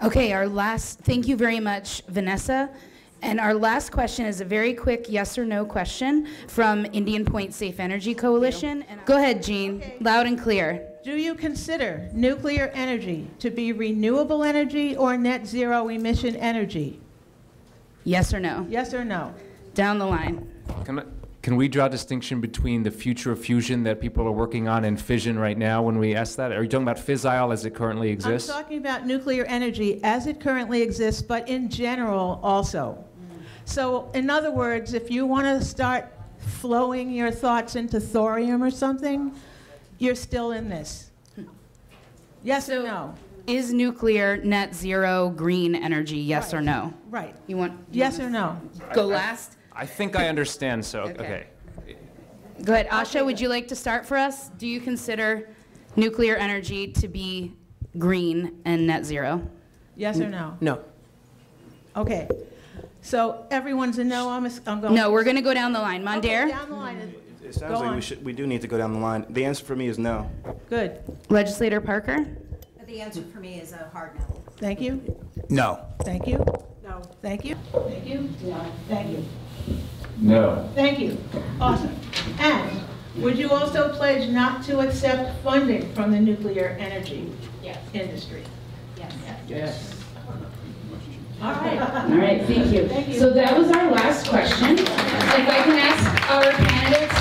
Okay, thank you very much, Vanessa. And our last question is a very quick yes or no question from Indian Point Safe Energy Coalition. Go ahead, Jean, loud and clear. Do you consider nuclear energy to be renewable energy or net zero emission energy? Yes or no? Yes or no? Down the line. Can we draw a distinction between the future of fusion that people are working on and fission right now when we ask that? Are you talking about fissile as it currently exists? I'm talking about nuclear energy as it currently exists, but in general also. So in other words, if you want to start flowing your thoughts into thorium or something, you're still in this. Yes or no? Is nuclear net zero green energy, yes or no? Right. You want? Yes or no? Go last? I think I understand, so, okay. Go ahead. Asha, would you like to start for us? Do you consider nuclear energy to be green and net zero? Yes or no? No. Okay. So everyone's a no. I'm going. No, we're going to go down the line. Mondaire? Okay, down the line. It sounds like we do need to go down the line. The answer for me is no. Good. Legislator Parker? The answer for me is a hard no. Thank you. No. Thank you. No. Thank you. Thank you. No. Thank you. No. Thank you. Awesome. And would you also pledge not to accept funding from the nuclear energy industry? Yes. Yes. All right, thank you. So that was our last question. If I can ask our candidates